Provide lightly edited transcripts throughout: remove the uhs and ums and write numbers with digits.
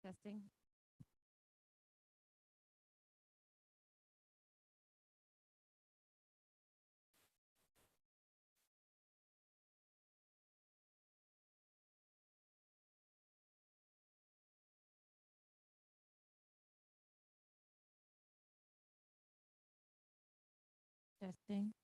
Testing. Testing.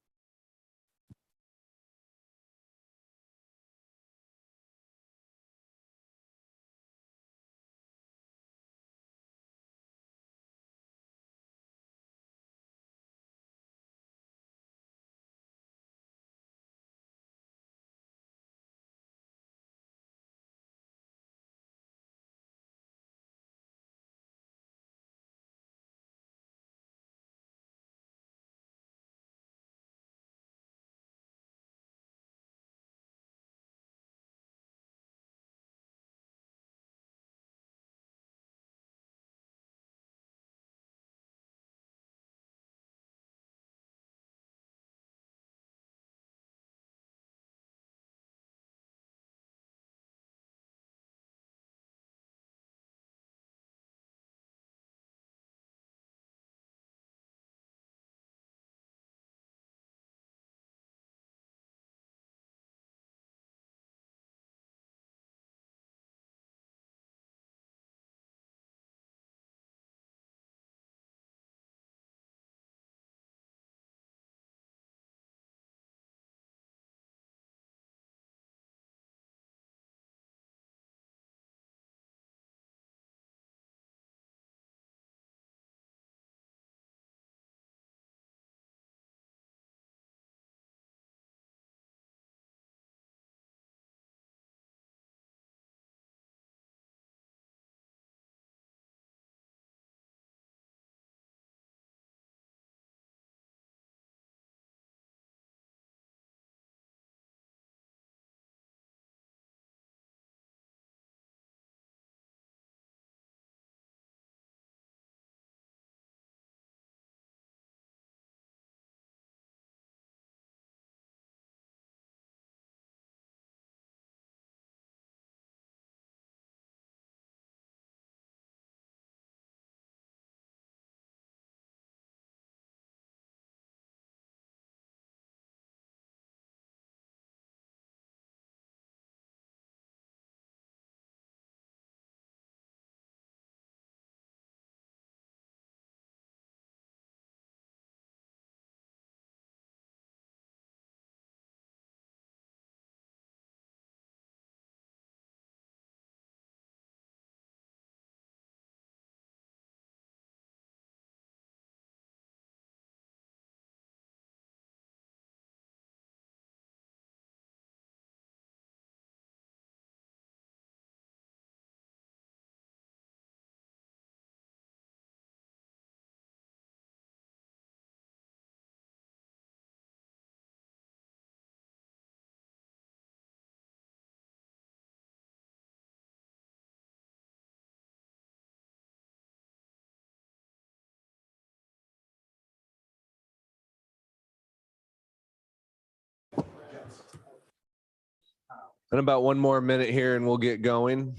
And about one more minute here and we'll get going.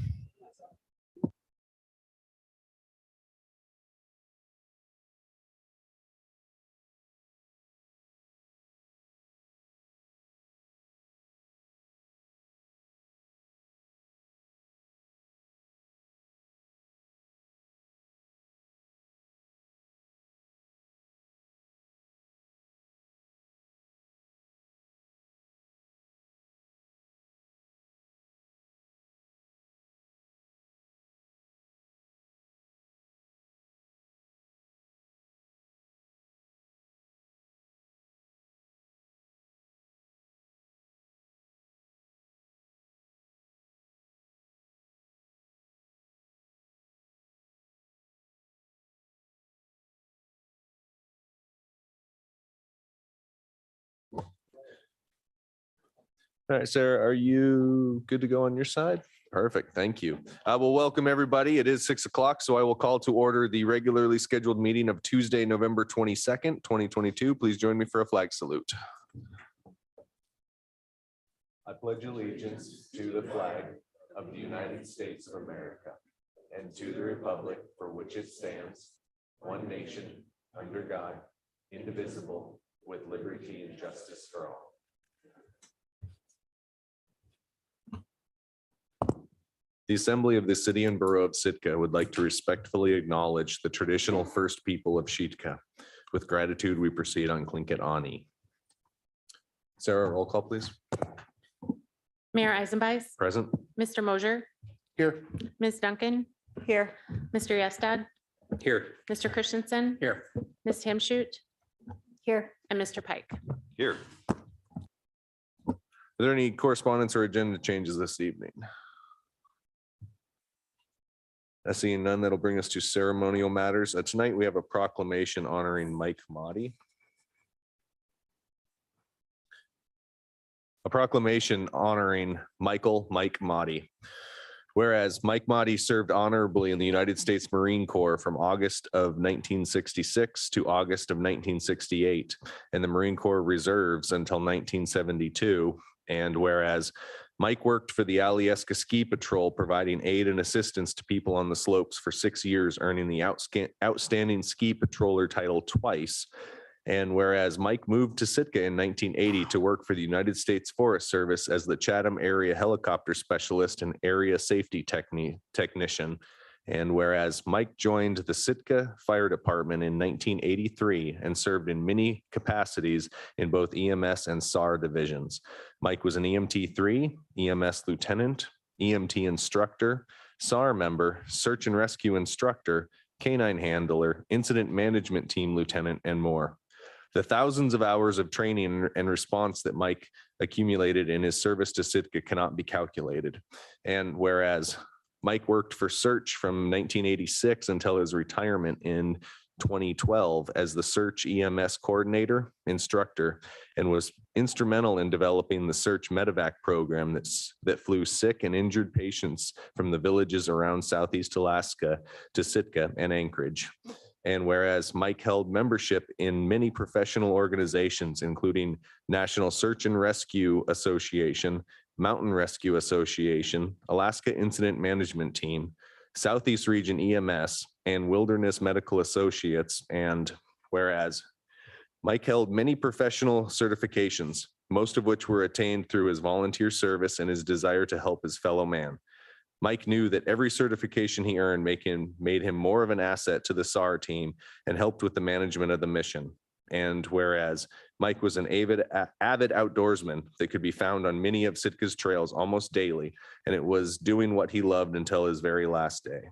All right, Sarah, are you good to go on your side? Perfect. Thank you. I will welcome everybody. It is 6 o'clock, so I will call to order the regularly scheduled meeting of Tuesday, November 22nd, 2022. Please join me for a flag salute. I pledge allegiance to the flag of the United States of America and to the republic for which it stands, one nation, under God, indivisible, with liberty and justice for all. The Assembly of the City and Borough of Sitka would like to respectfully acknowledge the traditional first people of Sitka. With gratitude, we proceed on Tlingit Ani. Sarah, roll call, please. Mayor Eisenbeis, Present. Mr. Mosier, Here. Ms. Duncan, Here. Mr. Yestad, Here. Mr. Christensen, Here. Ms. Hamshute, Here. and Mr. Pike. Here. Are there any correspondence or agenda changes this evening? I see none. That'll bring us to ceremonial matters. Tonight, we have a proclamation honoring Mike Motti. A proclamation honoring Mike Motti. Whereas Mike Motti served honorably in the United States Marine Corps from August of 1966 to August of 1968, and the Marine Corps Reserves until 1972. And whereas Mike worked for the Alyeska Ski Patrol, providing aid and assistance to people on the slopes for 6 years, earning the Outstanding Ski Patroller title twice. And whereas Mike moved to Sitka in 1980 to work for the United States Forest Service as the Chatham Area Helicopter Specialist and Area Safety Technician. And whereas Mike joined the Sitka Fire Department in 1983 and served in many capacities in both EMS and SAR divisions. Mike was an EMT-3, EMS lieutenant, EMT instructor, SAR member, search and rescue instructor, canine handler, incident management team lieutenant, and more. The thousands of hours of training and response that Mike accumulated in his service to Sitka cannot be calculated. And whereas Mike worked for Search from 1986 until his retirement in 2012 as the Search EMS coordinator, instructor, and was instrumental in developing the Search Medevac program that flew sick and injured patients from the villages around Southeast Alaska to Sitka and Anchorage. And whereas Mike held membership in many professional organizations, including National Search and Rescue Association, Mountain Rescue Association, Alaska Incident Management Team, Southeast Region EMS, and Wilderness Medical Associates. And whereas Mike held many professional certifications, most of which were attained through his volunteer service and his desire to help his fellow man. Mike knew that every certification he earned made him more of an asset to the SAR team and helped with the management of the mission. And whereas Mike was an avid outdoorsman that could be found on many of Sitka's trails almost daily, and it was doing what he loved until his very last day.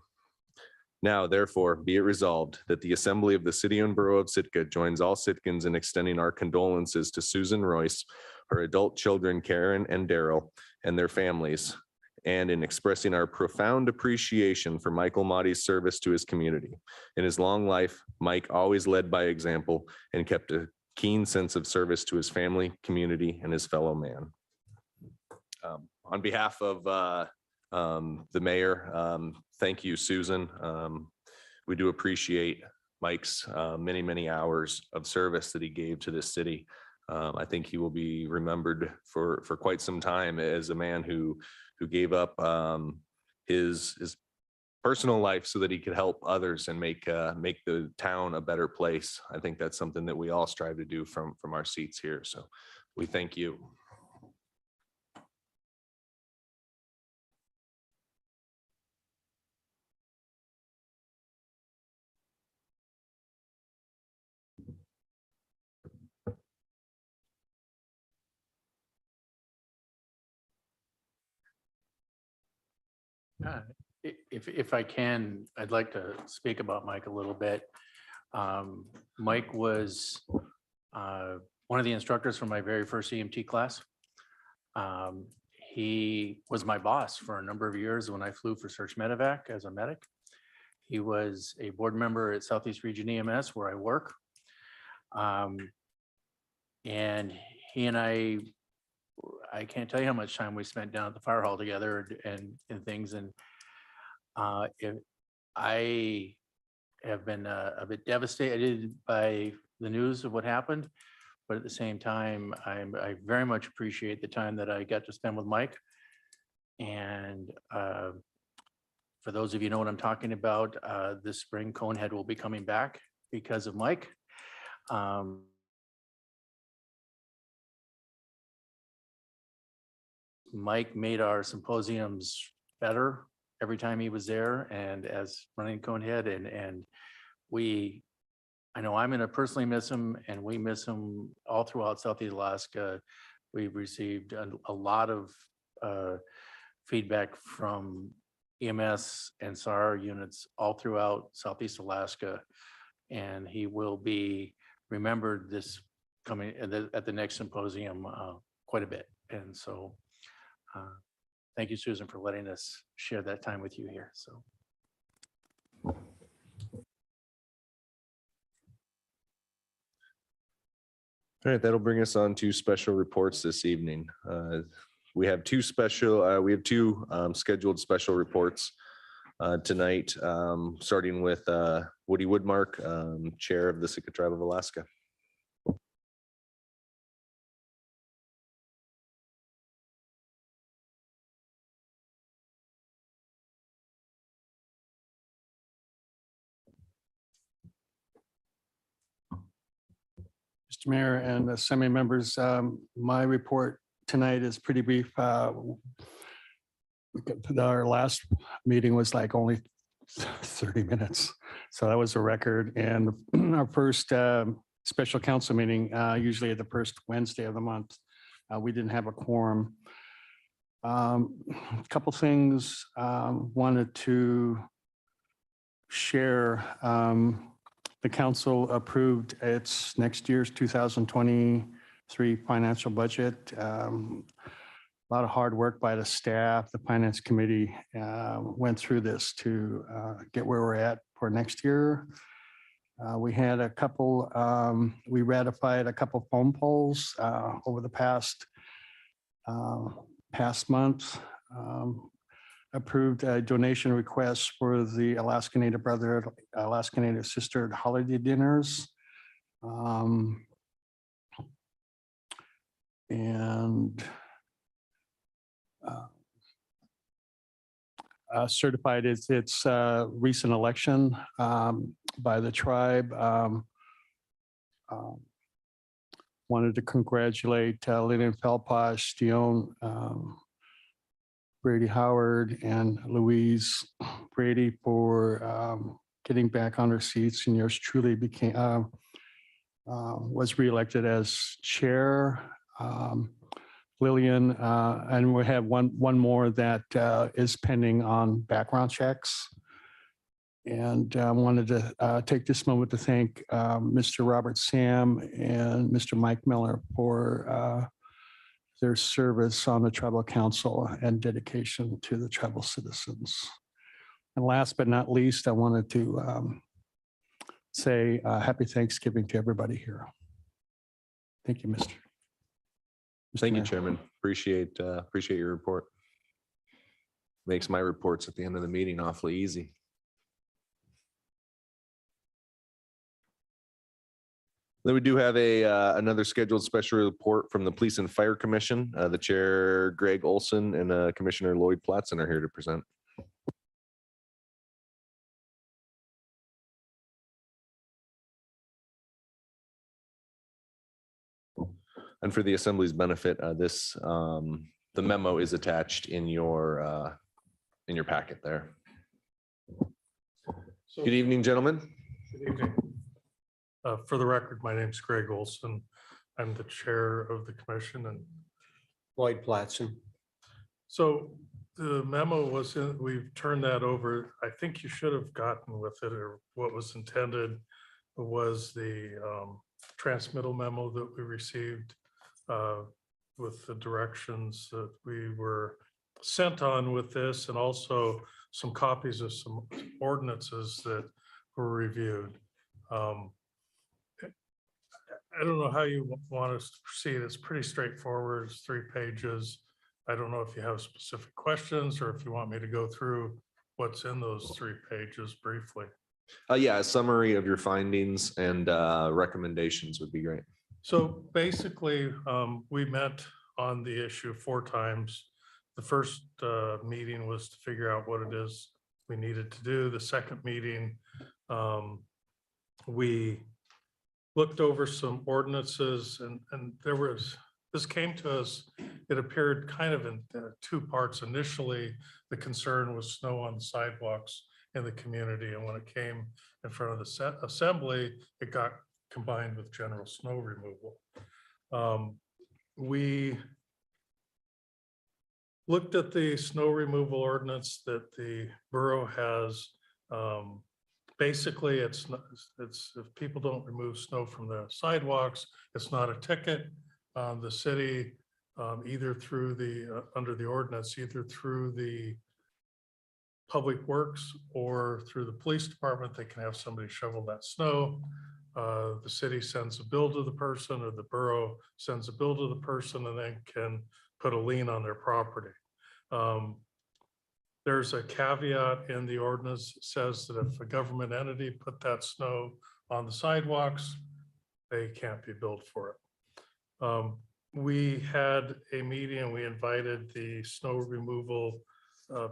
Now, therefore, be it resolved that the Assembly of the City and Borough of Sitka joins all Sitkans in extending our condolences to Susan Royce, her adult children, Karen and Daryl, and their families, and in expressing our profound appreciation for Michael Motti's service to his community. In his long life, Mike always led by example and kept a keen sense of service to his family, community, and his fellow man. On behalf of the mayor, thank you, Susan. We do appreciate Mike's many hours of service that he gave to this city. I think he will be remembered for quite some time as a man who gave up his personal life so that he could help others and make the town a better place. I think that's something that we all strive to do from our seats here. So we thank you. If I can, I'd like to speak about Mike a little bit. Mike was one of the instructors for my very first EMT class. He was my boss for a number of years when I flew for Search Medevac as a medic. He was a board member at Southeast Region EMS where I work. And he and I can't tell you how much time we spent down at the fire hall together and things. And if I have been a bit devastated by the news of what happened, but at the same time, I very much appreciate the time that I got to spend with Mike. And for those of you who know what I'm talking about, this spring Conehead will be coming back because of Mike. Mike made our symposiums better every time he was there and as running Conehead and I know I'm gonna personally miss him and we miss him all throughout Southeast Alaska. We've received a lot of feedback from EMS and SAR units all throughout Southeast Alaska. And he will be remembered this coming at the next symposium quite a bit. And so thank you, Susan, for letting us share that time with you here. So. All right, that'll bring us on to special reports this evening. We have two scheduled special reports tonight, starting with Woody Woodmark, Chair of the Sitka Tribe of Alaska. Mr. Mayor and Assembly members, my report tonight is pretty brief. Our last meeting was like only 30 minutes, so that was a record. And our first special council meeting, usually at the first Wednesday of the month, we didn't have a quorum. A couple things wanted to share. The council approved its next year's 2023 financial budget. A lot of hard work by the staff. The finance committee went through this to get where we're at for next year. We had a couple, we ratified a couple phone polls over the past month. Approved a donation request for the Alaska Native Brotherhood, Alaska Native Sisterhood holiday dinners. Certified its recent election by the tribe. Wanted to congratulate Lillian Felposh, Dion Brady Howard and Louise Brady for getting back on their seats, and yours truly was reelected as chair. Lillian, and we have one more that is pending on background checks. And I wanted to take this moment to thank Mr. Robert Sam and Mr. Mike Miller for their service on the tribal council and dedication to the tribal citizens. And last but not least, I wanted to say happy Thanksgiving to everybody here. Thank you, Mr. Thank you, Mayor. Chairman. Appreciate your report. Makes my reports at the end of the meeting awfully easy. Then we do have another scheduled special report from the Police and Fire Commission. The Chair, Greg Olson, and Commissioner Lloyd Platson are here to present. And for the Assembly's benefit, the memo is attached in your packet there. So, Good evening, gentlemen. good evening. For the record, my name is Greg Olson. I'm the chair of the commission and Lloyd Platson. so the memo was, we've turned that over. I think you should have gotten with it, or what was intended was the transmittal memo that we received with the directions that we were sent on with this, and also some copies of some ordinances that were reviewed. I don't know how you want us to proceed. It's pretty straightforward. It's 3 pages. I don't know if you have specific questions or if you want me to go through what's in those 3 pages briefly. Yeah, a summary of your findings and recommendations would be great. So basically, we met on the issue 4 times. The first meeting was to figure out what it is we we needed to do. The second meeting, we looked over some ordinances and this came to us, it appeared kind of in two parts. Initially, the concern was snow on the sidewalks in the community. And when it came in front of the assembly, it got combined with general snow removal. We looked at the snow removal ordinance that the borough has. Basically, it's if people don't remove snow from the sidewalks, it's not a ticket. The city, either through the, under the ordinance, either through the public works or through the police department, they can have somebody shovel that snow. The city sends a bill to the person, or the borough sends a bill to the person, and then can put a lien on their property. There's a caveat in the ordinance that says that if a government entity put that snow on the sidewalks, they can't be billed for it. We had a meeting and we invited the snow removal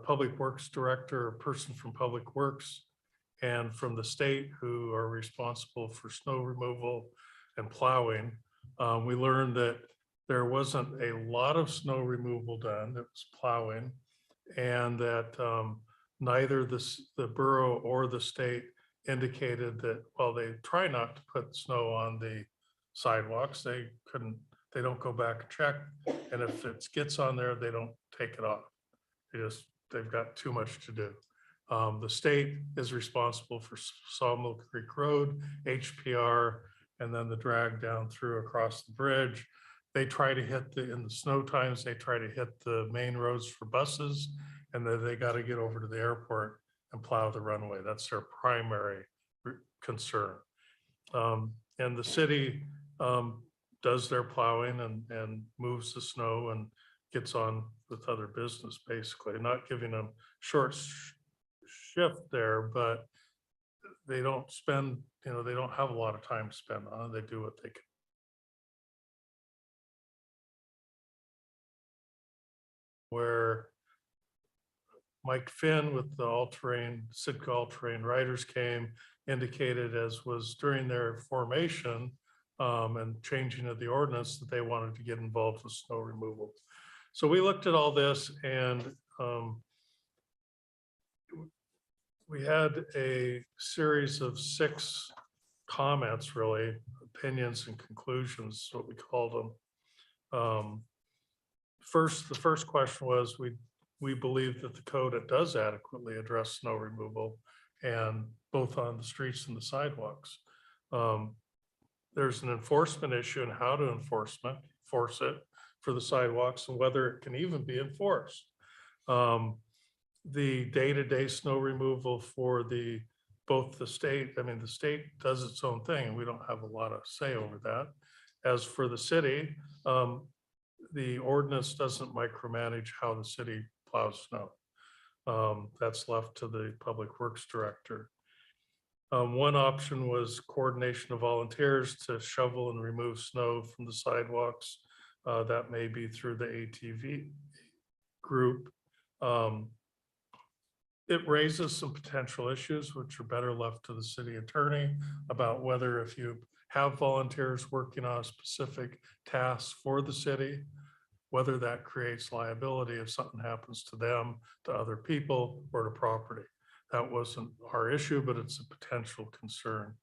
public works director, a person from Public Works, and from the state who are responsible for snow removal and plowing. We learned that there wasn't a lot of snow removal done, it was plowing, and that neither the borough or the state indicated that, well, they try not to put snow on the sidewalks, they don't go back and check, and if it gets on there, they don't take it off. They've got too much to do. The state is responsible for Sawmill Creek Road, HPR, and then the drag down through across the bridge. They try to hit in the snow times, they try to hit the main roads for buses, and then they got to get over to the airport and plow the runway. That's their primary concern. And the city does their plowing and moves the snow and gets on with other business, basically, not giving them short shift there, but they don't spend, they don't have a lot of time to spend on it. They do what they can. Where Mike Finn with the all-terrain, Sitka all-terrain riders came, indicated, as was during their formation and changing of the ordinance, that they wanted to get involved with snow removal. So we looked at all this, and we had a series of 6 comments, really, opinions and conclusions, what we called them. The first question was, we believe that the code, it does adequately address snow removal, and both on the streets and the sidewalks. There's an enforcement issue and how to enforce it for the sidewalks and whether it can even be enforced. The day-to-day snow removal for both the state, the state does its own thing and we don't have a lot of say over that. As for the city, the ordinance doesn't micromanage how the city plows snow. That's left to the Public Works director. One option was coordination of volunteers to shovel and remove snow from the sidewalks. That may be through the ATV group. It raises some potential issues, which are better left to the city attorney, about whether, if you have volunteers working on a specific task for the city, whether that creates liability if something happens to them, to other people, or to property. That wasn't our issue, but it's a potential concern.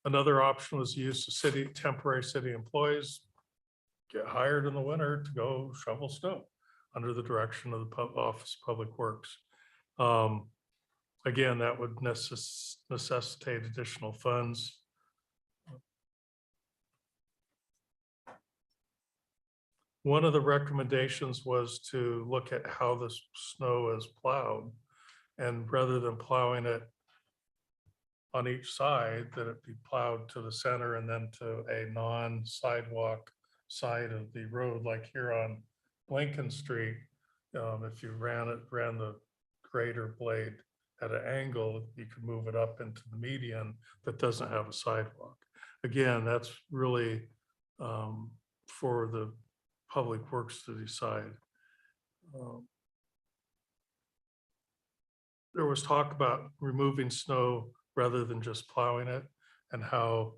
Another option was to use the temporary city employees, get hired in the winter to go shovel snow under the direction of the Office of Public Works. Again, that would necessitate additional funds. One of the recommendations was to look at how the snow is plowed, and rather than plowing it on each side, that it be plowed to the center and then to a non-sidewalk side of the road, like here on Lincoln Street. If you ran the grader blade at an angle, you could move it up into the median that doesn't have a sidewalk. Again, that's really for the Public Works to decide. there was talk about removing snow rather than just plowing it, and how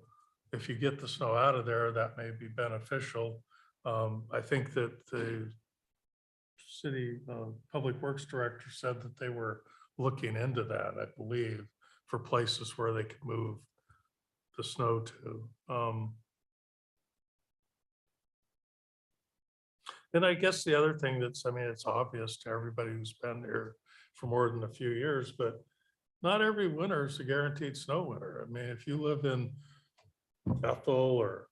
if you get the snow out of there, that may be beneficial. I think that the city Public Works Director said that they were looking into that, I believe, for places where they could move the snow to. And I guess the other thing that's, I mean, it's obvious to everybody who's been there for more than a few years, but not every winter is a guaranteed snow winter. I mean, if you live in Bethel or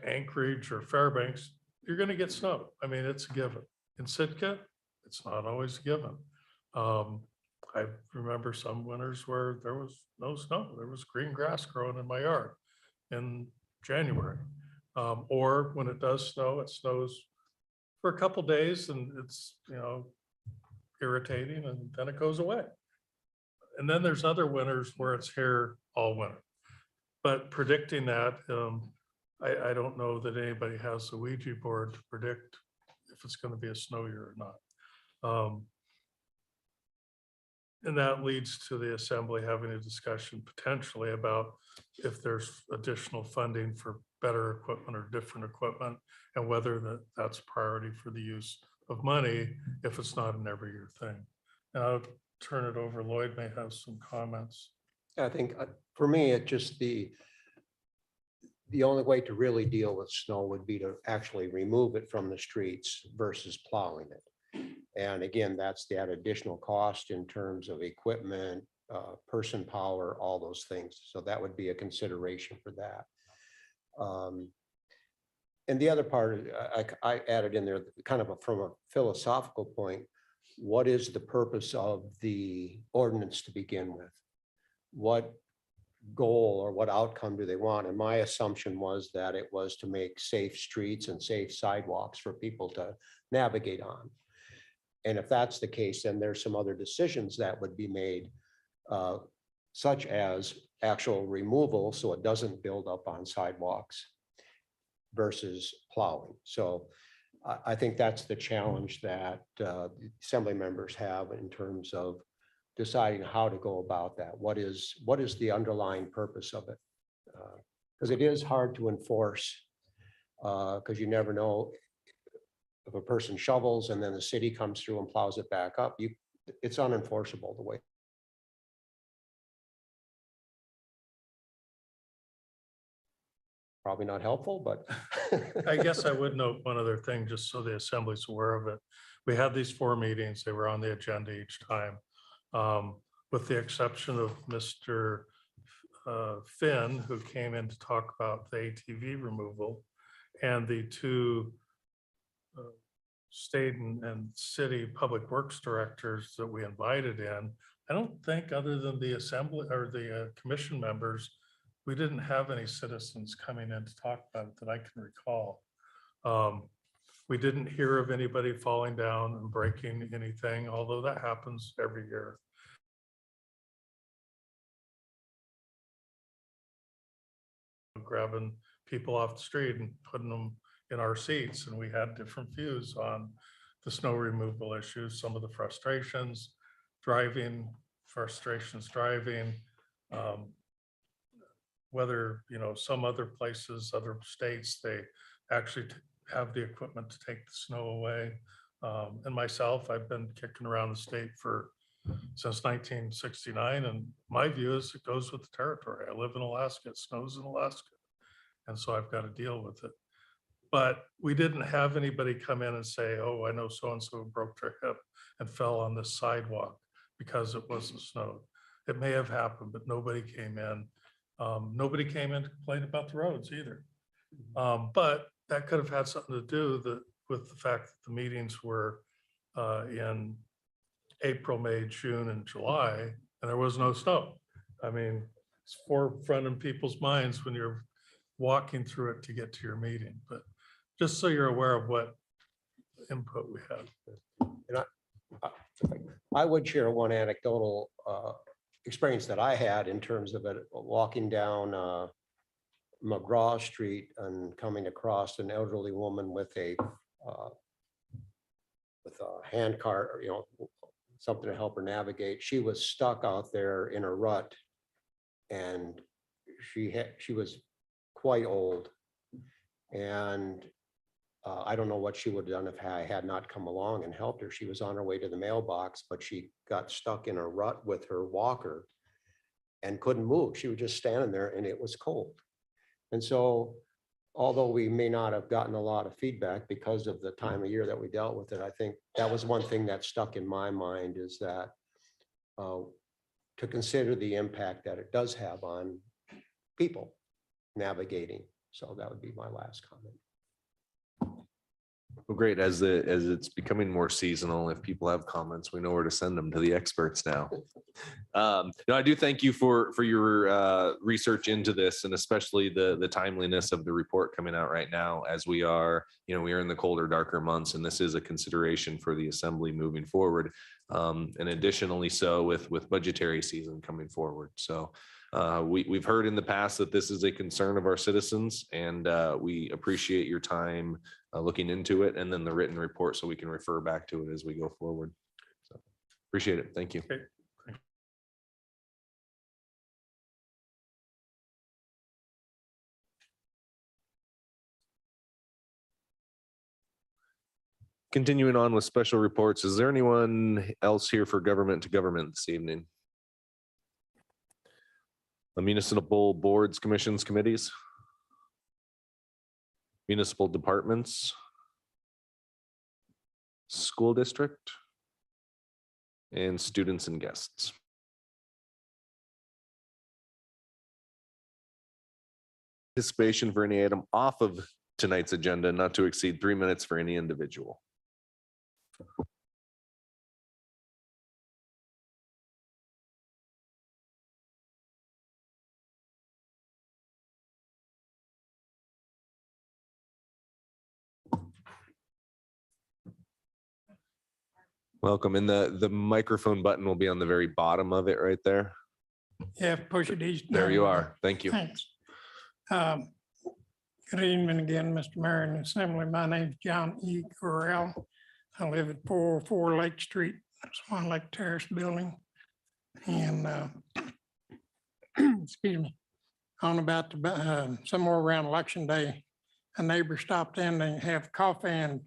Anchorage or Fairbanks, you're going to get snow. I mean, it's a given. In Sitka, it's not always a given. I remember some winters where there was no snow. There was green grass growing in my yard in January. Or when it does snow, it snows for a couple days and it's, you know, irritating, and then it goes away. And then there's other winters where it's here all winter. But predicting that, I don't know that anybody has a Ouija board to predict if it's going to be a snow year or not. And that leads to the assembly having a discussion potentially about if there's additional funding for better equipment or different equipment, and whether that's a priority for the use of money if it's not an every year thing. And I'll turn it over. Lloyd may have some comments. I think for me, it just the only way to really deal with snow would be to actually remove it from the streets versus plowing it. And again, that's that additional cost in terms of equipment, person power, all those things. So that would be a consideration for that. And the other part, I added in there kind of from a philosophical point, what is the purpose of the ordinance to begin with? What goal or what outcome do they want? And my assumption was that it was to make safe streets and safe sidewalks for people to navigate on. And if that's the case, then there's some other decisions that would be made, such as actual removal, so it doesn't build up on sidewalks versus plowing. So I think that's the challenge that the assembly members have in terms of deciding how to go about that. What is the underlying purpose of it? Because it is hard to enforce, because you never know if a person shovels and then the city comes through and plows it back up. It's unenforceable the way. Probably not helpful, but I guess I would note one other thing, just so the assembly's aware of it. We had these 4 meetings. They were on the agenda each time. With the exception of Mr. Finn, who came in to talk about the ATV removal, and the 2 state and city public works directors that we invited in. I don't think, other than the assembly or the commission members, we didn't have any citizens coming in to talk about it that I can recall. We didn't hear of anybody falling down and breaking anything, although that happens every year. Grabbing people off the street and putting them in our seats, and we had different views on the snow removal issues, some of the frustrations driving, whether, you know, some other places, other states, they actually have the equipment to take the snow away. And myself, I've been kicking around the state since 1969, and my view is it goes with the territory. I live in Alaska, it snows in Alaska, and so I've got to deal with it. But we didn't have anybody come in and say, oh, I know so-and-so broke their hip and fell on the sidewalk because it wasn't snowed. It may have happened, but nobody came in. Nobody came in to complain about the roads either. But that could have had something to do with the fact that the meetings were in April, May, June, and July, and there was no snow. I mean, it's forefront in people's minds when you're walking through it to get to your meeting. But just so you're aware of what input we had. And I would share one anecdotal experience that I had in terms of it, walking down McGraw Street and coming across an elderly woman with a hand cart, you know, something to help her navigate. She was stuck out there in a rut. And she was quite old. And I don't know what she would have done if I had not come along and helped her. She was on her way to the mailbox, but she got stuck in a rut with her walker and couldn't move. She was just standing there and it was cold. And so, although we may not have gotten a lot of feedback because of the time of year that we dealt with it, I think that was one thing that stuck in my mind, is that to consider the impact that it does have on people navigating. So that would be my last comment. Well, great. As it's becoming more seasonal, if people have comments, we know where to send them, to the experts now. No, I do thank you for your research into this, and especially the timeliness of the report coming out right now, as we are in the colder, darker months, and this is a consideration for the assembly moving forward. And additionally, so with budgetary season coming forward. So we've heard in the past that this is a concern of our citizens, and we appreciate your time looking into it, and then the written report so we can refer back to it as we go forward. So appreciate it. Thank you. Okay. Continuing on with special reports, is there anyone else here for government to government this evening? The municipal boards, commissions, committees? Municipal departments? School district? And students and guests? Participation for any item off of tonight's agenda, not to exceed 3 minutes for any individual. Welcome. And the microphone button will be on the very bottom of it right there. Yeah, push it each. There you are. Thank you. Thanks. Good evening again, Mr. Mayor and Assembly. My name is John E. Corral. I live at 404 Lake Street, Swan Lake Terrace building. And excuse me, on about somewhere around Election Day, a neighbor stopped in to have coffee and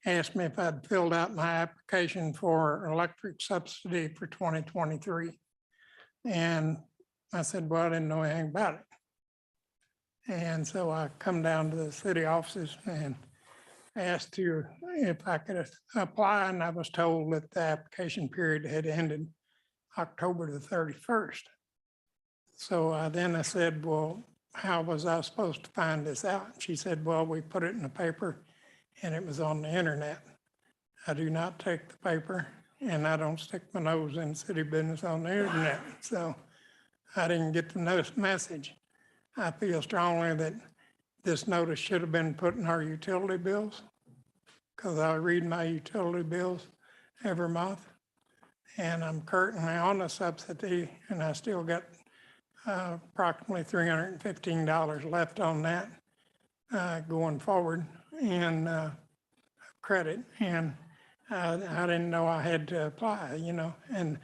asked me if I'd filled out my application for electric subsidy for 2023. And I said, well, I didn't know anything about it. And so I come down to the city offices and asked you if I could apply, and I was told that the application period had ended October the 31st. So then I said, well, how was I supposed to find this out? She said, well, we put it in the paper and it was on the internet. I do not take the paper, and I don't stick my nose in city business on the internet. So I didn't get the message. I feel strongly that this notice should have been put in our utility bills, because I read my utility bills every month, and I'm currently on a subsidy, and I still got approximately $315 left on that going forward, and credit. And I didn't know I had to apply, and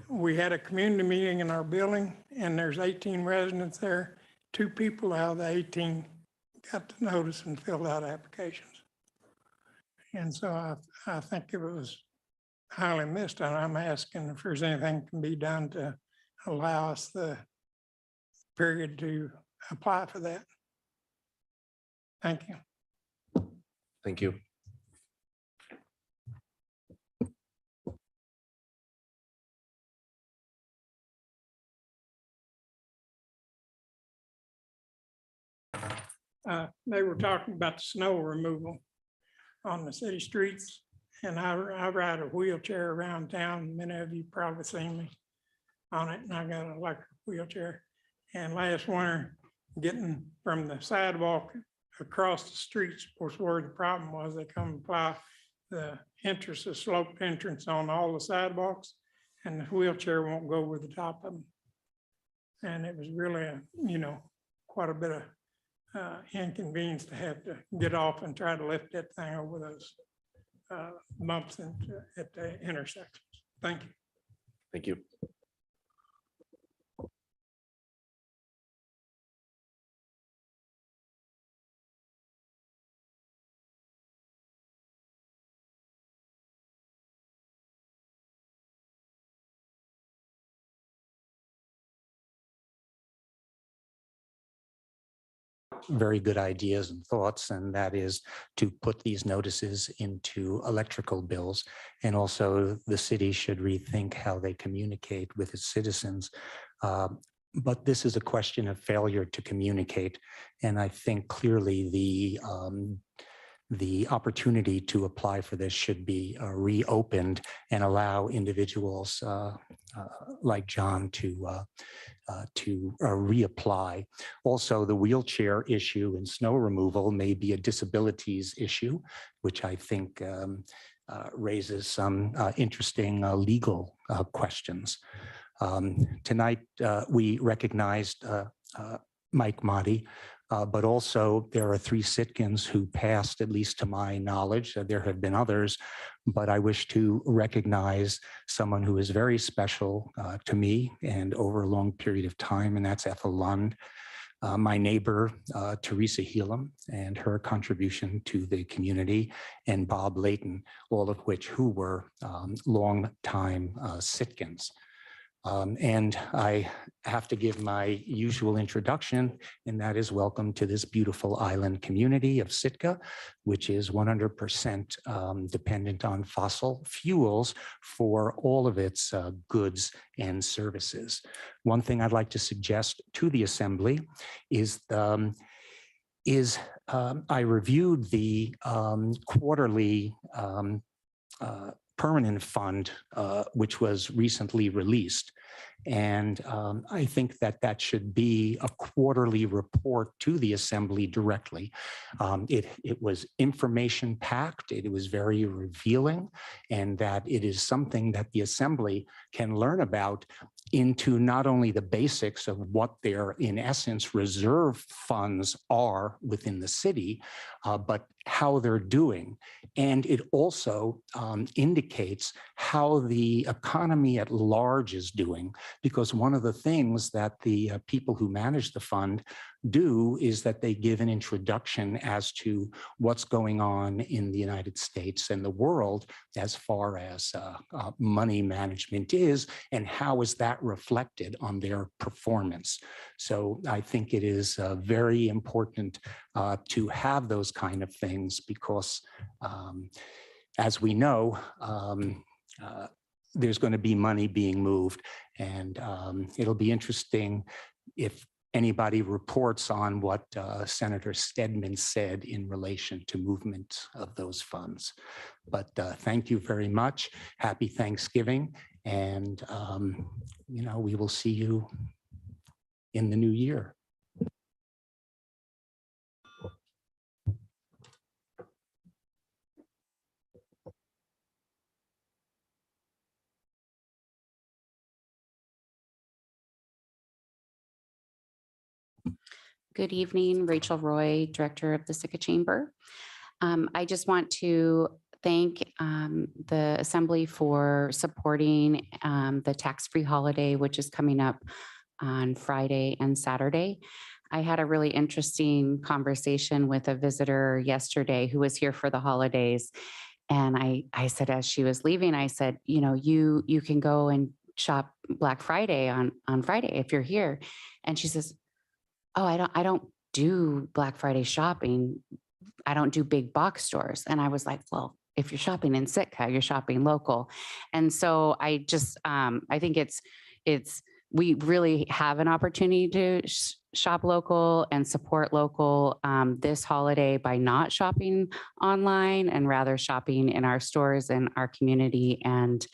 we had a community meeting in our building, and there's 18 residents there. 2 people out of the 18 got the notice and filled out applications. And so I think it was highly missed, and I'm asking if there's anything can be done to allow us the period to apply for that. Thank you. Thank you. They were talking about the snow removal on the city streets, and I ride a wheelchair around town. Many of you probably seen me on it, and I got an electric wheelchair. And last winter, getting from the sidewalk across the streets was where the problem was. They come apply the entrance, the sloped entrance on all the sidewalks, and the wheelchair won't go over the top of them. And it was really, quite a bit of inconvenience to have to get off and try to lift that thing over those bumps at the intersections. Thank you. Thank you. very good ideas and thoughts, and that is to put these notices into electrical bills. And also the city should rethink how they communicate with its citizens. But this is a question of failure to communicate. And I think clearly the opportunity to apply for this should be reopened and allow individuals like John to reapply. Also, the wheelchair issue and snow removal may be a disabilities issue, which I think raises some interesting legal questions. Tonight, we recognized Mike Motti, but also there are 3 Sitkans who passed, at least to my knowledge. There have been others, but I wish to recognize someone who is very special to me and over a long period of time, and that's Ethel Lund, my neighbor, Teresa Helam, and her contribution to the community, and Bob Layton, all of which who were long-time Sitkans. And I have to give my usual introduction, and that is welcome to this beautiful island community of Sitka, which is 100% dependent on fossil fuels for all of its goods and services. One thing I'd like to suggest to the Assembly is I reviewed the quarterly permanent fund, which was recently released. And I think that that should be a quarterly report to the Assembly directly. It was information packed, it was very revealing, and that it is something that the Assembly can learn about into not only the basics of what their, in essence, reserve funds are within the city, but how they're doing. And it also indicates how the economy at large is doing, because one of the things that the people who manage the fund do is that they give an introduction as to what's going on in the United States and the world as far as money management is, and how is that reflected on their performance. So I think it is very important to have those kind of things, because as we know, there's going to be money being moved, and it'll be interesting if anybody reports on what Senator Stedman said in relation to movement of those funds. But thank you very much. Happy Thanksgiving. And, you know, we will see you in the new year. Good evening, Rachel Roy, Director of the Sitka Chamber. I just want to thank the Assembly for supporting the tax-free holiday, which is coming up on Friday and Saturday. I had a really interesting conversation with a visitor yesterday who was here for the holidays. And I said, as she was leaving, I said, you know, you can go and shop Black Friday on Friday if you're here. And she says, oh, I don't do Black Friday shopping. I don't do big box stores. And I was like, well, if you're shopping in Sitka, you're shopping local. And so I just, I think we really have an opportunity to shop local and support local this holiday by not shopping online and rather shopping in our stores and our community. And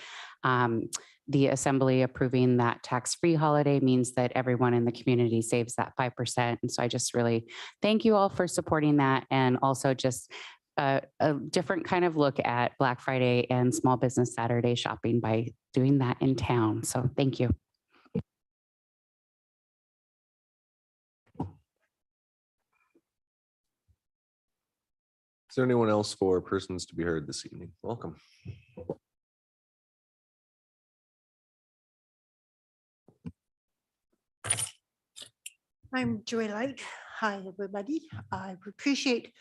the Assembly approving that tax-free holiday means that everyone in the community saves that 5%. And so I just really thank you all for supporting that, and also just a different kind of look at Black Friday and Small Business Saturday shopping by doing that in town. So thank you. Is there anyone else for persons to be heard this evening? Welcome. I'm Joy Light. Hi, everybody. I appreciate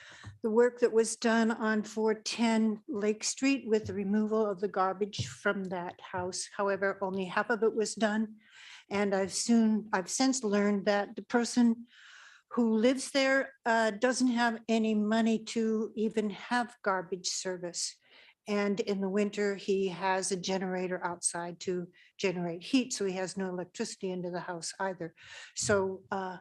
the work that was done on 410 Lake Street with the removal of the garbage from that house. However, only half of it was done. And I've since learned that the person who lives there doesn't have any money to even have garbage service. And in the winter, he has a generator outside to generate heat, so he has no electricity into the house either. So I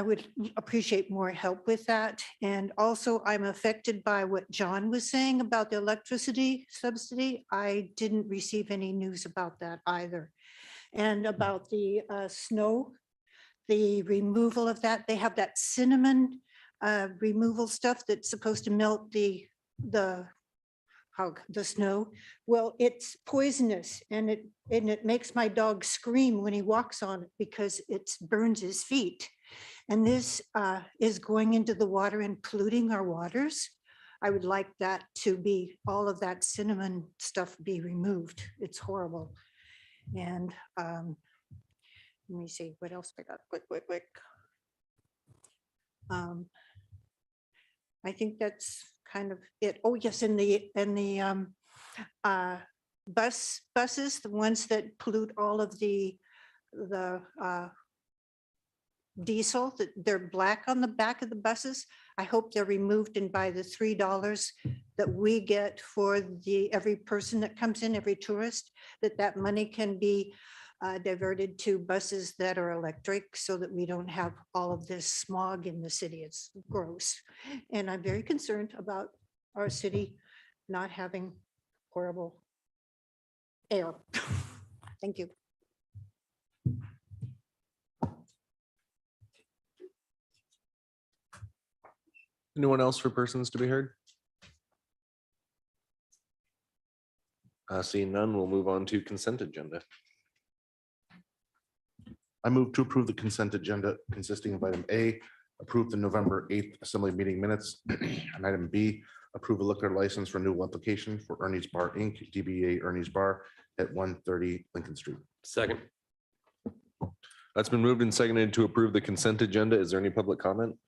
would appreciate more help with that. And also, I'm affected by what John was saying about the electricity subsidy. I didn't receive any news about that either. And about the snow, the removal of that, they have that cinnamon removal stuff that's supposed to melt the snow. Well, it's poisonous and it makes my dog scream when he walks on it because it burns his feet. And this is going into the water and polluting our waters. I would like that to be, all of that cinnamon stuff be removed. It's horrible. And let me see, what else I got? Quick. I think that's kind of it. Oh, yes, in the buses, the ones that pollute all of the diesel, that they're black on the back of the buses. I hope they're removed, and by the $3 that we get for every person that comes in, every tourist, that money can be diverted to buses that are electric so that we don't have all of this smog in the city. It's gross. And I'm very concerned about our city not having horrible air. Thank you. Anyone else for persons to be heard? Seeing none, we'll move on to consent agenda. I move to approve the consent agenda consisting of item A, approve the November 8th Assembly meeting minutes, and item B, approve a liquor license renewal application for Ernie's Bar Inc., DBA Ernie's Bar at 130 Lincoln Street. Second. That's been moved and seconded to approve the consent agenda. Is there any public comment?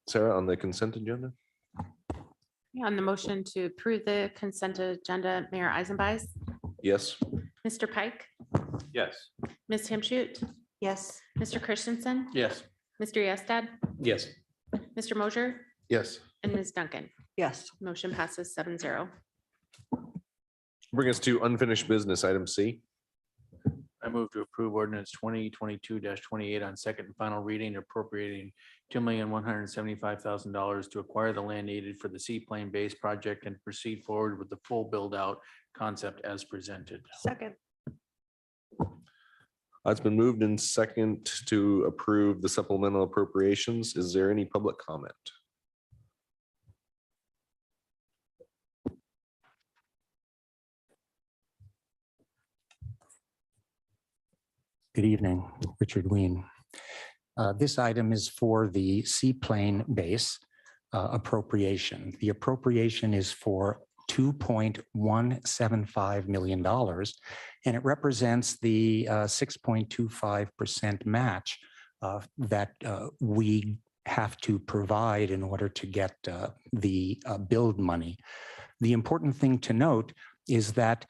Sarah, on the consent agenda? Yeah, on the motion to approve the consent agenda, Mayor Eisenbeiß, Yes. Mr. Pike, Yes. Ms. Hamshut, Yes. Mr. Christensen, Yes. Mr. Yestad, Yes. Mr. Mosher, Yes. and Ms. Duncan. Yes. Motion passes 7-0. Bring us to unfinished business, item C. I move to approve ordinance 2022-28 on second and final reading, appropriating $2,175,000 to acquire the land needed for the seaplane base project and proceed forward with the full build out concept as presented. Second. It's been moved and second to approve the supplemental appropriations. Is there any public comment? Good evening, Richard Ween. This item is for the seaplane base appropriation. The appropriation is for $2.175 million, and it represents the 6.25% match that we have to provide in order to get the build money. The important thing to note is that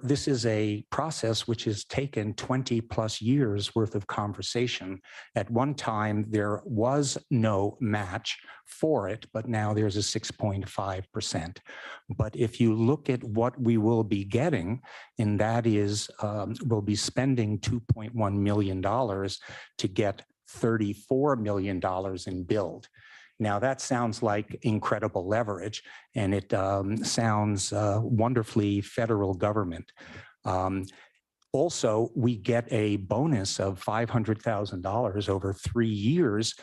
this is a process which has taken 20 plus years worth of conversation. At one time, there was no match for it, but now there's a 6.5%. But if you look at what we will be getting, and that is we'll be spending $2.1 million to get $34 million in build. Now, that sounds like incredible leverage, and it sounds wonderfully federal government. Also, we get a bonus of $500,000 over 3 years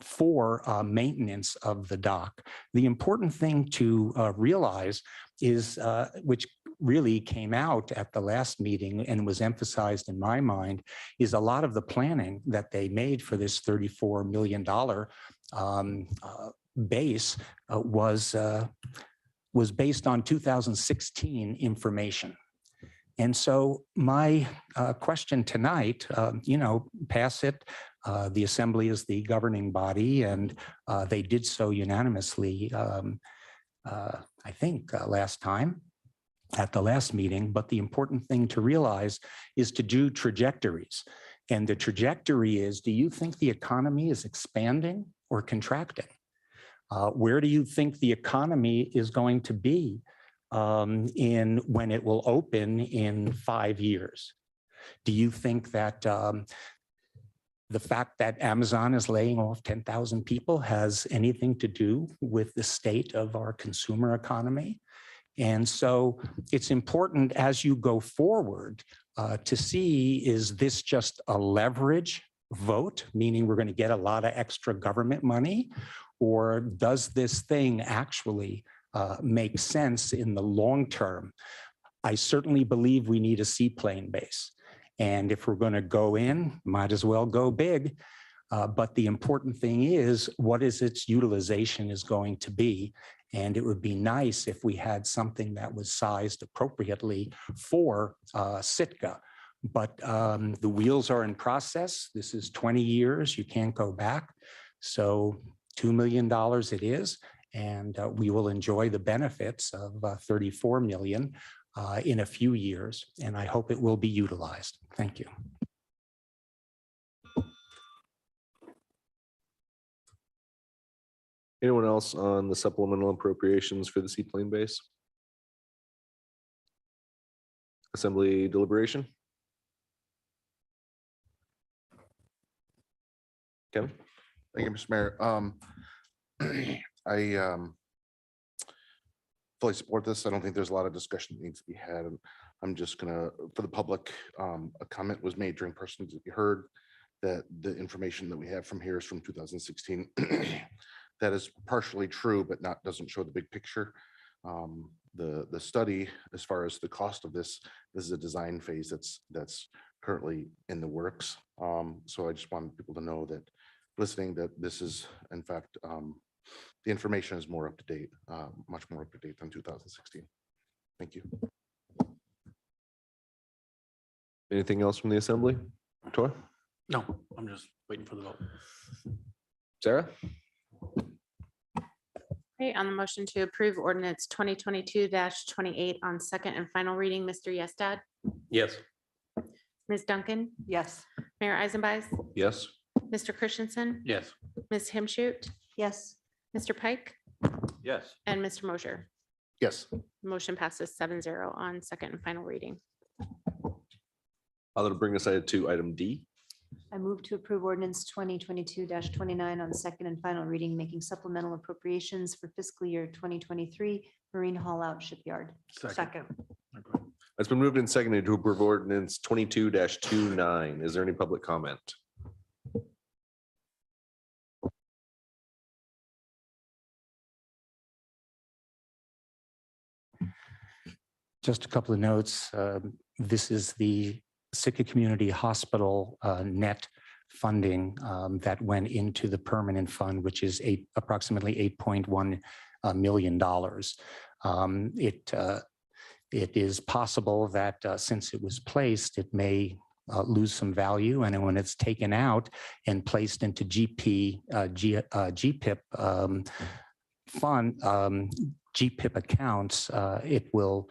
for maintenance of the dock. The important thing to realize is, which really came out at the last meeting and was emphasized in my mind, is a lot of the planning that they made for this $34 million base was based on 2016 information. And so my question tonight, pass it. The Assembly is the governing body, and they did so unanimously, I think, last time at the last meeting. But the important thing to realize is to do trajectories. And the trajectory is, do you think the economy is expanding or contracting? Where do you think the economy is going to be when it will open in 5 years? Do you think that the fact that Amazon is laying off 10,000 people has anything to do with the state of our consumer economy? And so it's important as you go forward to see, is this just a leverage vote, meaning we're going to get a lot of extra government money? Or does this thing actually make sense in the long term? I certainly believe we need a seaplane base. And if we're going to go in, might as well go big. But the important thing is, what is its utilization is going to be? And it would be nice if we had something that was sized appropriately for Sitka. But the wheels are in process. This is 20 years. You can't go back. So $2 million it is. And we will enjoy the benefits of 34 million in a few years. And I hope it will be utilized. Thank you. Anyone else on the supplemental appropriations for the seaplane base? Assembly deliberation? Kevin? Thank you, Mr. Mayor. I fully support this. I don't think there's a lot of discussion that needs to be had. And I'm just gonna, for the public, a comment was made during persons that you heard that the information that we have from here is from 2016. That is partially true, but doesn't show the big picture. The study, as far as the cost of this is a design phase that's currently in the works. So I just want people to know that listening, that this is, in fact, the information is more up to date, much more up to date than 2016. Thank you. Anything else from the Assembly? Tor? No, I'm just waiting for the vote. Sarah? Okay, on the motion to approve ordinance 2022-28 on second and final reading, Mr. Yestad, Yes. Ms. Duncan, Yes. Mayor Eisenbeiß, Yes. Mr. Christensen, Yes. Ms. Himshoot, Yes. Mr. Pike, Yes. and Mr. Mosher. Yes. Motion passes 7-0 on second and final reading. I'll bring us to item D. I move to approve ordinance 2022-29 on second and final reading, making supplemental appropriations for fiscal year 2023 Marine Haul Out Shipyard. Second. It's been moved and seconded to approve ordinance 22-29. Is there any public comment? Just a couple of notes. This is the Sitka Community Hospital net funding that went into the permanent fund, which is approximately $8.1 million. It is possible that since it was placed, it may lose some value, and when it's taken out and placed into GPIP fund, GPIP accounts, it will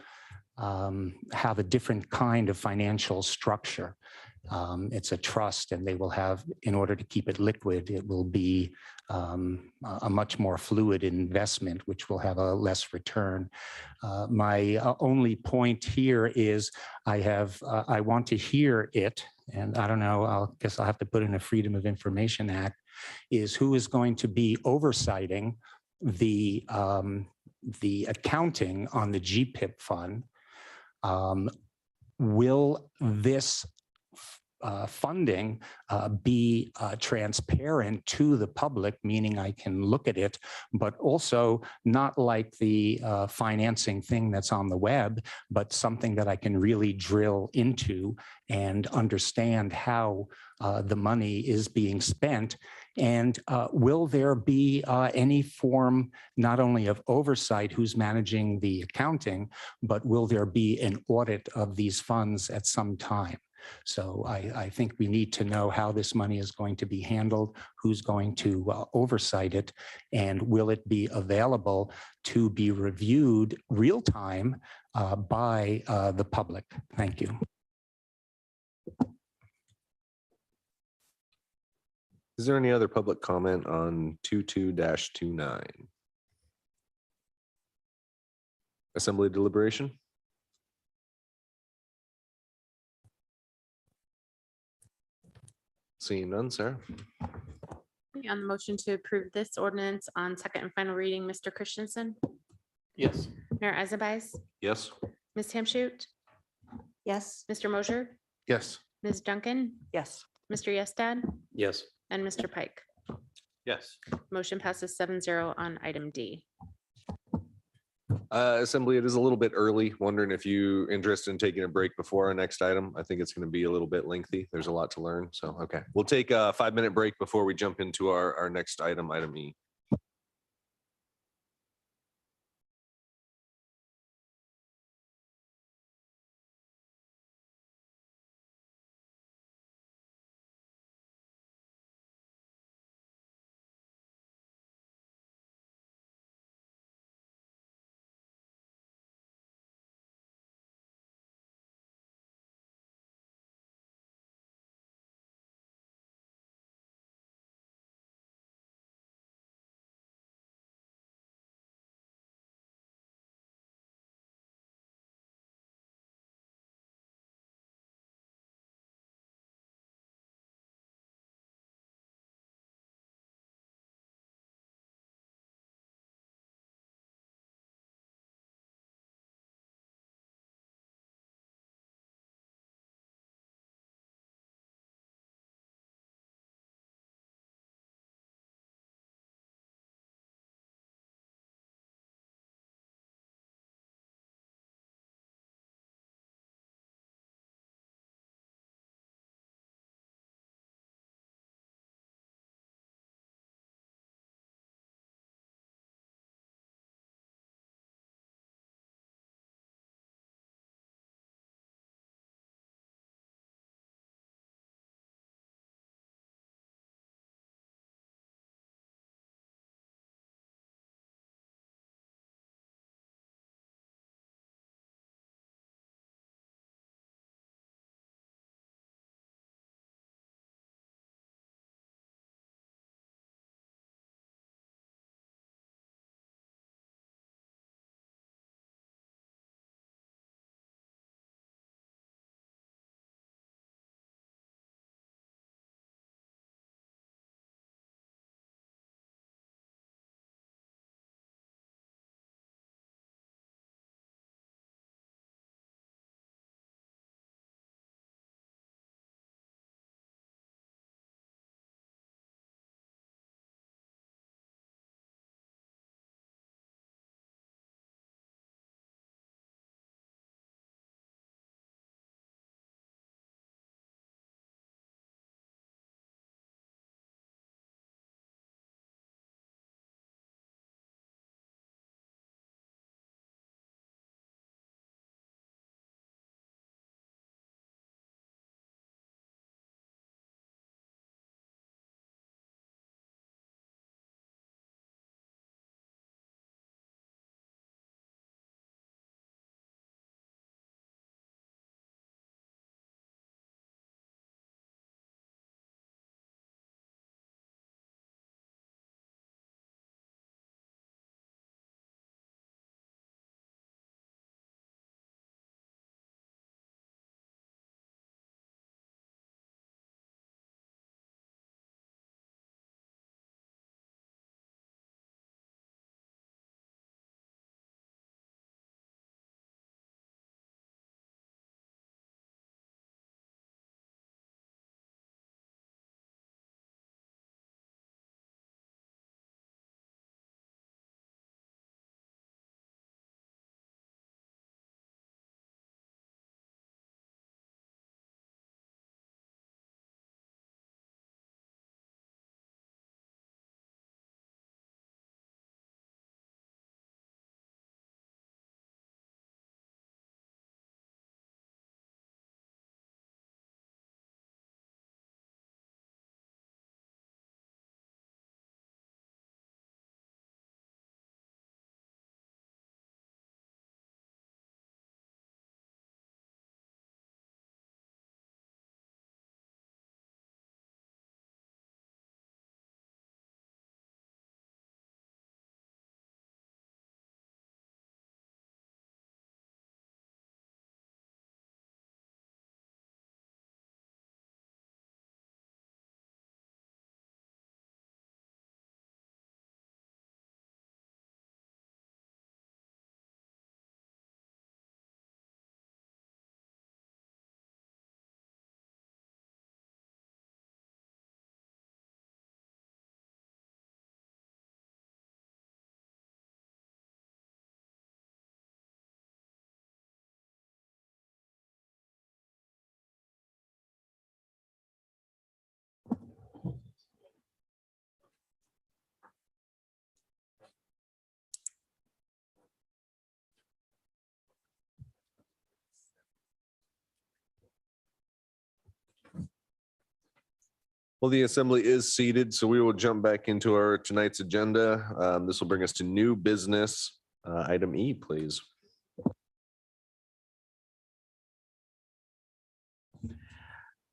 have a different kind of financial structure. It's a trust, and they will have, in order to keep it liquid, it will be a much more fluid investment, which will have a less return. My only point here is I want to hear it, and I don't know, I guess I'll have to put in a Freedom of Information Act, is who is going to be oversighting the accounting on the GPIP fund. Will this funding be transparent to the public, meaning I can look at it, but also not like the financing thing that's on the web, but something that I can really drill into and understand how the money is being spent, And will there be any form not only of oversight, who's managing the accounting, but will there be an audit of these funds at some time? So I think we need to know how this money is going to be handled, who's going to oversight it, and will it be available to be reviewed real time by the public? Thank you. Is there any other public comment on 22-29? Assembly deliberation? Seeing none, Sarah? On the motion to approve this ordinance on second and final reading, Mr. Christensen, Yes. Mayor Azabais, Yes. Ms. Hamshute, Yes. Mr. Mosher, Yes. Ms. Duncan, Yes. Mr. Yestad, Yes. and Mr. Pike. Yes. Motion passes 7-0 on item D. Assembly, it is a little bit early. Wondering if you interested in taking a break before our next item. I think it's going to be a little bit lengthy. There's a lot to learn. So, okay. We'll take a 5-minute break before we jump into our next item, item E. Well, the assembly is seated, so we will jump back into our tonight's agenda. This will bring us to new business. Item E, please.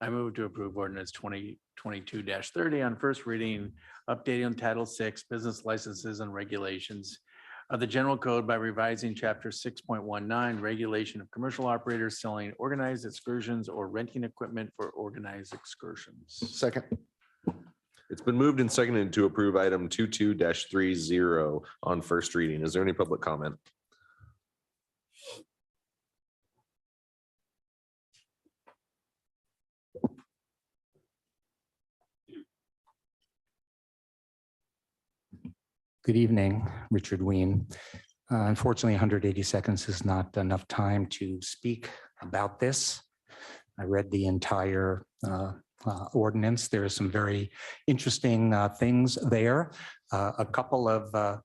I move to approve ordinance 2022-30 on first reading, updating Title VI, business licenses and regulations of the general code by revising chapter 6.19, regulation of commercial operators selling organized excursions or renting equipment for organized excursions. Second. It's been moved and seconded to approve item 22-30 on first reading. Is there any public comment? Good evening, Richard Ween. Unfortunately, 180 seconds is not enough time to speak about this. I read the entire ordinance. There are some very interesting things there. A couple of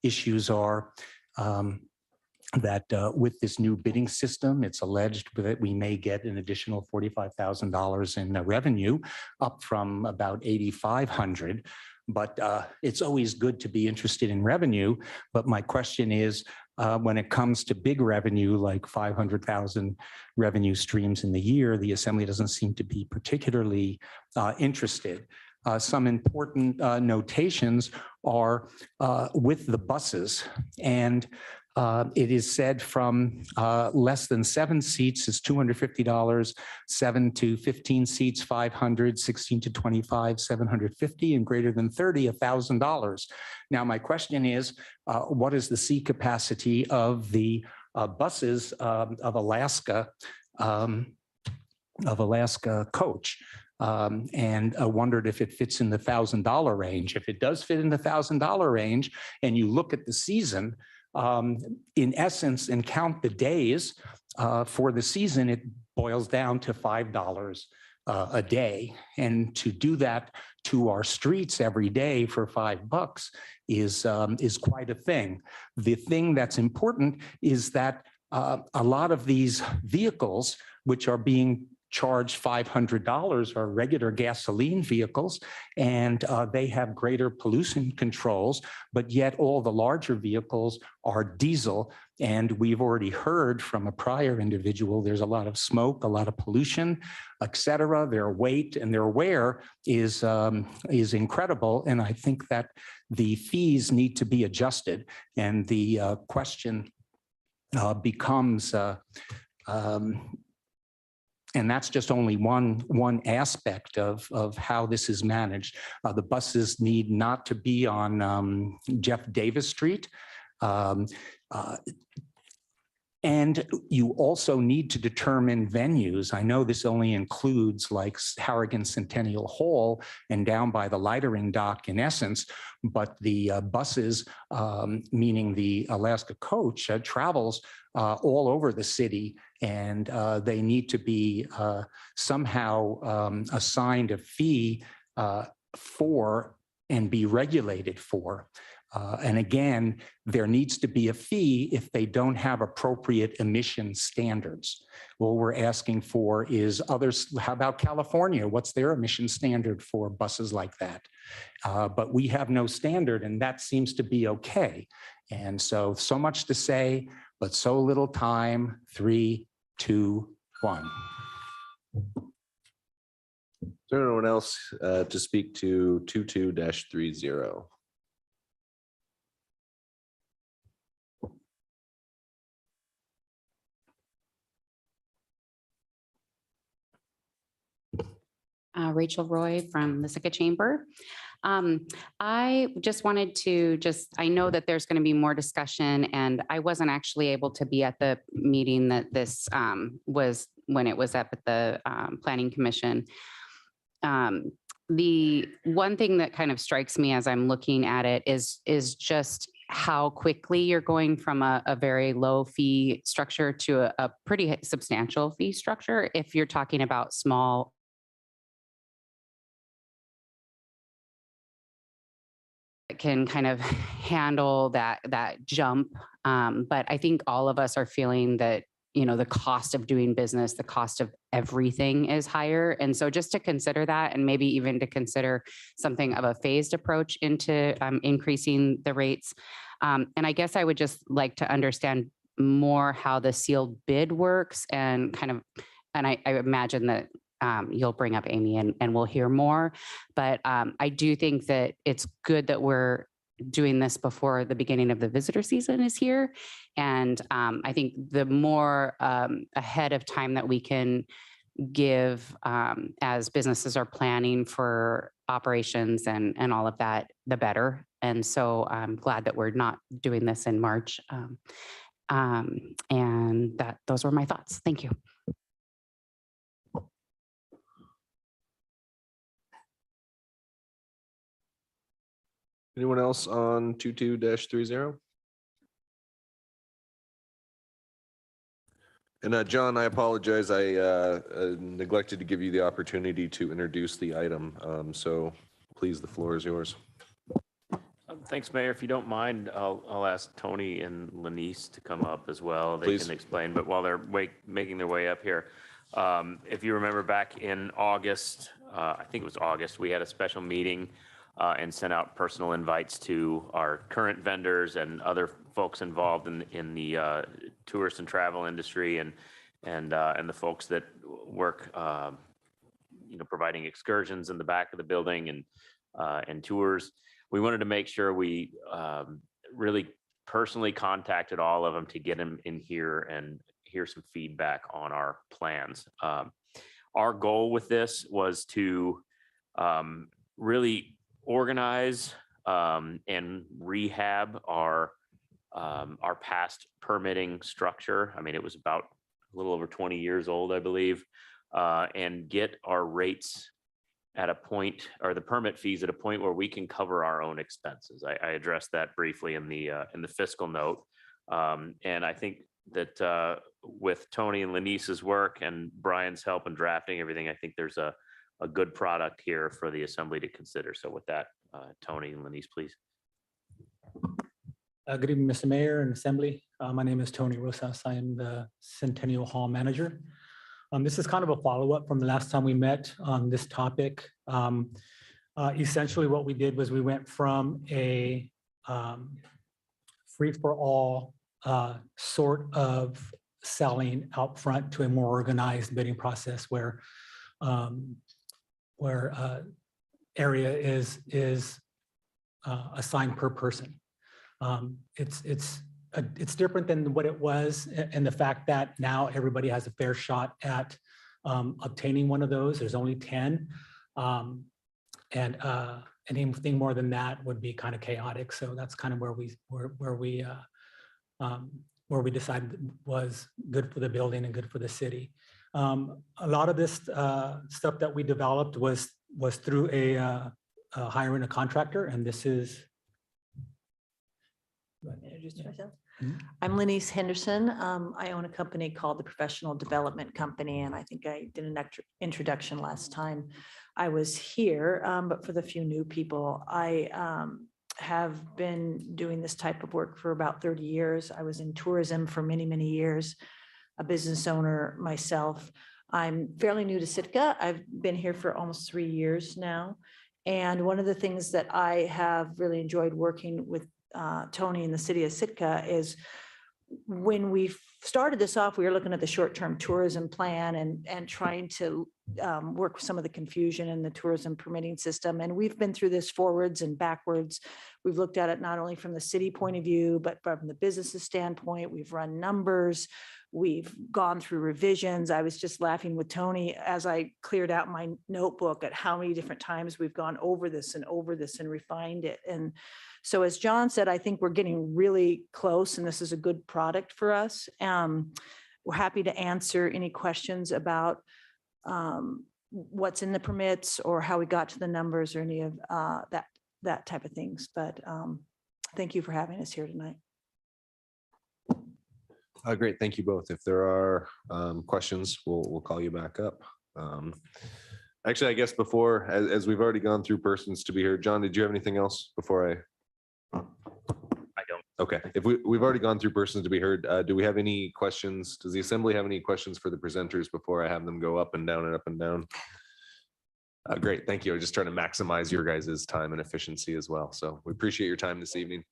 issues are that with this new bidding system, it's alleged that we may get an additional $45,000 in revenue, up from about $8,500. But it's always good to be interested in revenue. But my question is, when it comes to big revenue, like 500,000 revenue streams in the year, the Assembly doesn't seem to be particularly interested. Some important notations are with the buses, and it is said from less than 7 seats is $250, 7 to 15 seats, $500, 16 to 25, $750, and greater than 30, $1,000. Now, my question is, what is the seat capacity of the buses of Alaska coach? And I wondered if it fits in the $1,000 range. If it does fit in the $1,000 range, and you look at the season, in essence, and count the days for the season, it boils down to $5 a day. And to do that to our streets every day for $5 is quite a thing. The thing that's important is that a lot of these vehicles, which are being charged $500, are regular gasoline vehicles, and they have greater pollution controls, but yet all the larger vehicles are diesel. And we've already heard from a prior individual, there's a lot of smoke, a lot of pollution, et cetera. Their weight and their wear is incredible. And I think that the fees need to be adjusted. And the question becomes, and that's just only one aspect of how this is managed. The buses need not to be on Jeff Davis Street. And you also need to determine venues. I know this only includes like Harrigan Centennial Hall and down by the lightering dock in essence, but the buses, meaning the Alaska coach, travels all over the city, and they need to be somehow assigned a fee for and be regulated for. And again, there needs to be a fee if they don't have appropriate emission standards. What we're asking for is others. How about California? What's their emission standard for buses like that? But we have no standard, and that seems to be okay. And so much to say, but so little time. 3, 2, 1. Is there anyone else to speak to 22-30? Rachel Roy from the Sitka Chamber. I just wanted to I know that there's going to be more discussion, and I wasn't actually able to be at the meeting that this was when it was up at the Planning Commission. The one thing that kind of strikes me as I'm looking at it is just how quickly you're going from a very low fee structure to a pretty substantial fee structure. If you're talking about small can kind of handle that jump. But I think all of us are feeling that the cost of doing business, the cost of everything is higher. And so just to consider that, and maybe even to consider something of a phased approach into increasing the rates. And I guess I would just like to understand more how the sealed bid works and I imagine that you'll bring up Amy and we'll hear more. But I do think that it's good that we're doing this before the beginning of the visitor season is here. And I think the more ahead of time that we can give as businesses are planning for operations and all of that, the better. And so I'm glad that we're not doing this in March. And those were my thoughts. Thank you. Anyone else on 22-30? And John, I apologize. I neglected to give you the opportunity to introduce the item. So please, the floor is yours. Thanks, Mayor. If you don't mind, I'll ask Tony and Lanice to come up as well. They Please. can explain, but while they're making their way up here, if you remember back in August, I think it was August, we had a special meeting and sent out personal invites to our current vendors and other folks involved in the tourist and travel industry and the folks that work, providing excursions in the back of the building and tours. We wanted to make sure we really personally contacted all of them to get them in here and hear some feedback on our plans. Our goal with this was to really organize and rehab our past permitting structure. I mean, it was about a little over 20 years old, I believe, and get our rates at a point, or the permit fees at a point where we can cover our own expenses. I addressed that briefly in the fiscal note. And I think that with Tony and Lanice's work and Brian's help in drafting everything, I think there's a good product here for the assembly to consider. So with that, Tony and Lanice, please. Good evening, Mr. Mayor and Assembly. My name is Tony Rosas. I am the Centennial Hall Manager. This is kind of a follow-up from the last time we met on this topic. Essentially, what we did was we went from a free-for-all sort of selling out front to a more organized bidding process where area is assigned per person. It's different than what it was in the fact that now everybody has a fair shot at obtaining one of those. There's only 10. And anything more than that would be kind of chaotic. So that's kind of where we decided was good for the building and good for the city. A lot of this stuff that we developed was through hiring a contractor, and this is. Introduce myself. Mhm. I'm Lanice Henderson. I own a company called the Professional Development Company, and I think I did an introduction last time I was here. But for the few new people, I have been doing this type of work for about 30 years. I was in tourism for many, many years, a business owner myself. I'm fairly new to Sitka. I've been here for almost 3 years now. And one of the things that I have really enjoyed working with Tony in the city of Sitka is when we started this off, we were looking at the short-term tourism plan and trying to work with some of the confusion in the tourism permitting system. And we've been through this forwards and backwards. We've looked at it not only from the city point of view, but from the business's standpoint. We've run numbers. We've gone through revisions. I was just laughing with Tony as I cleared out my notebook at how many different times we've gone over this and refined it. And so as John said, I think we're getting really close and this is a good product for us. We're happy to answer any questions about what's in the permits or how we got to the numbers or any of that type of things. But thank you for having us here tonight. Great, thank you both. If there are questions, we'll call you back up. Actually, I guess before, as we've already gone through persons to be here, John, did you have anything else before I don't. Okay, if we've already gone through persons to be heard, do we have any questions? Does the assembly have any questions for the presenters before I have them go up and down and up and down? Great, thank you. I'm just trying to maximize your guys' time and efficiency as well. So we appreciate your time this evening.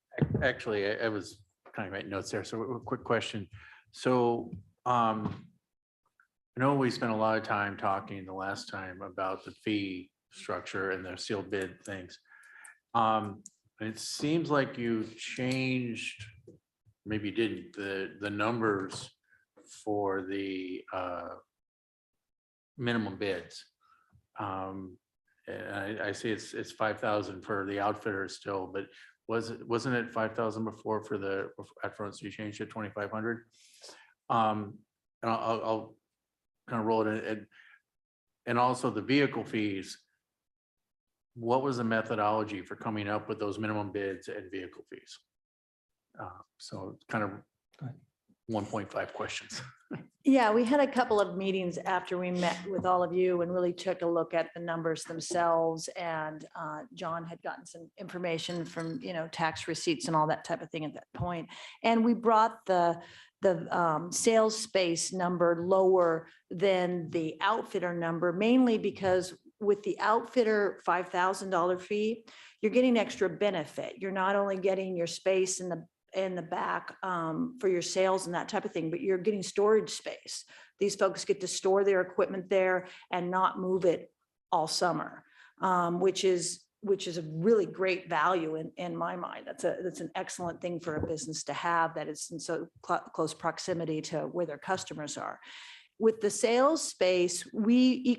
Actually, I was kind of writing notes there. So a quick question. So I know we spent a lot of time talking the last time about the fee structure and the sealed bid things. It seems like you changed, maybe you didn't, the numbers for the minimum bids. And I see it's 5,000 for the outfitter still, but wasn't it 5,000 before for the at front? So you changed it 2,500. And I'll kind of roll it in, and also the vehicle fees. What was the methodology for coming up with those minimum bids and vehicle fees? So kind of 1.5 questions. Yeah, we had a couple of meetings after we met with all of you and really took a look at the numbers themselves. And John had gotten some information from, tax receipts and all that type of thing at that point. And we brought the sales space number lower than the outfitter number, mainly because with the outfitter $5,000 fee, you're getting extra benefit. You're not only getting your space in the back for your sales and that type of thing, but you're getting storage space. These folks get to store their equipment there and not move it all summer, which is a really great value in my mind. That's an excellent thing for a business to have that is in so close proximity to where their customers are. With the sales space, we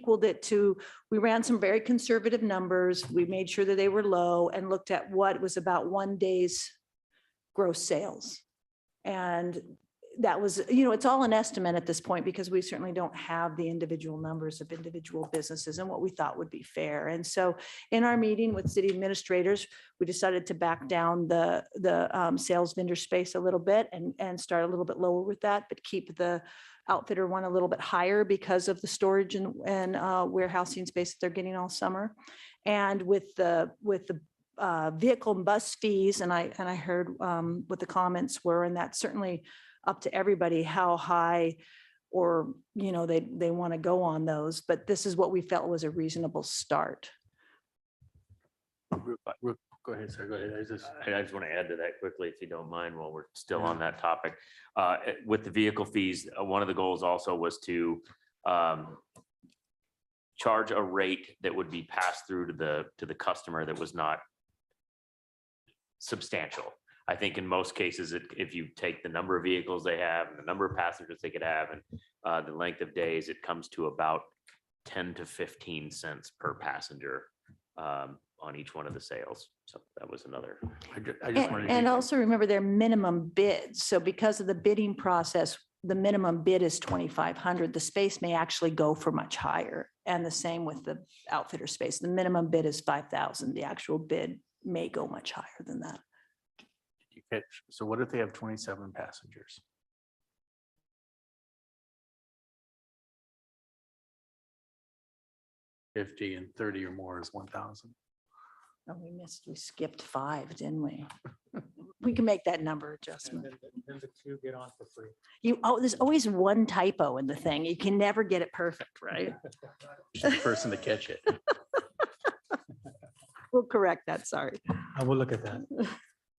ran some very conservative numbers. We made sure that they were low and looked at what was about 1 day's gross sales. And that was, it's all an estimate at this point because we certainly don't have the individual numbers of individual businesses and what we thought would be fair. And so in our meeting with city administrators, we decided to back down the sales vendor space a little bit and start a little bit lower with that, but keep the outfitter one a little bit higher because of the storage and warehousing space that they're getting all summer. And with the vehicle and bus fees, and I heard what the comments were, and that's certainly up to everybody how high or they want to go on those, but this is what we felt was a reasonable start. Go ahead, sir. Go ahead. I just want to add to that quickly, if you don't mind, while we're still on that topic. With the vehicle fees, one of the goals also was to charge a rate that would be passed through to the customer that was not substantial. I think in most cases, if you take the number of vehicles they have and the number of passengers they could have and the length of days, it comes to about 10 to 15 cents per passenger on each one of the sales. So that was another. And also remember their minimum bids. So because of the bidding process, the minimum bid is 2,500. The space may actually go for much higher. And the same with the outfitter space. The minimum bid is 5,000. The actual bid may go much higher than that. So what if they have 27 passengers? 50 and 30 or more is 1,000. Oh, we skipped 5, didn't we? We can make that number adjustment. Then the 2 get on for free. There's always one typo in the thing. You can never get it perfect, right? She's the person to catch it. We'll correct that, sorry. I will look at that.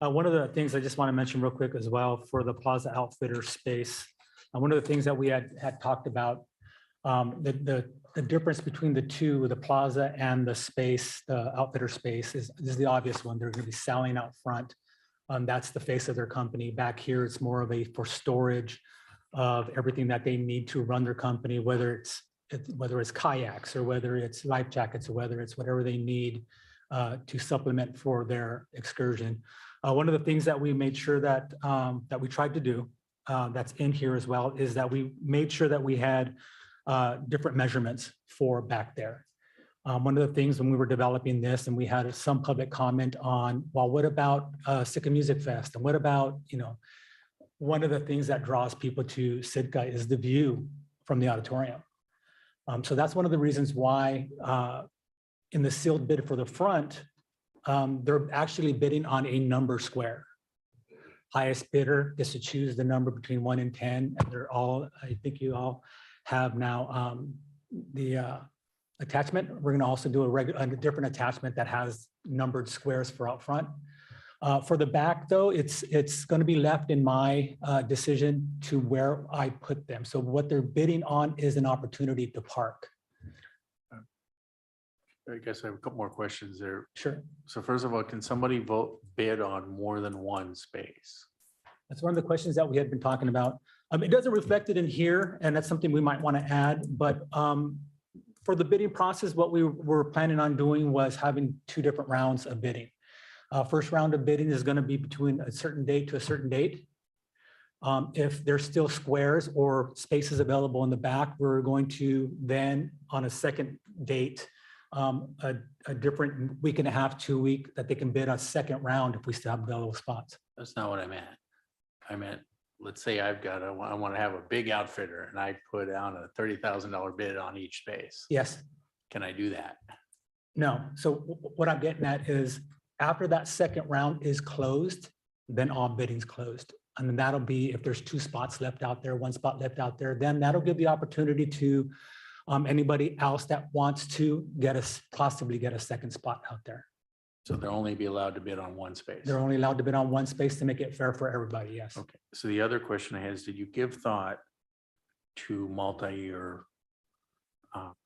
One of the things I just want to mention real quick as well for the Plaza Outfitter space. One of the things that we had talked about, the difference between the two, the Plaza and the space, the outfitter space is the obvious one. They're going to be selling out front. That's the face of their company. Back here, it's more of for storage of everything that they need to run their company, whether it's kayaks or whether it's life jackets or whether it's whatever they need to supplement for their excursion. One of the things that we made sure that we tried to do that's in here as well is that we made sure that we had different measurements for back there. One of the things when we were developing this and we had some public comment on, well, what about Sitka Music Fest? And what about, one of the things that draws people to Sitka is the view from the auditorium. So that's one of the reasons why in the sealed bid for the front, they're actually bidding on a number square. highest bidder gets to choose the number between 1 and 10. And they're all, I think you all have now the attachment. We're going to also do a different attachment that has numbered squares for out front. For the back, though, it's going to be left in my decision to where I put them. So what they're bidding on is an opportunity to park. I guess I have a couple more questions there. Sure. So first of all, can somebody bid on more than one space? That's one of the questions that we had been talking about. It doesn't reflect it in here, and that's something we might want to add, but for the bidding process, what we were planning on doing was having 2 different rounds of bidding. First round of bidding is going to be between a certain date to a certain date. If there's still squares or spaces available in the back, we're going to then on a second date, a different week and a half, 2 week that they can bid a second round if we still have available spots. That's not what I meant. I meant, let's say I want to have a big outfitter and I put down a $30,000 bid on each space. Yes. Can I do that? No. So what I'm getting at is after that second round is closed, then all bidding's closed. And then that'll be, if there's 2 spots left out there, 1 spot left out there, then that'll give the opportunity to anybody else that wants to possibly get a second spot out there. So they'll only be allowed to bid on 1 space. They're only allowed to bid on 1 space to make it fair for everybody, yes. Okay. So the other question I had is, did you give thought to multi-year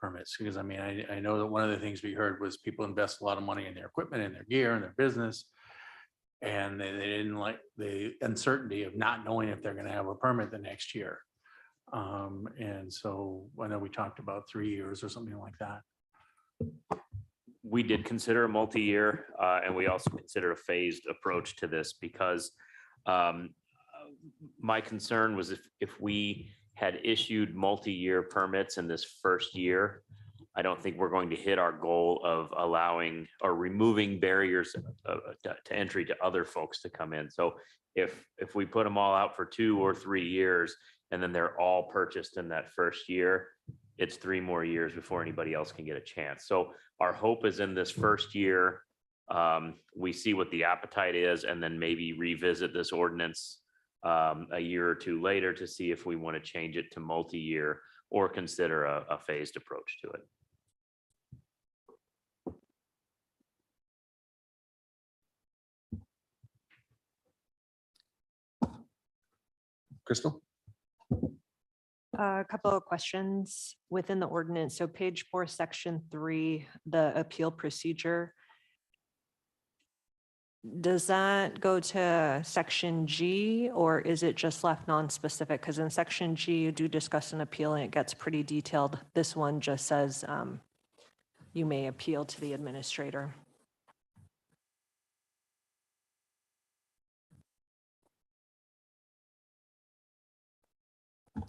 permits? Because I mean, I know that one of the things we heard was people invest a lot of money in their equipment and their gear and their business. And they didn't like the uncertainty of not knowing if they're going to have a permit the next year. And so I know we talked about 3 years or something like that. We did consider a multi-year, and we also consider a phased approach to this because my concern was if we had issued multi-year permits in this first year, I don't think we're going to hit our goal of allowing or removing barriers to entry to other folks to come in. So if we put them all out for 2 or 3 years and then they're all purchased in that first year, it's 3 more years before anybody else can get a chance. So our hope is in this first year, we see what the appetite is and then maybe revisit this ordinance a year or 2 later to see if we want to change it to multi-year or consider a phased approach to it. Crystal? A couple of questions within the ordinance. So page 4, section 3, the appeal procedure. Does that go to section G or is it just left non-specific? Because in section G, you do discuss an appeal and it gets pretty detailed. This one just says you may appeal to the administrator.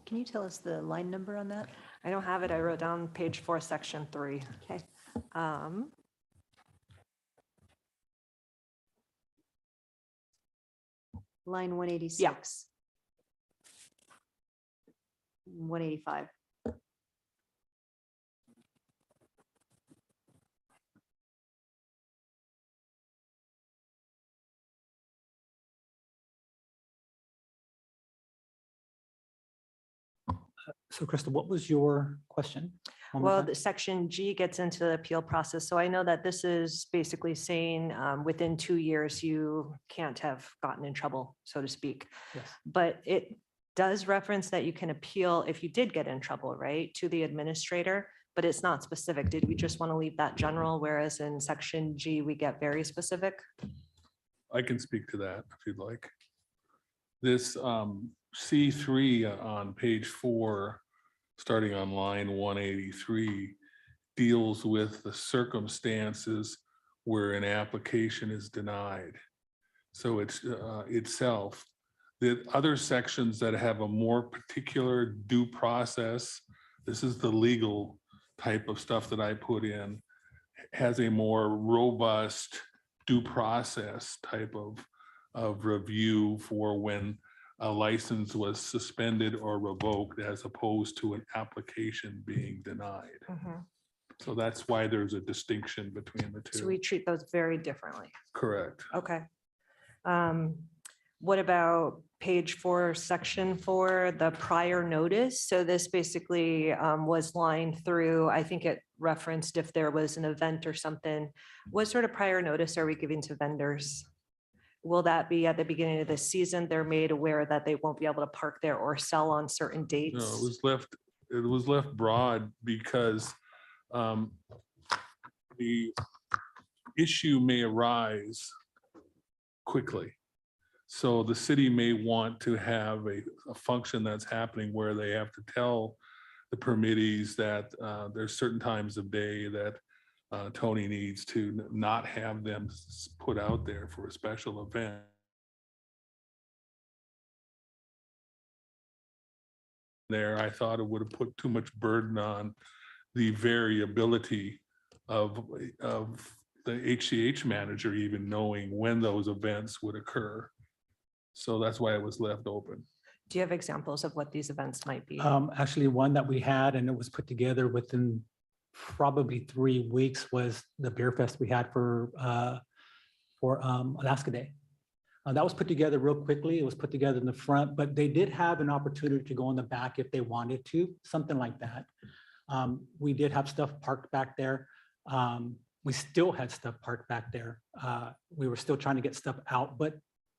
Can you tell us the line number on that? I don't have it. I wrote down page 4, section 3. Okay. Line 186. 185. So Crystal, what was your question? One more Well, time. the section G gets into the appeal process. So I know that this is basically saying within 2 years, you can't have gotten in trouble, so to speak. Yes. But it does reference that you can appeal if you did get in trouble, right, to the administrator, but it's not specific. Did we just want to leave that general, whereas in section G, we get very specific? I can speak to that if you'd like. This C3 on page 4, starting on line 183, deals with the circumstances where an application is denied. So it's itself. The other sections that have a more particular due process, this is the legal type of stuff that I put in, has a more robust due process type of review for when a license was suspended or revoked as opposed to an application being denied. So that's why there's a distinction between the two. So we treat those very differently. Correct. Okay. What about page 4, section 4, the prior notice? So this basically was lined through, I think it referenced if there was an event or something. What sort of prior notice are we giving to vendors? Will that be at the beginning of the season? They're made aware that they won't be able to park there or sell on certain dates? No, it was left broad because the issue may arise quickly. So the city may want to have a function that's happening where they have to tell the permittees that there's certain times of day that Tony needs to not have them put out there for a special event. There, I thought it would have put too much burden on the variability of the HCH manager even knowing when those events would occur. So that's why it was left open. Do you have examples of what these events might be? Actually, one that we had and it was put together within probably 3 weeks was the beer fest we had for Alaska Day. That was put together real quickly. It was put together in the front, but they did have an opportunity to go in the back if they wanted to, something like that. We did have stuff parked back there. We still had stuff parked back there. We were still trying to get stuff out, but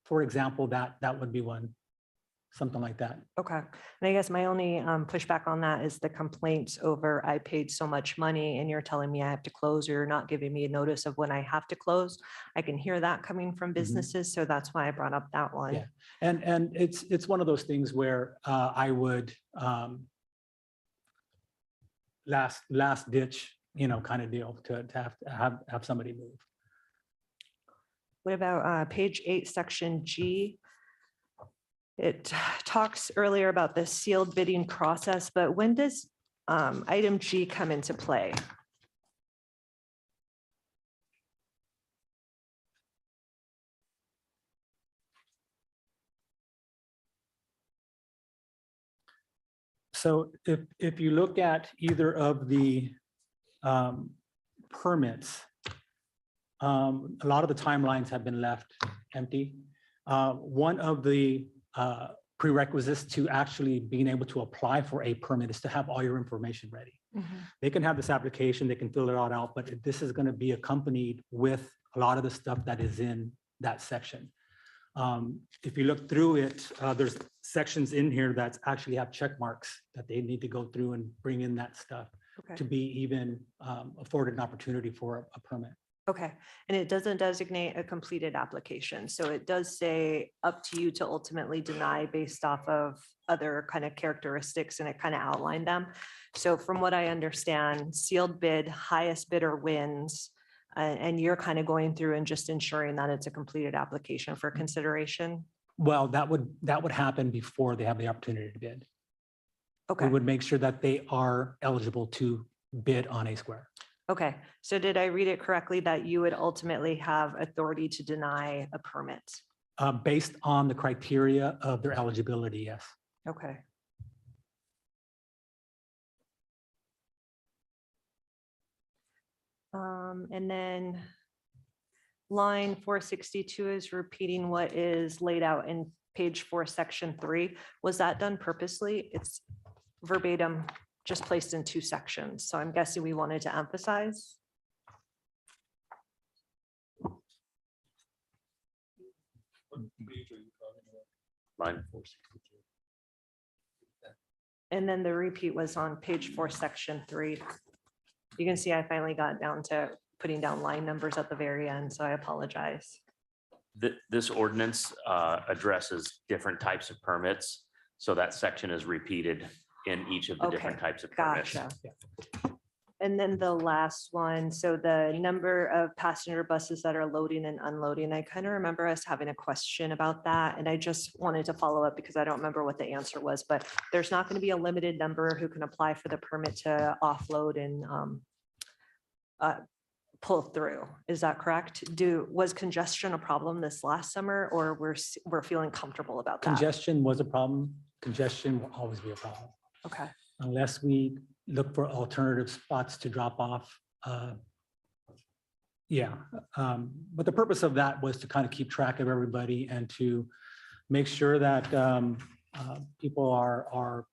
for example, that would be one, something like that. Okay. And I guess my only pushback on that is the complaints over I paid so much money and you're telling me I have to close, or you're not giving me a notice of when I have to close. I can hear that coming from businesses. So that's why I brought up that one. Yeah. And it's one of those things where I would last ditch, kind of deal to have somebody move. What about page 8, section G? It talks earlier about the sealed bidding process, but when does item G come into play? So if you look at either of the permits, a lot of the timelines have been left empty. One of the prerequisites to actually being able to apply for a permit is to have all your information ready. They can have this application, they can fill it all out, but this is going to be accompanied with a lot of the stuff that is in that section. If you look through it, there's sections in here that actually have check marks that they need to go through and bring in that stuff to be even afforded an opportunity for a permit. Okay, and it doesn't designate a completed application. So it does say up to you to ultimately deny based off of other kind of characteristics, and it kind of outlined them. So from what I understand, sealed bid, highest bidder wins, and you're kind of going through and just ensuring that it's a completed application for consideration. Well, that would happen before they have the opportunity to bid. Okay. We would make sure that they are eligible to bid on a square. Okay, so did I read it correctly that you would ultimately have authority to deny a permit? Based on the criteria of their eligibility, yes. Okay. And then line 462 is repeating what is laid out in page 4, section 3. Was that done purposely? It's verbatim, just placed in 2 sections. So I'm guessing we wanted to emphasize. Line 462. And then the repeat was on page 4, section 3. You can see I finally got down to putting down line numbers at the very end, so I apologize. This ordinance addresses different types of permits. So that section is repeated in each of the different types of permits. Gotcha. And then the last one, so the number of passenger buses that are loading and unloading, I kind of remember us having a question about that. And I just wanted to follow up because I don't remember what the answer was, but there's not going to be a limited number who can apply for the permit to offload and pull through. Is that correct? Was congestion a problem this last summer, or we're feeling comfortable about that? Congestion was a problem. Congestion will always be a problem. Okay. Unless we look for alternative spots to drop off. Yeah, but the purpose of that was to kind of keep track of everybody and to make sure that people are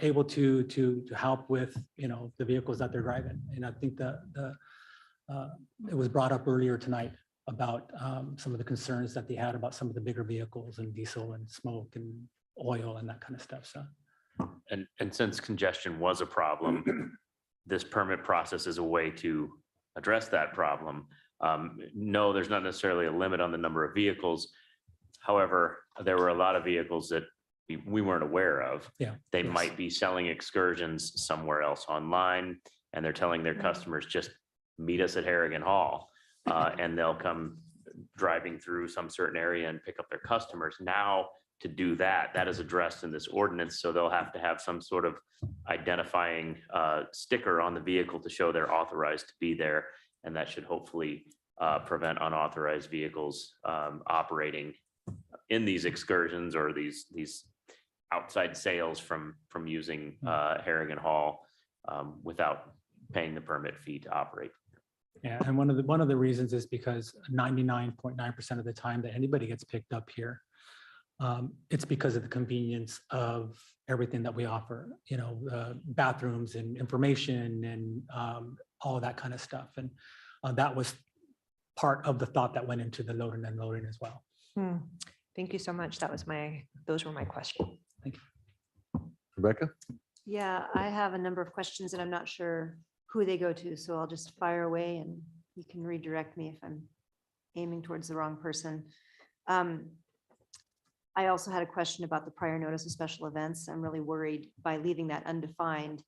able to help with, the vehicles that they're driving. And I think it was brought up earlier tonight about some of the concerns that they had about some of the bigger vehicles and diesel and smoke and oil and that kind of stuff. So. And since congestion was a problem, this permit process is a way to address that problem. No, there's not necessarily a limit on the number of vehicles. However, there were a lot of vehicles that we weren't aware of. Yeah. They Yes. might be selling excursions somewhere else online, and they're telling their customers, just meet us at Harrigan Hall. And they'll come driving through some certain area and pick up their customers. Now, to do that, that is addressed in this ordinance. So they'll have to have some sort of identifying sticker on the vehicle to show they're authorized to be there. And that should hopefully prevent unauthorized vehicles operating in these excursions or these outside sales from using Harrigan Hall without paying the permit fee to operate. Yeah, and one of the reasons is because 99.9% of the time that anybody gets picked up here, it's because of the convenience of everything that we offer, bathrooms and information and all that kind of stuff. And that was part of the thought that went into the loading and unloading as well. Thank you so much. Those were my questions. Thank you. Rebecca? Yeah, I have a number of questions and I'm not sure who they go to, so I'll just fire away and you can redirect me if I'm aiming towards the wrong person. I also had a question about the prior notice of special events. I'm really worried by leaving that undefined.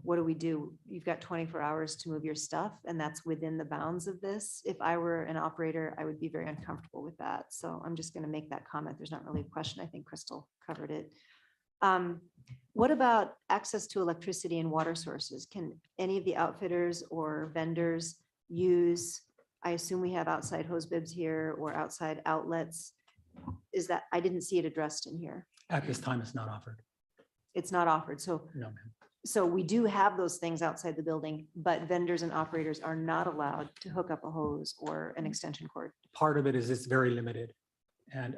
What do we do? You've got 24 hours to move your stuff, and that's within the bounds of this. If I were an operator, I would be very uncomfortable with that. So I'm just going to make that comment. There's not really a question. I think Crystal covered it. What about access to electricity and water sources? Can any of the outfitters or vendors use, I assume we have outside hose bibs here or outside outlets? I didn't see it addressed in here. At this time, it's not offered. It's not offered. So No, ma'am. So we do have those things outside the building, but vendors and operators are not allowed to hook up a hose or an extension cord. Part of it is it's very limited. And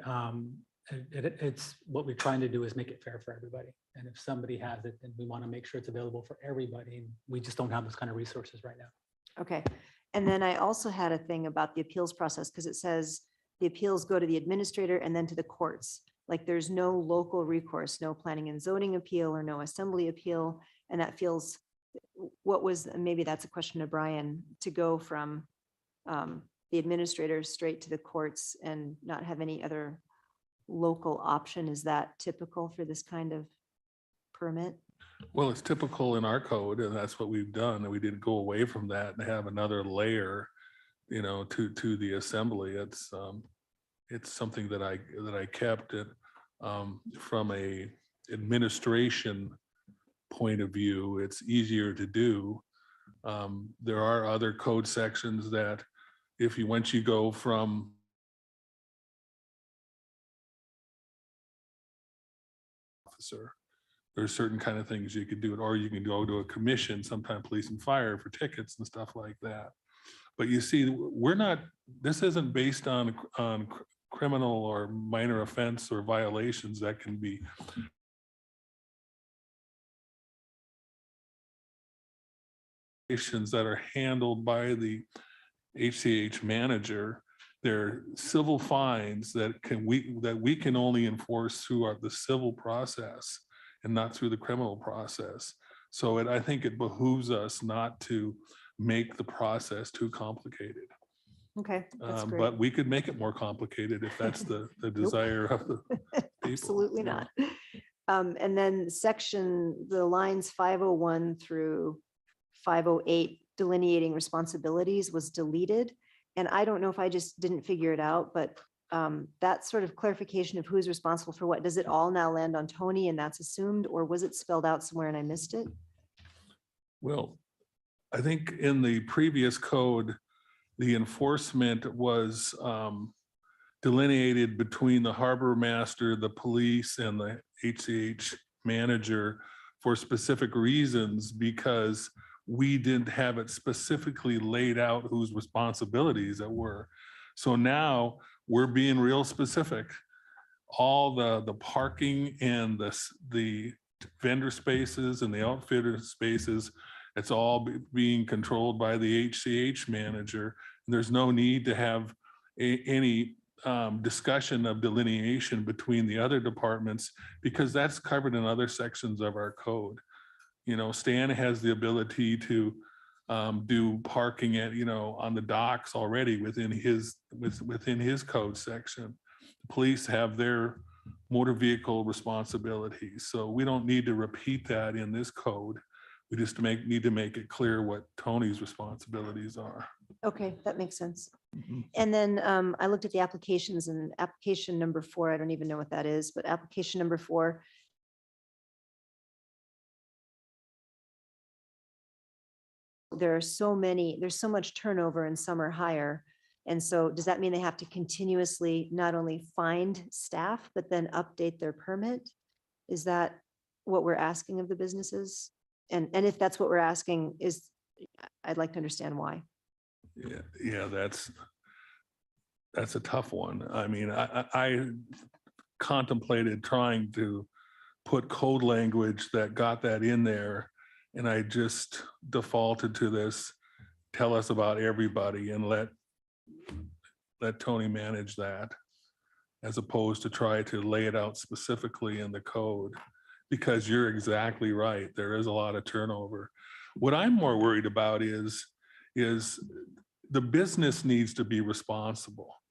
it's what we're trying to do is make it fair for everybody. And if somebody has it, then we want to make sure it's available for everybody. And we just don't have those kind of resources right now. Okay. And then I also had a thing about the appeals process because it says the appeals go to the administrator and then to the courts. Like there's no local recourse, no planning and zoning appeal or no assembly appeal. And that feels, maybe that's a question to Brian, to go from the administrator straight to the courts and not have any other local option. Is that typical for this kind of permit? Well, it's typical in our code, and that's what we've done. And we didn't go away from that and have another layer, to the assembly. It's something that I kept it from a administration point of view. It's easier to do. There are other code sections that once you go from officer, there's certain kind of things you could do it, or you can go to a commission, sometimes police and fire for tickets and stuff like that. But you see, this isn't based on criminal or minor offense or violations that can be that are handled by the HCH manager. They're civil fines that we can only enforce through the civil process and not through the criminal process. So I think it behooves us not to make the process too complicated. Okay, that's great. But we could make it more complicated if that's the desire of the people. Absolutely not. And then the lines 501 through 508 delineating responsibilities was deleted. And I don't know if I just didn't figure it out, but that sort of clarification of who's responsible for what, does it all now land on Tony and that's assumed, or was it spelled out somewhere and I missed it? Well, I think in the previous code, the enforcement was delineated between the harbor master, the police, and the HCH manager for specific reasons, because we didn't have it specifically laid out whose responsibilities that were. So now we're being real specific. All the parking and the vendor spaces and the outfitter spaces, it's all being controlled by the HCH manager. And there's no need to have any discussion of delineation between the other departments because that's covered in other sections of our code. You know, Stan has the ability to do parking at, you know, on the docks already within his code section. Police have their motor vehicle responsibilities. So we don't need to repeat that in this code. We just need to make it clear what Tony's responsibilities are. Okay, that makes sense. Mhm. And then I looked at the applications and application number 4, I don't even know what that is, but application number 4. There's so much turnover and some are higher. And so does that mean they have to continuously not only find staff, but then update their permit? Is that what we're asking of the businesses? And if that's what we're asking, I'd like to understand why. Yeah, that's a tough one. I mean, I contemplated trying to put code language that got that in there, and I just defaulted to this, tell us about everybody and let Tony manage that, as opposed to try to lay it out specifically in the code, because you're exactly right. There is a lot of turnover. What I'm more worried about is the business needs to be responsible.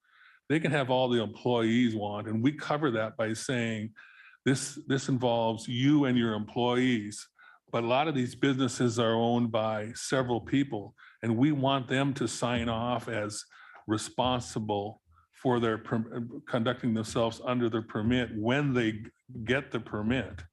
They can have all the employees want, and we cover that by saying this involves you and your employees. But a lot of these businesses are owned by several people, and we want them to sign off as responsible for their conducting themselves under the permit when they get the permit.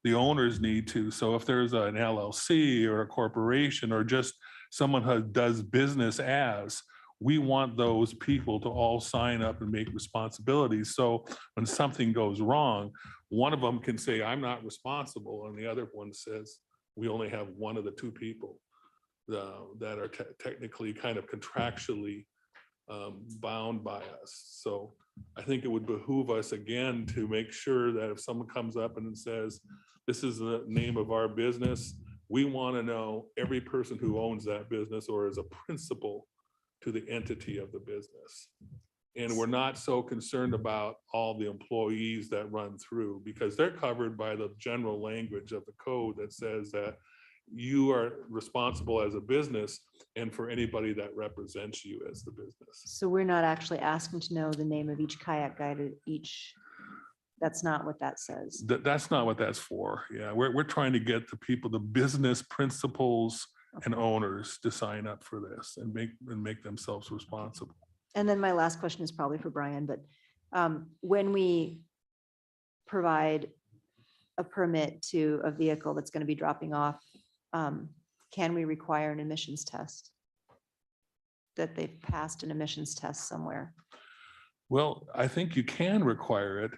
The owners need to. So if there's an LLC or a corporation or just someone who does business as, we want those people to all sign up and make responsibilities. So when something goes wrong, one of them can say, I'm not responsible. And the other one says, we only have one of the two people that are technically kind of contractually bound by us. So I think it would behoove us again to make sure that if someone comes up and says, this is the name of our business, we want to know every person who owns that business or is a principal to the entity of the business. And we're not so concerned about all the employees that run through, because they're covered by the general language of the code that says that you are responsible as a business and for anybody that represents you as the business. So we're not actually asking to know the name of each kayak guide at each. That's not what that says. That's not what that's for. Yeah, we're trying to get the people, the business principals and owners to sign up for this and make themselves responsible. And then my last question is probably for Brian, but when we provide a permit to a vehicle that's going to be dropping off, can we require an emissions test? That they've passed an emissions test somewhere? Well, I think you can require it,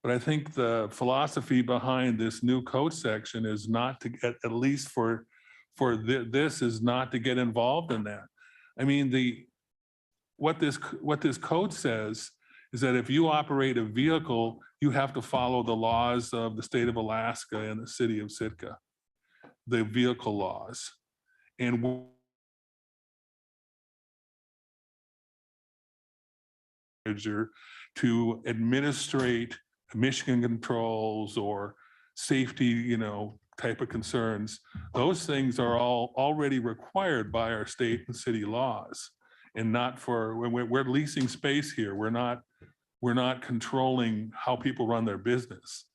but I think the philosophy behind this new code section is not to get, at least for this, is not to get involved in that. I mean, what this code says is that if you operate a vehicle, you have to follow the laws of the state of Alaska and the city of Sitka, the vehicle laws. And to administrate emission controls or safety, type of concerns, those things are all already required by our state and city laws. And not for, when we're leasing space here, we're not controlling how people run their business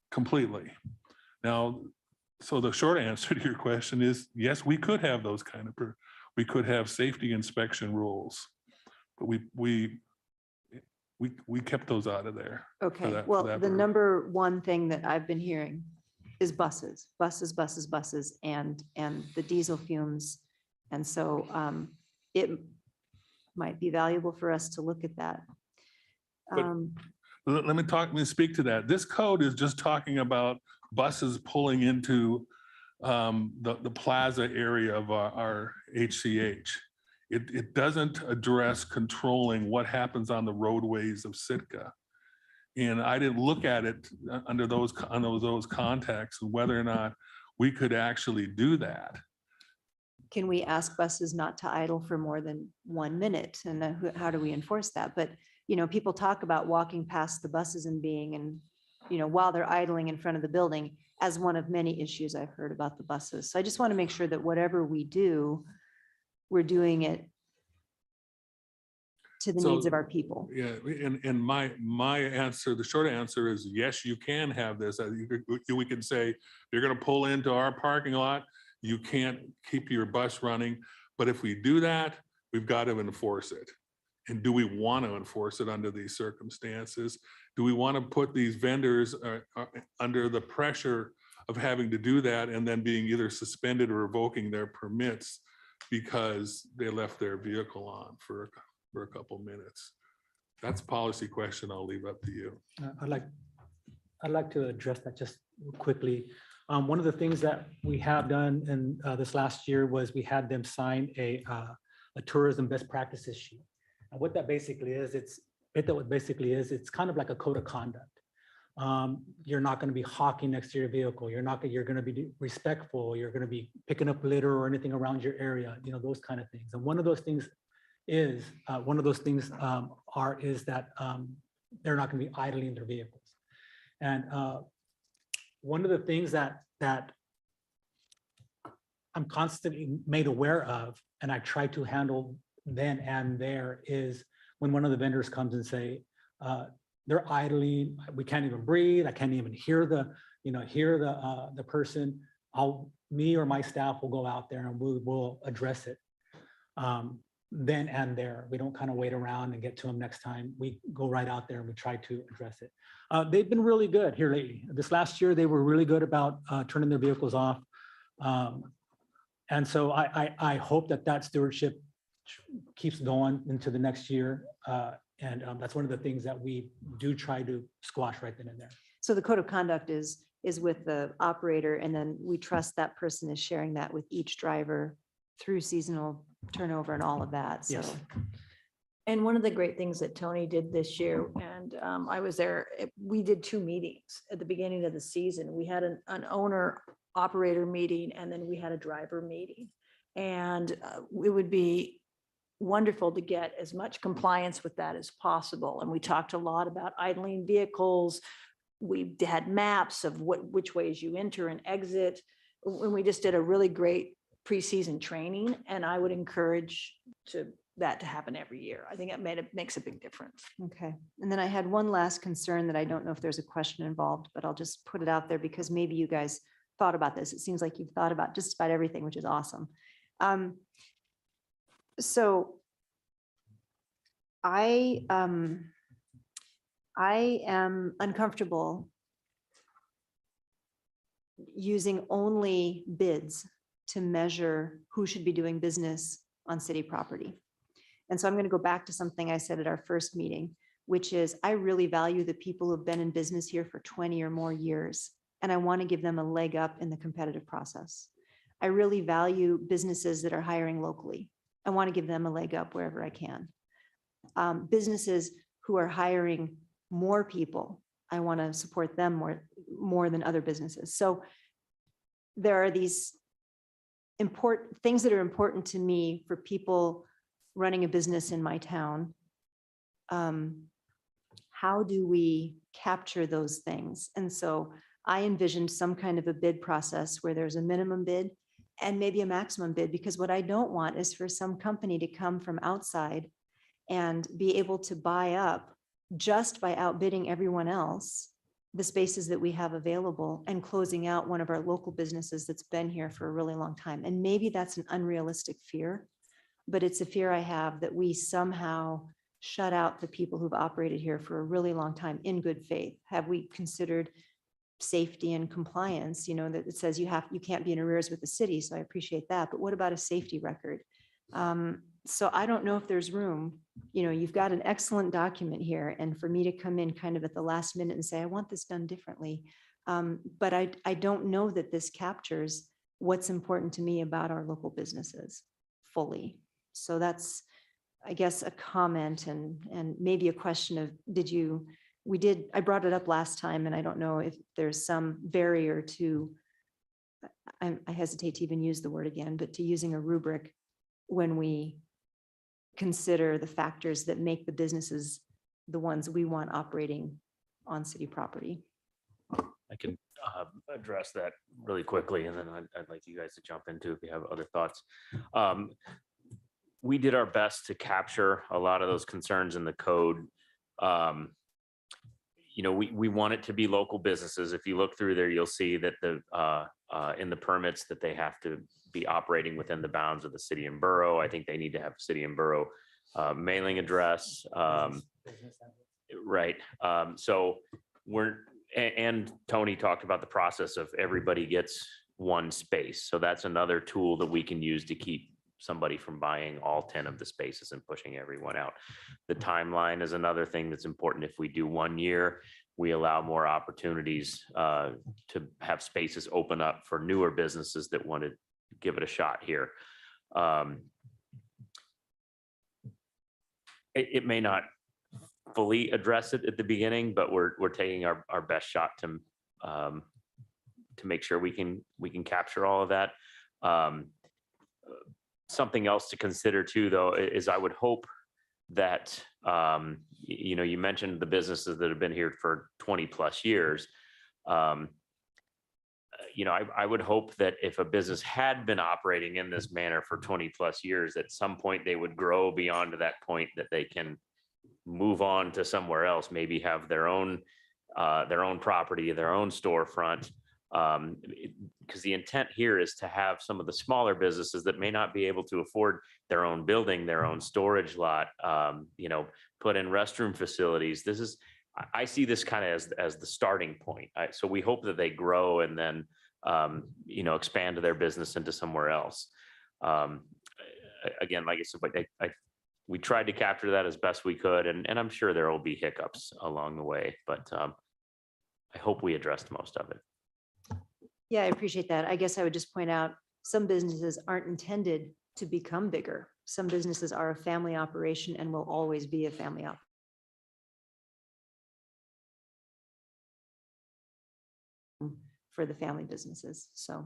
completely. Now, so the short answer to your question is, yes, we could have those kind of, we could have safety inspection rules, but we kept those out of there. Okay, well, the number one thing that I've been hearing is buses, and the diesel fumes. And so it might be valuable for us to look at that. Let me speak to that. This code is just talking about buses pulling into the plaza area of our HCH. It doesn't address controlling what happens on the roadways of Sitka. And I didn't look at it under those contexts and whether or not we could actually do that. Can we ask buses not to idle for more than 1 minute? And then how do we enforce that? But, people talk about walking past the buses and being, and, while they're idling in front of the building as one of many issues I've heard about the buses. So I just want to make sure that whatever we do, we're doing it to the needs of our people. Yeah, and my answer, the short answer is yes, you can have this. We can say, you're gonna pull into our parking lot, you can't keep your bus running. But if we do that, we've got to enforce it. And do we want to enforce it under these circumstances? Do we want to put these vendors under the pressure of having to do that and then being either suspended or revoking their permits because they left their vehicle on for a couple minutes? That's a policy question. I'll leave up to you. I'd like to address that just quickly. One of the things that we have done in this last year was we had them sign a tourism best practices sheet. And what that basically is, it's kind of like a code of conduct. You're not going to be hawking next to your vehicle. You're going to be respectful. You're going to be picking up litter or anything around your area, those kind of things. And one of those things is that they're not going to be idling their vehicles. And one of the things that I'm constantly made aware of, and I try to handle then and there, is when one of the vendors comes and say, they're idling, we can't even breathe, I can't even hear the person. Me or my staff will go out there and we'll address it. Then and there. We don't kind of wait around and get to them next time. We go right out there and we try to address it. They've been really good here lately. This last year, they were really good about turning their vehicles off. And so I hope that stewardship keeps going into the next year. And that's one of the things that we do try to squash right then and there. So the code of conduct is with the operator, and then we trust that person is sharing that with each driver through seasonal turnover and all of that. So. Yes. And one of the great things that Tony did this year, and I was there, we did 2 meetings at the beginning of the season. We had an owner operator meeting, and then we had a driver meeting. And it would be wonderful to get as much compliance with that as possible. And we talked a lot about idling vehicles. We had maps of which ways you enter and exit. And we just did a really great preseason training, and I would encourage that to happen every year. I think it makes a big difference. Okay. And then I had one last concern that I don't know if there's a question involved, but I'll just put it out there because maybe you guys thought about this. It seems like you've thought about just about everything, which is awesome. So I am uncomfortable using only bids to measure who should be doing business on city property. And so I'm going to go back to something I said at our first meeting, which is I really value the people who've been in business here for 20 or more years, and I want to give them a leg up in the competitive process. I really value businesses that are hiring locally. I want to give them a leg up wherever I can. Businesses who are hiring more people, I want to support them more than other businesses. So there are these important things that are important to me for people running a business in my town. How do we capture those things? And so I envisioned some kind of a bid process where there's a minimum bid and maybe a maximum bid, because what I don't want is for some company to come from outside and be able to buy up just by outbidding everyone else the spaces that we have available and closing out one of our local businesses that's been here for a really long time. And maybe that's an unrealistic fear, but it's a fear I have that we somehow shut out the people who've operated here for a really long time in good faith. Have we considered safety and compliance? That it says you can't be in arrears with the city. So I appreciate that. But what about a safety record? So I don't know if there's room. You've got an excellent document here, and for me to come in kind of at the last minute and say, I want this done differently. But I don't know that this captures what's important to me about our local businesses fully. So that's, I guess, a comment and maybe a question of, I brought it up last time, and I don't know if there's some barrier to, I hesitate to even use the word again, but to using a rubric when we consider the factors that make the businesses the ones we want operating on city property. I can address that really quickly, and then I'd like you guys to jump into if you have other thoughts. We did our best to capture a lot of those concerns in the code. We want it to be local businesses. If you look through there, you'll see that in the permits that they have to be operating within the bounds of the city and borough. I think they need to have city and borough mailing address. Right. So and Tony talked about the process of everybody gets one space. So that's another tool that we can use to keep somebody from buying all 10 of the spaces and pushing everyone out. The timeline is another thing that's important. If we do 1 year, we allow more opportunities to have spaces open up for newer businesses that want to give it a shot here. It may not fully address it at the beginning, but we're taking our best shot to make sure we can capture all of that. Something else to consider too, though, is I would hope that you mentioned the businesses that have been here for 20 plus years. I would hope that if a business had been operating in this manner for 20 plus years, at some point they would grow beyond to that point that they can move on to somewhere else, maybe have their own property, their own storefront. Because the intent here is to have some of the smaller businesses that may not be able to afford their own building, their own storage lot, put in restroom facilities. I see this kind of as the starting point. So we hope that they grow and then, expand their business into somewhere else. Again, like I said, but we tried to capture that as best we could, and I'm sure there will be hiccups along the way, but I hope we addressed most of it. Yeah, I appreciate that. I guess I would just point out, some businesses aren't intended to become bigger. Some businesses are a family operation and will always be a family operation for the family businesses. So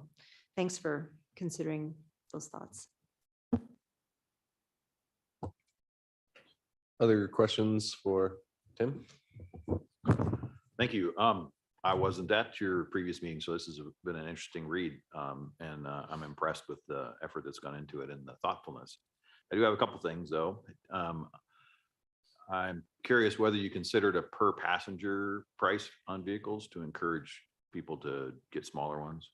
thanks for considering those thoughts. Other questions for Tim? Thank you. I wasn't at your previous meeting, so this has been an interesting read. And I'm impressed with the effort that's gone into it and the thoughtfulness. I do have a couple things though. I'm curious whether you considered a per passenger price on vehicles to encourage people to get smaller ones.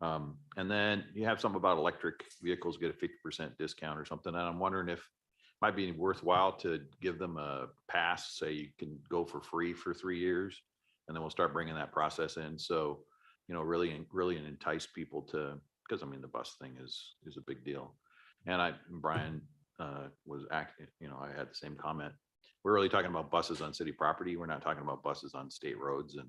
And then you have something about electric vehicles get a 50% discount or something. And I'm wondering if it might be worthwhile to give them a pass, say you can go for free for 3 years. And then we'll start bringing that process in. So, really entice people to, because I mean, the bus thing is a big deal. And Brian was acting, I had the same comment. We're really talking about buses on city property. We're not talking about buses on state roads. And,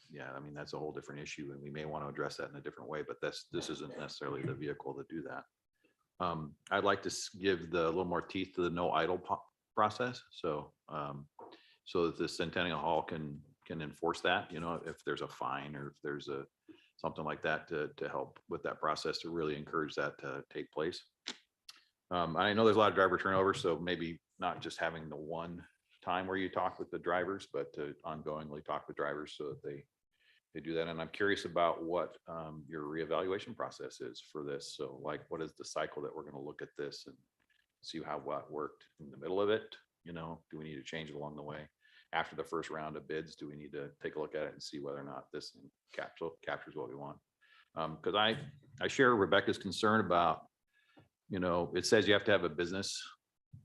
yeah, I mean, that's a whole different issue and we may want to address that in a different way, but this isn't necessarily the vehicle to do that. I'd like to give a little more teeth to the no idle process. So that the Centennial Hall can enforce that, if there's a fine or if there's something like that to help with that process, to really encourage that to take place. I know there's a lot of driver turnover, so maybe not just having the one time where you talk with the drivers, but to ongoingly talk with drivers so that they do that. And I'm curious about what your reevaluation process is for this. So like, what is the cycle that we're going to look at this and see what worked in the middle of it? Do we need to change it along the way? After the first round of bids, do we need to take a look at it and see whether or not this captures what we want? Because I share Rebecca's concern about, it says you have to have a business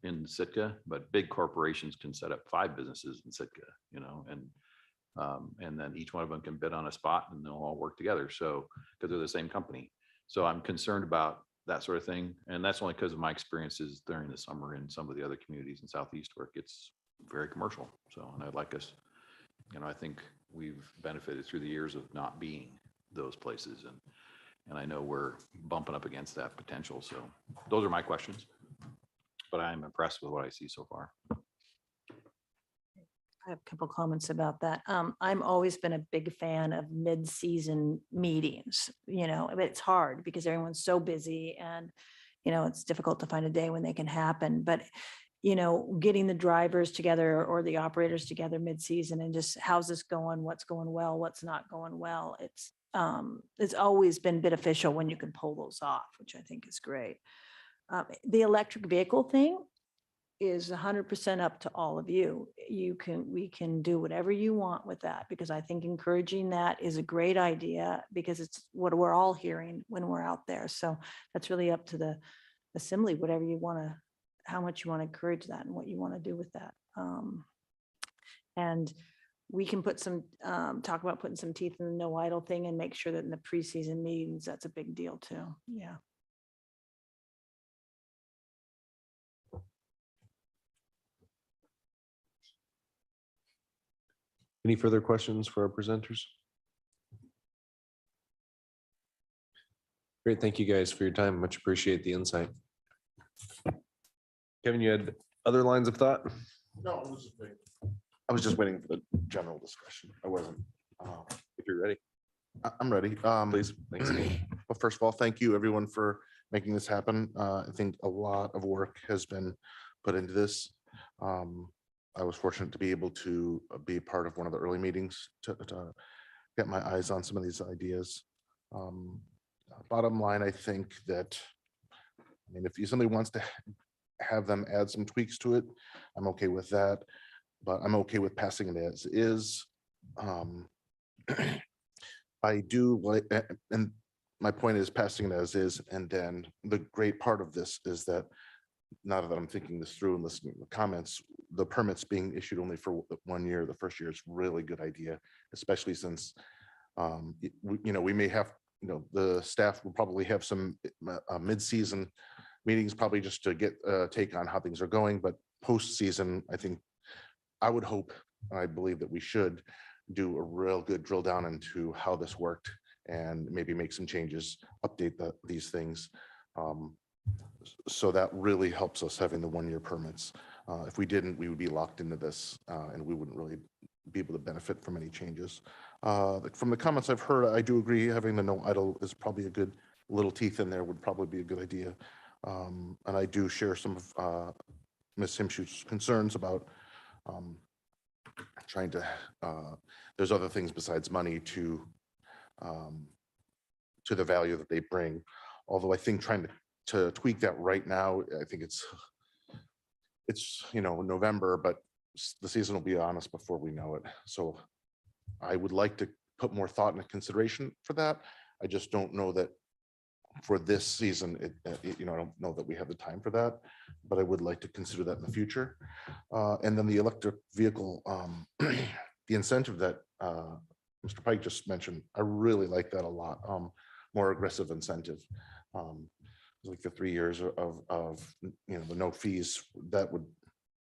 in Sitka, but big corporations can set up 5 businesses in Sitka, and then each one of them can bid on a spot and they'll all work together. So, because they're the same company. So I'm concerned about that sort of thing. And that's only because of my experiences during the summer in some of the other communities in Southeast where it gets very commercial. So, and I'd like us, I think we've benefited through the years of not being those places. And I know we're bumping up against that potential. So those are my questions. but I'm impressed with what I see so far. I have a couple comments about that. I'm always been a big fan of mid-season meetings, but it's hard because everyone's so busy and, it's difficult to find a day when they can happen, but getting the drivers together or the operators together mid-season and just how's this going, what's going well, what's not going well. It's always been beneficial when you can pull those off, which I think is great. The electric vehicle thing is 100% up to all of you. We can do whatever you want with that, because I think encouraging that is a great idea because it's what we're all hearing when we're out there. So that's really up to the assembly, whatever you want to, how much you want to encourage that and what you want to do with that. And we can put some, talk about putting some teeth in the no idle thing and make sure that in the preseason meetings, that's a big deal too. Yeah. Any further questions for our presenters? Great. Thank you guys for your time. Much appreciate the insight. Kevin, you had other lines of thought? No, I was just waiting for the general discussion. I wasn't. If you're ready. I'm ready. Please. Thanks. Well, first of all, thank you everyone for making this happen. I think a lot of work has been put into this. I was fortunate to be able to be part of one of the early meetings to get my eyes on some of these ideas. Bottom line, I think that, if somebody wants to have them add some tweaks to it, I'm okay with that, but I'm okay with passing it as is. I do like, and my point is passing it as is, and then the great part of this is that now that I'm thinking this through and listening to the comments, the permits being issued only for 1 year, the first year is really good idea, especially since we may have, the staff will probably have some mid-season meetings, probably just to get a take on how things are going, but post-season, I think, I would hope, I believe that we should do a real good drill down into how this worked and maybe make some changes, update these things. So that really helps us having the 1 year permits. If we didn't, we would be locked into this and we wouldn't really be able to benefit from any changes. From the comments I've heard, I do agree having the no idle is probably a good little teeth in there would probably be a good idea. And I do share some of Ms. Himshu's concerns about trying to, there's other things besides money to the value that they bring. Although I think trying to tweak that right now, I think it's November, but the season will be on us before we know it. So I would like to put more thought and consideration for that. I just don't know that for this season, I don't know that we have the time for that, but I would like to consider that in the future. And then the electric vehicle, the incentive that Mr. Pike just mentioned, I really like that a lot. More aggressive incentive. Like the 3 years of the no fees, that would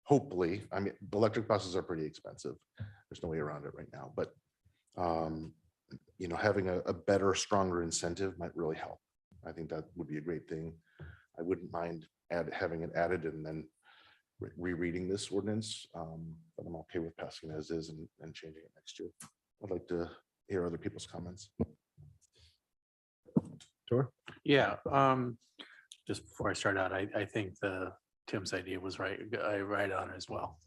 hopefully, the electric buses are pretty expensive. There's no way around it right now, but having a better, stronger incentive might really help. I think that would be a great thing. I wouldn't mind having it added and then rereading this ordinance, but I'm okay with passing it as is and changing it next year. I'd like to hear other people's comments. Sure. Yeah, just before I start out, I think Tim's idea was right on as well.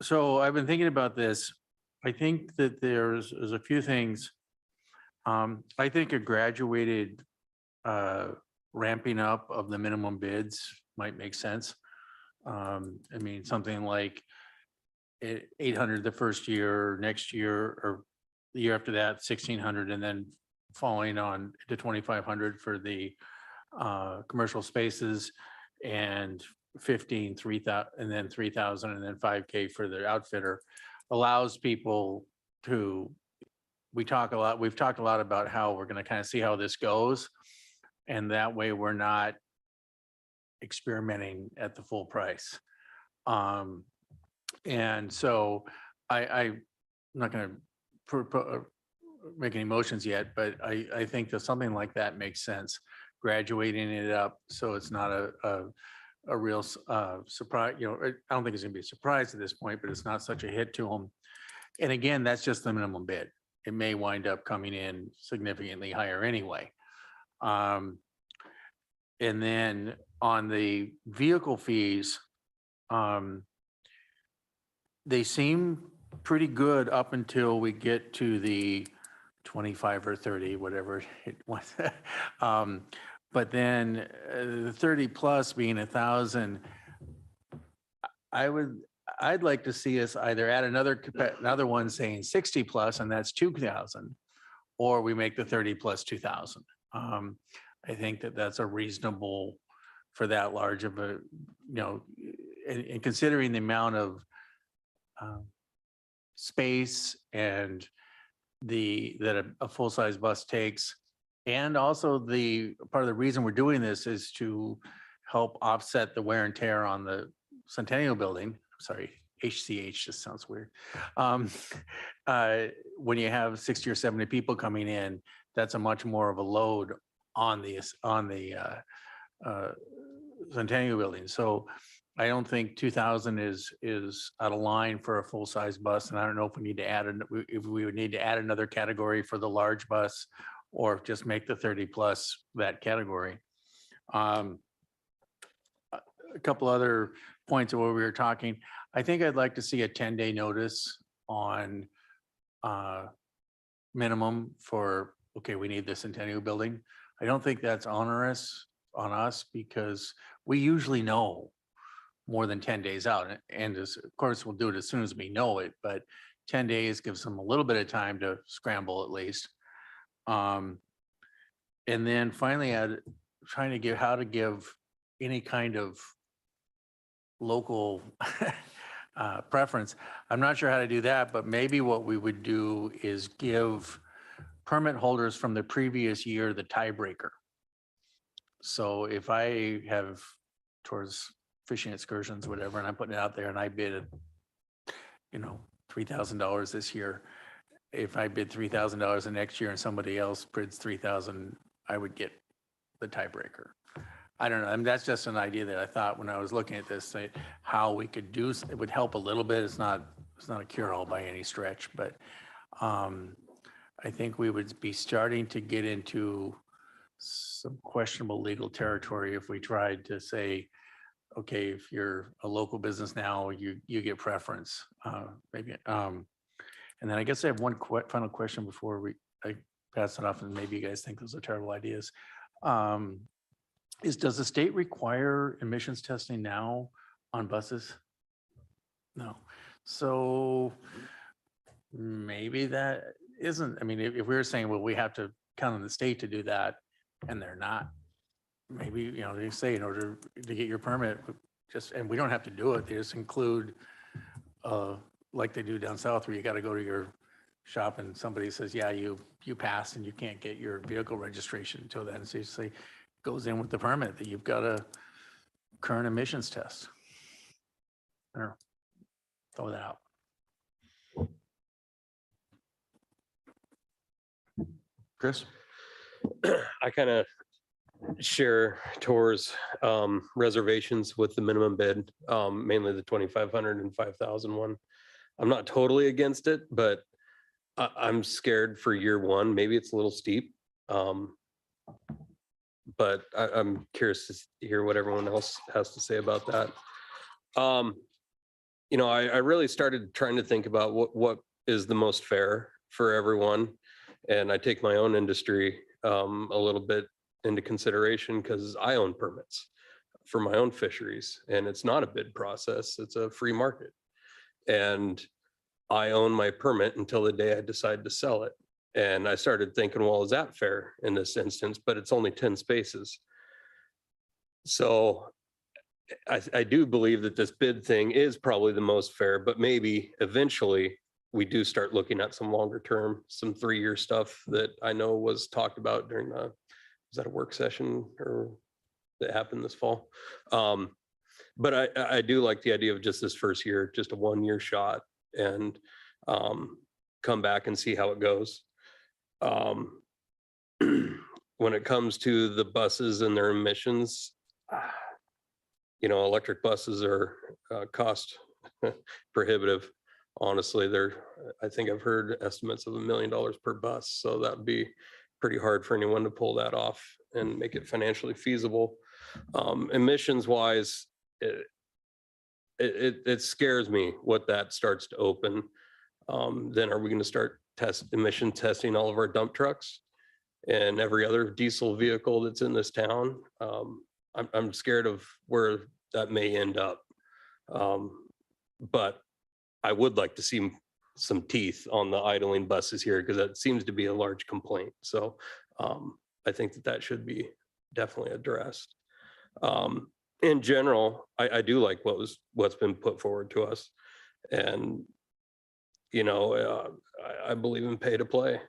So I've been thinking about this. I think that there's a few things. I think a graduated ramping up of the minimum bids might make sense. Something like 800 the first year, next year, or the year after that, 1,600, and then falling on to 2,500 for the commercial spaces, and 3,000, and then 3,000, and then 5K for the outfitter, allows people to, we've talked a lot about how we're going to kind of see how this goes. And that way we're not experimenting at the full price. And so I'm not going to make any motions yet, but I think that something like that makes sense. graduating it up so it's not a real surprise, you know, I don't think it's gonna be a surprise at this point, but it's not such a hit to them. And again, that's just the minimum bid. It may wind up coming in significantly higher anyway. And then on the vehicle fees, they seem pretty good up until we get to the 25 or 30, whatever it was. But then the 30 plus being 1,000, I'd like to see us either add another one saying 60 plus, and that's 2,000, or we make the 30 plus 2,000. I think that that's a reasonable for that large of a, you know, and considering the amount of space and that a full-size bus takes. And also the part of the reason we're doing this is to help offset the wear and tear on the Centennial Building. Sorry, HCH just sounds weird. When you have 60 or 70 people coming in, that's a much more of a load on the Centennial Building. So I don't think 2,000 is out of line for a full-size bus, and I don't know if we need to add if we would need to add another category for the large bus, or just make the 30 plus that category. A couple other points of what we were talking. I think I'd like to see a 10-day notice on minimum for, okay, we need the Centennial Building. I don't think that's onerous on us because we usually know more than 10 days out. And of course, we'll do it as soon as we know it, but 10 days gives them a little bit of time to scramble at least. And then finally, trying to give how to give any kind of local preference. I'm not sure how to do that, but maybe what we would do is give permit holders from the previous year the tiebreaker. So if I have towards fishing excursions, whatever, and I'm putting it out there and I bid, you know, $3,000 this year. If I bid $3,000 the next year and somebody else bids 3,000, I would get the tiebreaker. I don't know. I mean, that's just an idea that I thought when I was looking at this, how we could do, it would help a little bit. It's not a cure-all by any stretch, but I think we would be starting to get into some questionable legal territory if we tried to say, okay, if you're a local business now, you get preference, maybe. And then I guess I have one final question before I pass it off, and maybe you guys think those are terrible ideas. Does the state require emissions testing now on buses? No. So maybe that isn't, I mean, if we were saying, well, we have to count on the state to do that, and they're not, maybe, you know, they say in order to get your permit, and we don't have to do it, they just include, like they do down south, where you got to go to your shop and somebody says, yeah, you passed and you can't get your vehicle registration until then. So you say, goes in with the permit that you've got a current emissions test. I don't know. Throw that out. Chris? I kind of share Tor's reservations with the minimum bid, mainly the 2,500 and 5,000 one. I'm not totally against it, but I'm scared for year one. Maybe it's a little steep. But I'm curious to hear what everyone else has to say about that. You know, I really started trying to think about what is the most fair for everyone. And I take my own industry a little bit into consideration because I own permits for my own fisheries, and it's not a bid process, it's a free market. And I own my permit until the day I decide to sell it. And I started thinking, well, is that fair in this instance? But it's only 10 spaces. So I do believe that this bid thing is probably the most fair, but maybe eventually we do start looking at some longer term, some 3-year stuff that I know was talked about during was that a work session or that happened this fall? But I do like the idea of just this first year, just a 1-year shot, and come back and see how it goes. when it comes to the buses and their emissions, electric buses are cost prohibitive. Honestly, I think I've heard estimates of $1 million per bus. So that'd be pretty hard for anyone to pull that off and make it financially feasible. Emissions wise, it scares me what that starts to open. Then are we going to start emission testing all of our dump trucks and every other diesel vehicle that's in this town? I'm scared of where that may end up. But I would like to see some teeth on the idling buses here, because that seems to be a large complaint. So I think that should be definitely addressed. In general, I do like what's been put forward to us. And, I believe in pay to play.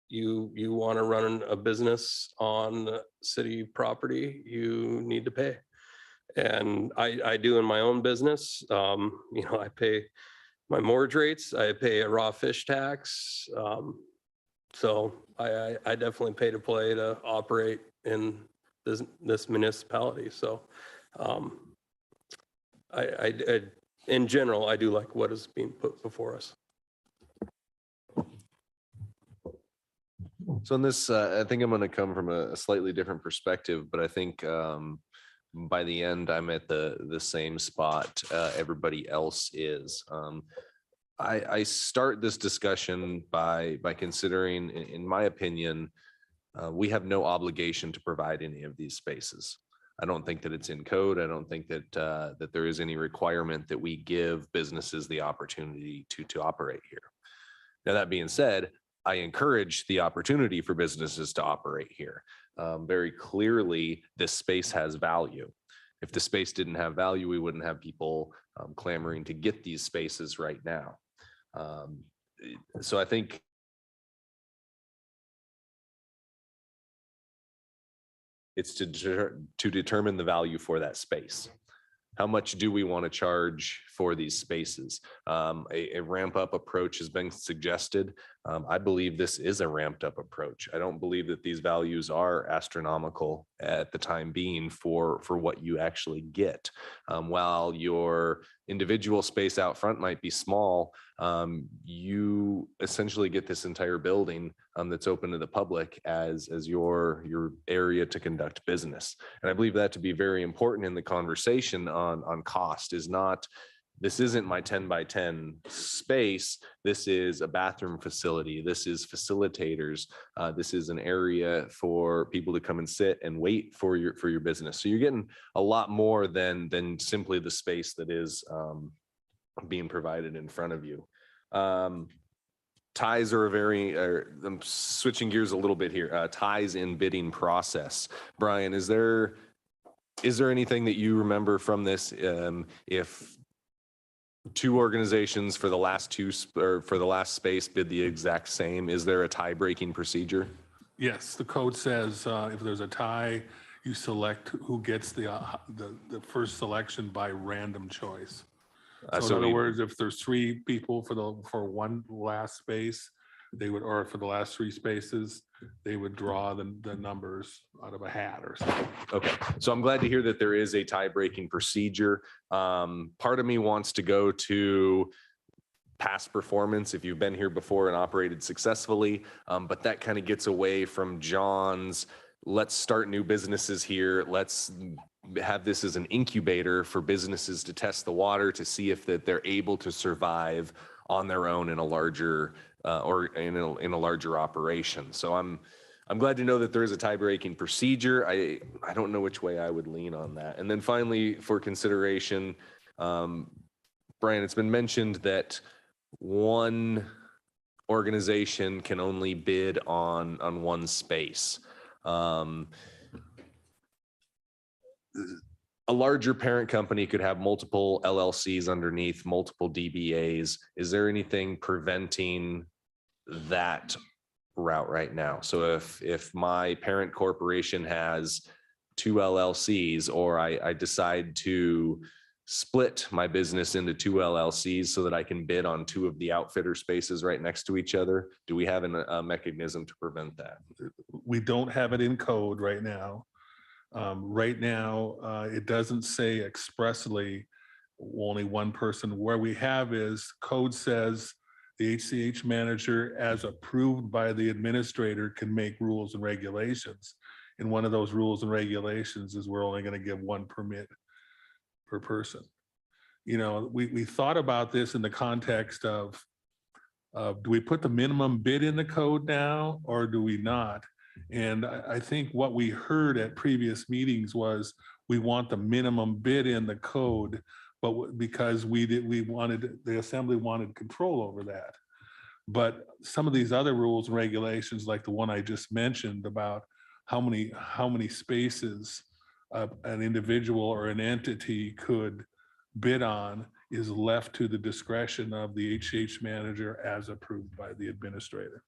You want to run a business on city property, you need to pay. And I do in my own business. I pay my mortgage rates, I pay a raw fish tax. So I definitely pay to play to operate in this municipality. So in general, I do like what is being put before us. So in this, I think I'm going to come from a slightly different perspective, but I think by the end, I'm at the same spot everybody else is. I start this discussion by considering, in my opinion, we have no obligation to provide any of these spaces. I don't think that it's in code. I don't think that that there is any requirement that we give businesses the opportunity to operate here. Now, that being said, I encourage the opportunity for businesses to operate here. Very clearly, this space has value. If the space didn't have value, we wouldn't have people clamoring to get these spaces right now. So I think it's to determine the value for that space. How much do we want to charge for these spaces? A ramp up approach has been suggested. I believe this is a ramped up approach. I don't believe that these values are astronomical at the time being for what you actually get. While your individual space out front might be small, you essentially get this entire building that's open to the public as your area to conduct business. And I believe that to be very important in the conversation on cost. This isn't my 10 by 10 space. This is a bathroom facility. This is facilitators. This is an area for people to come and sit and wait for your business. So you're getting a lot more than simply the space that is being provided in front of you. Ties are I'm switching gears a little bit here. Ties in bidding process. Brian, is there anything that you remember from this? If two organizations for the last space bid the exact same, is there a tie breaking procedure? Yes, the code says if there's a tie, you select who gets the first selection by random choice. So in other words, if there's three people for one last space, or for the last three spaces, they would draw the numbers out of a hat or something. Okay, so I'm glad to hear that there is a tie-breaking procedure. Part of me wants to go to past performance if you've been here before and operated successfully, but that kind of gets away from John's, let's start new businesses here. Let's have this as an incubator for businesses to test the water to see if that they're able to survive on their own in a larger in a larger operation. So I'm glad to know that there is a tie-breaking procedure. I don't know which way I would lean on that. And then finally, for consideration, Brian, it's been mentioned that one organization can only bid on one space. A larger parent company could have multiple LLCs underneath, multiple DBAs. Is there anything preventing that route right now? So if my parent corporation has two LLCs, or I decide to split my business into two LLCs so that I can bid on two of the outfitter spaces right next to each other? Do we have a mechanism to prevent that? We don't have it in code right now. Right now, it doesn't say expressly only one person. Where we have is code says the HCH manager, as approved by the administrator, can make rules and regulations. And one of those rules and regulations is we're only going to give one permit per person. You know, we thought about this in the context of do we put the minimum bid in the code now or do we not? And I think what we heard at previous meetings was we want the minimum bid in the code, but because the assembly wanted control over that. But some of these other rules and regulations, like the one I just mentioned about how many spaces an individual or an entity could bid on, is left to the discretion of the HH manager as approved by the administrator.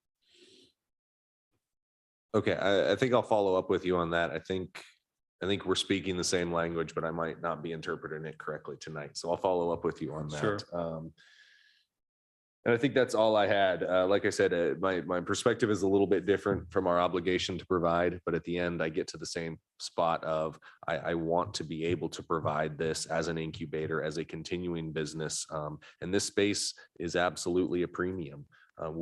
Okay, I think I'll follow up with you on that. I think we're speaking the same language, but I might not be interpreting it correctly tonight. So I'll follow up with you on that. Sure. And I think that's all I had. Like I said, my perspective is a little bit different from our obligation to provide, but at the end, I get to the same spot of I want to be able to provide this as an incubator, as a continuing business. And this space is absolutely a premium.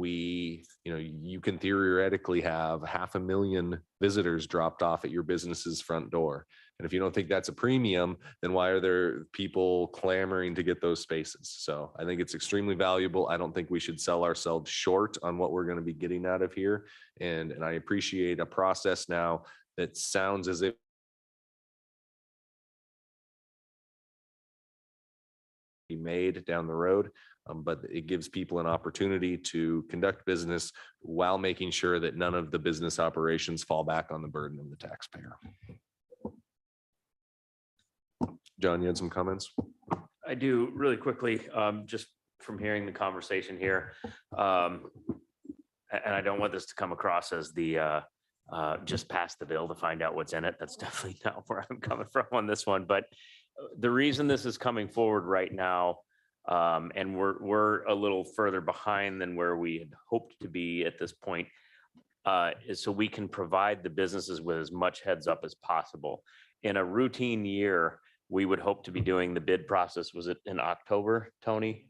You can theoretically have 500,000 visitors dropped off at your business's front door. And if you don't think that's a premium, then why are there people clamoring to get those spaces? So I think it's extremely valuable. I don't think we should sell ourselves short on what we're going to be getting out of here. And I appreciate a process now that sounds as if be made down the road. But it gives people an opportunity to conduct business while making sure that none of the business operations fall back on the burden of the taxpayer. John, you had some comments? I do really quickly, just from hearing the conversation here. And I don't want this to come across as the just pass the bill to find out what's in it. That's definitely not where I'm coming from on this one. But the reason this is coming forward right now, and we're a little further behind than where we had hoped to be at this point, is so we can provide the businesses with as much heads up as possible. In a routine year, we would hope to be doing the bid process, was it in October, Tony?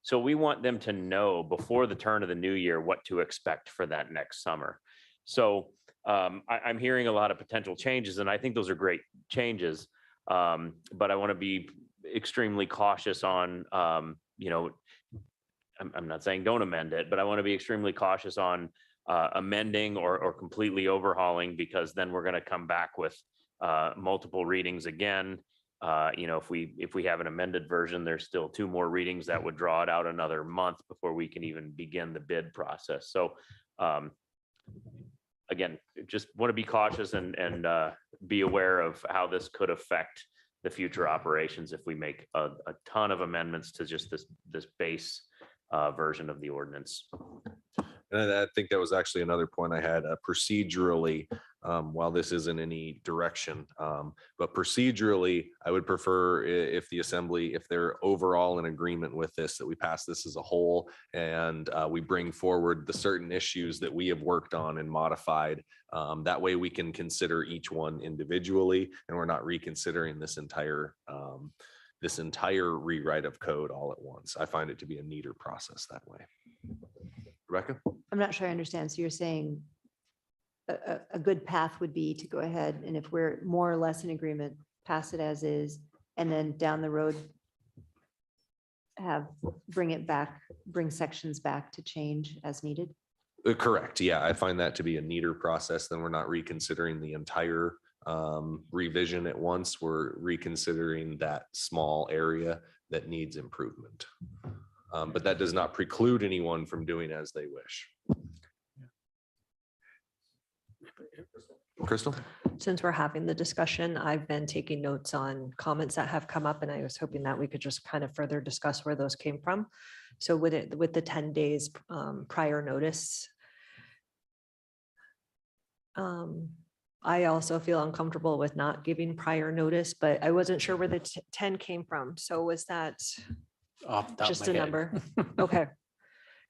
So we want them to know before the turn of the new year what to expect for that next summer. So I'm hearing a lot of potential changes, and I think those are great changes. But I want to be extremely cautious on, I'm not saying don't amend it, but I want to be extremely cautious on amending or completely overhauling, because then we're going to come back with multiple readings again. If we have an amended version, there's still 2 more readings that would draw it out another month before we can even begin the bid process. So again, just want to be cautious and be aware of how this could affect the future operations if we make a ton of amendments to just this base version of the ordinance. And I think that was actually another point I had procedurally, while this isn't any direction, but procedurally, I would prefer if the assembly, if they're overall in agreement with this, that we pass this as a whole and we bring forward the certain issues that we have worked on and modified. That way we can consider each one individually and we're not reconsidering this entire rewrite of code all at once. I find it to be a neater process that way. Rebecca? I'm not sure I understand. So you're saying a good path would be to go ahead and if we're more or less in agreement, pass it as is, and then down the road bring sections back to change as needed? Correct. Yeah, I find that to be a neater process. Then we're not reconsidering the entire revision at once. We're reconsidering that small area that needs improvement. But that does not preclude anyone from doing as they wish. Crystal? Since we're having the discussion, I've been taking notes on comments that have come up, and I was hoping that we could just kind of further discuss where those came from. So with the 10 days prior notice, I also feel uncomfortable with not giving prior notice, but I wasn't sure where the 10 came from. So was that Off the top of just my a head. number? Okay.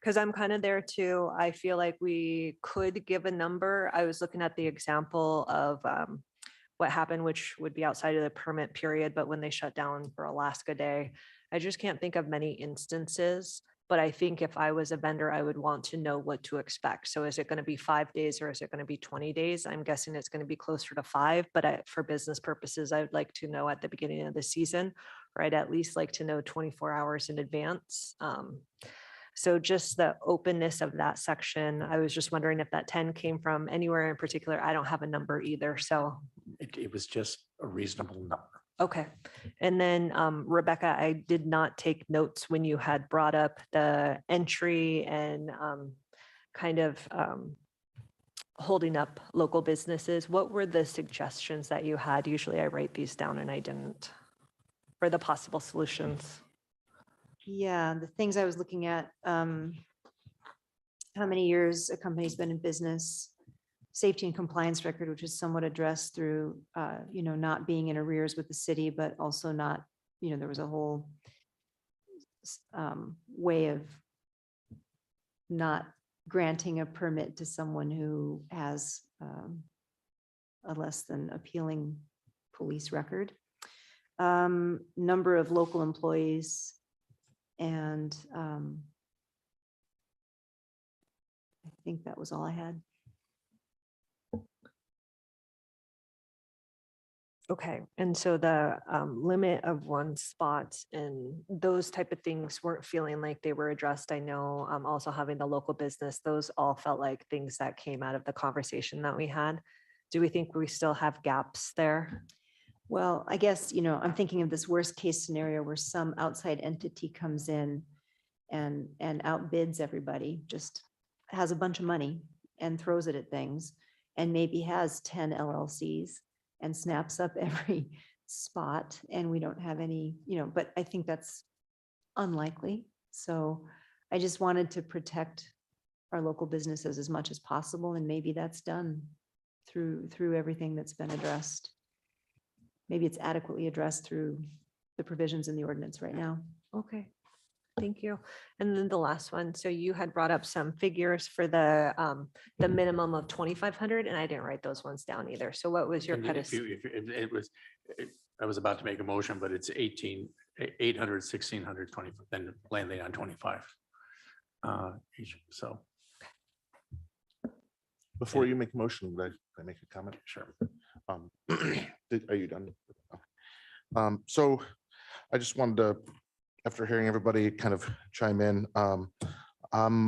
Because I'm kind of there too. I feel like we could give a number. I was looking at the example of what happened, which would be outside of the permit period, but when they shut down for Alaska Day, I just can't think of many instances. But I think if I was a vendor, I would want to know what to expect. So is it going to be 5 days or is it going to be 20 days? I'm guessing it's going to be closer to 5, but for business purposes, I would like to know at the beginning of the season, or I'd at least like to know 24 hours in advance. So just the openness of that section, I was just wondering if that 10 came from anywhere in particular. I don't have a number either, so. It was just a reasonable number. Okay. And then Rebecca, I did not take notes when you had brought up the entry and kind of holding up local businesses. What were the suggestions that you had? Usually I write these down and I didn't, for the possible solutions. Yeah, the things I was looking at, how many years a company's been in business, safety and compliance record, which is somewhat addressed through, not being in arrears with the city, but also not, there was a whole way of not granting a permit to someone who has a less than appealing police record. Number of local employees, and I think that was all I had. Okay, and so the limit of one spot and those type of things weren't feeling like they were addressed. I know also having the local business, those all felt like things that came out of the conversation that we had. Do we think we still have gaps there? Well, I guess, I'm thinking of this worst case scenario where some outside entity comes in and outbids everybody, just has a bunch of money and throws it at things, and maybe has 10 LLCs and snaps up every spot, and we don't have any, but I think that's unlikely. So I just wanted to protect our local businesses as much as possible, and maybe that's done through everything that's been addressed. Maybe it's adequately addressed through the provisions in the ordinance right now. Okay, thank you. And then the last one, so you had brought up some figures for the minimum of 2,500, and I didn't write those ones down either. So what was your And cut? if I was about to make a motion, but it's 800, 1,600, 20, then landing on 25. Each, so. Before you make a motion, would I make a comment? Sure. Are you done? So I just wanted to, after hearing everybody kind of chime in, I'm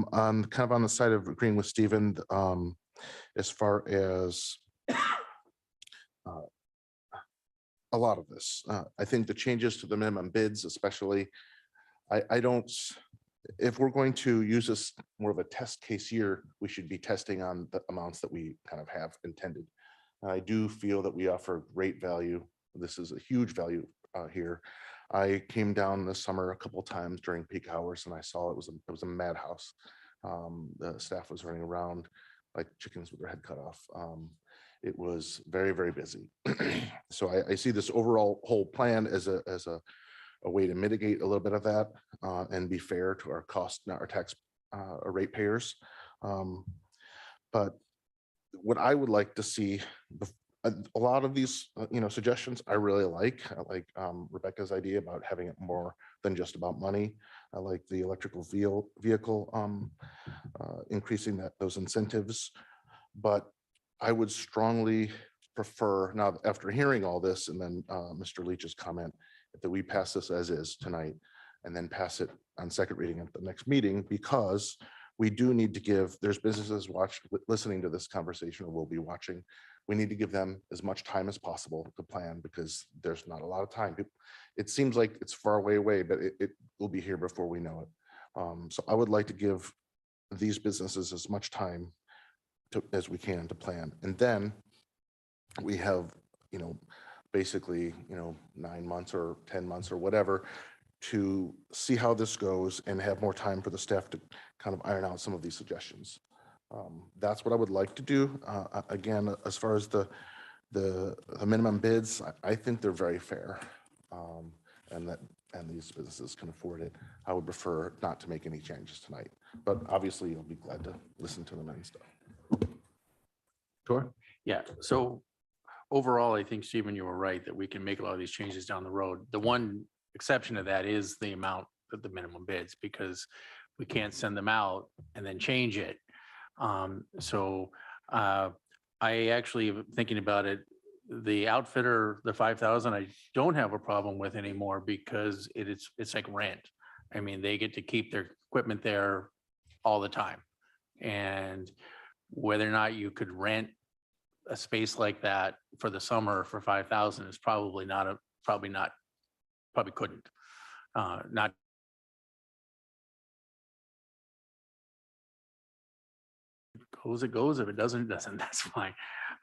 kind of on the side of agreeing with Stephen as far as a lot of this. I think the changes to the minimum bids, especially, I don't, if we're going to use this more of a test case year, we should be testing on the amounts that we kind of have intended. I do feel that we offer great value. This is a huge value here. I came down this summer a couple of times during peak hours, and I saw it was a madhouse. The staff was running around like chickens with their head cut off. It was very, very busy. So I see this overall whole plan as a way to mitigate a little bit of that and be fair to our cost, not our tax ratepayers. But what I would like to see, a lot of these, suggestions I really like. I like Rebecca's idea about having it more than just about money. I like the electrical vehicle increasing those incentives. But I would strongly prefer, now after hearing all this, and then Mr. Leach's comment, that we pass this as is tonight and then pass it on second reading at the next meeting, because we do need to give, there's businesses listening to this conversation or will be watching. We need to give them as much time as possible to plan, because there's not a lot of time. It seems like it's far away, but it will be here before we know it. So I would like to give these businesses as much time as we can to plan. And then we have, basically, 9 months or 10 months or whatever to see how this goes and have more time for the staff to kind of iron out some of these suggestions. That's what I would like to do. Again, as far as the The minimum bids, I think they're very fair. And these businesses can afford it. I would prefer not to make any changes tonight, but obviously you'll be glad to listen to them and stuff. Sure. Yeah, so overall, I think, Stephen, you were right that we can make a lot of these changes down the road. The one exception to that is the amount of the minimum bids, because we can't send them out and then change it. I actually, thinking about it, the outfitter, the 5,000, I don't have a problem with anymore because it's like rent. I mean, they get to keep their equipment there all the time. And whether or not you could rent a space like that for the summer for 5,000 is probably couldn't. Not goes, it goes. If it doesn't, it doesn't. That's fine.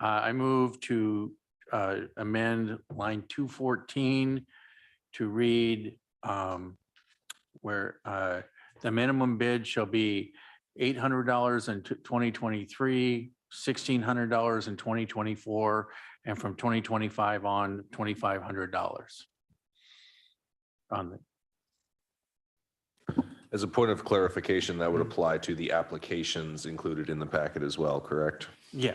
I move to amend line 214 to read where the minimum bid shall be $800 in 2023, $1,600 in 2024, and from 2025 on, $2,500. As a point of clarification, that would apply to the applications included in the packet as well, correct? Yeah,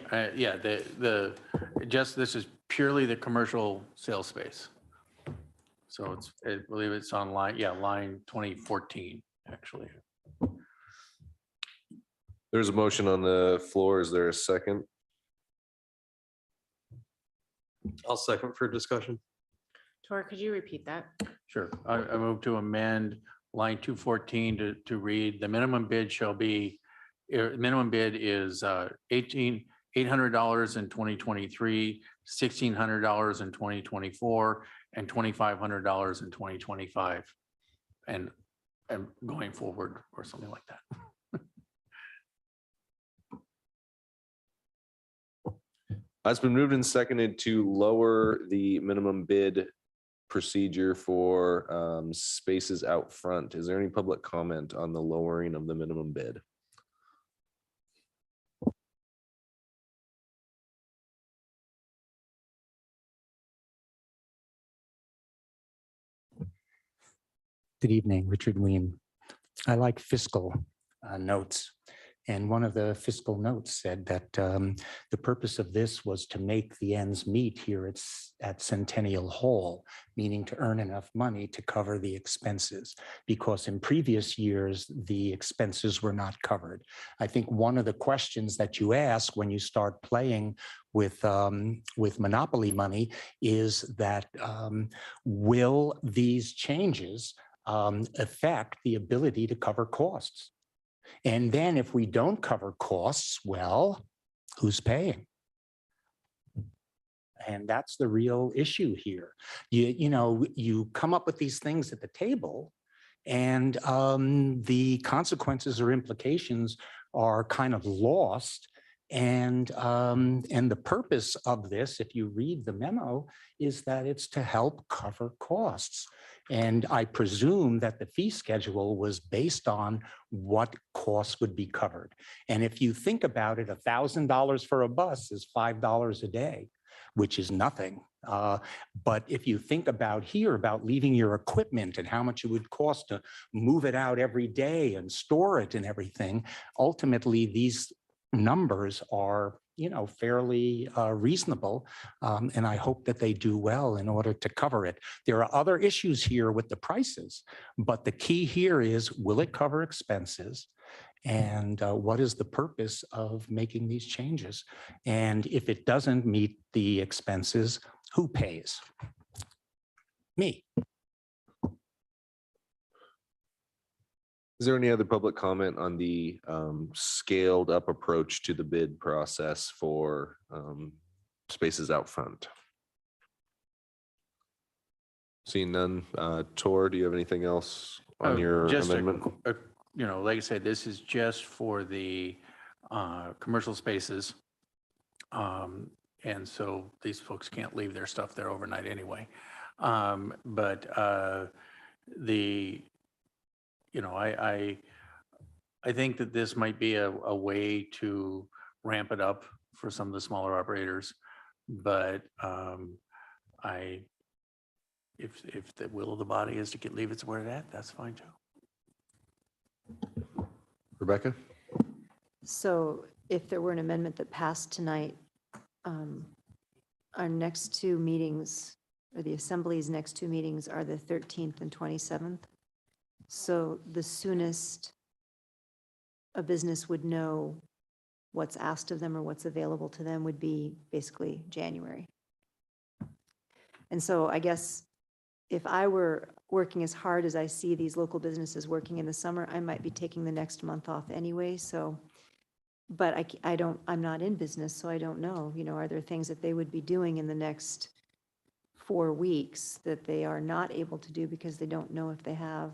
this is purely the commercial sales space. So I believe it's on line 2014, actually. There's a motion on the floor. Is there a second? I'll second for discussion. Tor, could you repeat that? Sure. I move to amend line 214 to read the minimum bid shall be, minimum bid is $800 in 2023, $1,600 in 2024, and $2,500 in 2025. And going forward or something like that. It's been moved and seconded to lower the minimum bid procedure for spaces out front. Is there any public comment on the lowering of the minimum bid? Good evening, Richard Weem. I like fiscal notes. And one of the fiscal notes said that the purpose of this was to make the ends meet here at Centennial Hall, meaning to earn enough money to cover the expenses, because in previous years, the expenses were not covered. I think one of the questions that you ask when you start playing with monopoly money is that will these changes affect the ability to cover costs? And then if we don't cover costs, well, who's paying? And that's the real issue here. You come up with these things at the table, and the consequences or implications are kind of lost. And the purpose of this, if you read the memo, is that it's to help cover costs. And I presume that the fee schedule was based on what costs would be covered. And if you think about it, $1,000 for a bus is $5 a day, which is nothing. But if you think about here about leaving your equipment and how much it would cost to move it out every day and store it and everything, ultimately these numbers are fairly reasonable, and I hope that they do well in order to cover it. There are other issues here with the prices, but the key here is, will it cover expenses? And what is the purpose of making these changes? And if it doesn't meet the expenses, who pays? Me. Is there any other public comment on the scaled up approach to the bid process for spaces out front? Seeing none. Tor, do you have anything else on your amendment? Like I said, this is just for the commercial spaces. And so these folks can't leave their stuff there overnight anyway. I think that this might be a way to ramp it up for some of the smaller operators. But if the will of the body is to leave it where it's at, that's fine too. Rebecca? So if there were an amendment that passed tonight, our next two meetings, or the Assembly's next two meetings are the 13th and 27th. So the soonest a business would know what's asked of them or what's available to them would be basically January. And so I guess if I were working as hard as I see these local businesses working in the summer, I might be taking the next month off anyway, so. But I'm not in business, so I don't know, are there things that they would be doing in the next 4 weeks that they are not able to do because they don't know if they have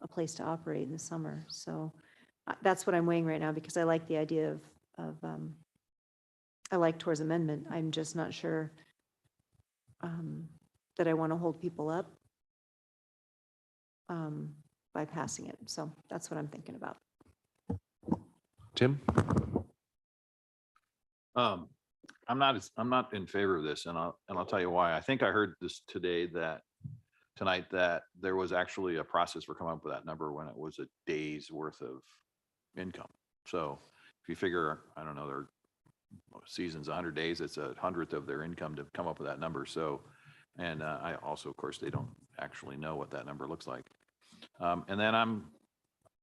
a place to operate in the summer? So that's what I'm weighing right now, because I like the idea of I like Tor's amendment. I'm just not sure that I want to hold people up by passing it. So that's what I'm thinking about. Tim? I'm not in favor of this, and I'll tell you why. I think I heard this tonight that there was actually a process for coming up with that number when it was a day's worth of income. So if you figure, I don't know, their season's 100 days, it's 100th of their income to come up with that number. So, and I also, of course, they don't actually know what that number looks like. And then I'm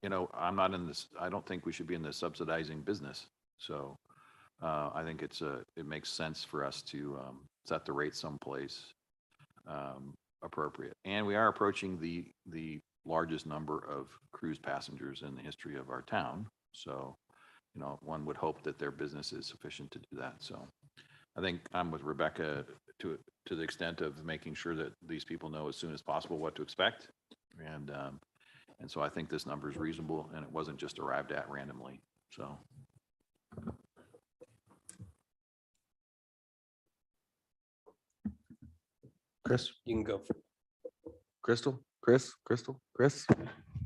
not in this, I don't think we should be in the subsidizing business. So I think it makes sense for us to set the rate someplace appropriate. And we are approaching the largest number of cruise passengers in the history of our town. So, one would hope that their business is sufficient to do that. So I think I'm with Rebecca to the extent of making sure that these people know as soon as possible what to expect. And so I think this number is reasonable, and it wasn't just arrived at randomly. So. Chris? You can go. Crystal? Crystal?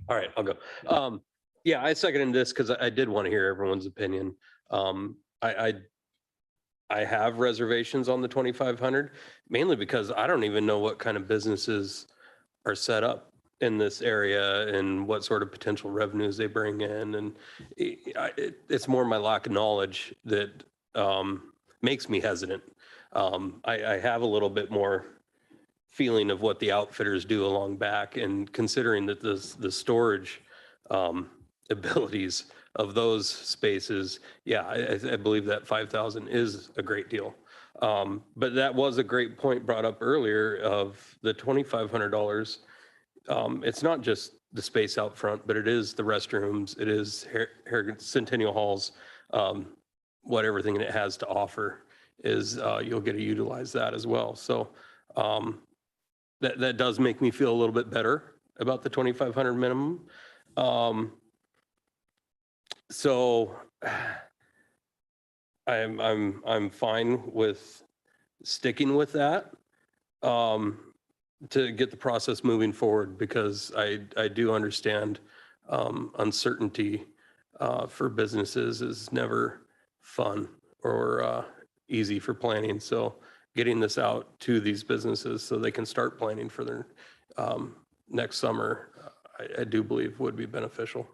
All right, I'll go. Yeah, I seconded this because I did want to hear everyone's opinion. I have reservations on the 2,500, mainly because I don't even know what kind of businesses are set up in this area and what sort of potential revenues they bring in. And it's more my lack of knowledge that makes me hesitant. I have a little bit more feeling of what the outfitters do along back, and considering that the storage abilities of those spaces, yeah, I believe that 5,000 is a great deal. But that was a great point brought up earlier of the $2,500. It's not just the space out front, but it is the restrooms, it is Centennial Halls, what everything it has to offer is you'll get to utilize that as well. So that does make me feel a little bit better about the 2,500 minimum. So I'm fine with sticking with that to get the process moving forward, because I do understand uncertainty for businesses is never fun or easy for planning. So getting this out to these businesses so they can start planning for their next summer, I do believe would be beneficial.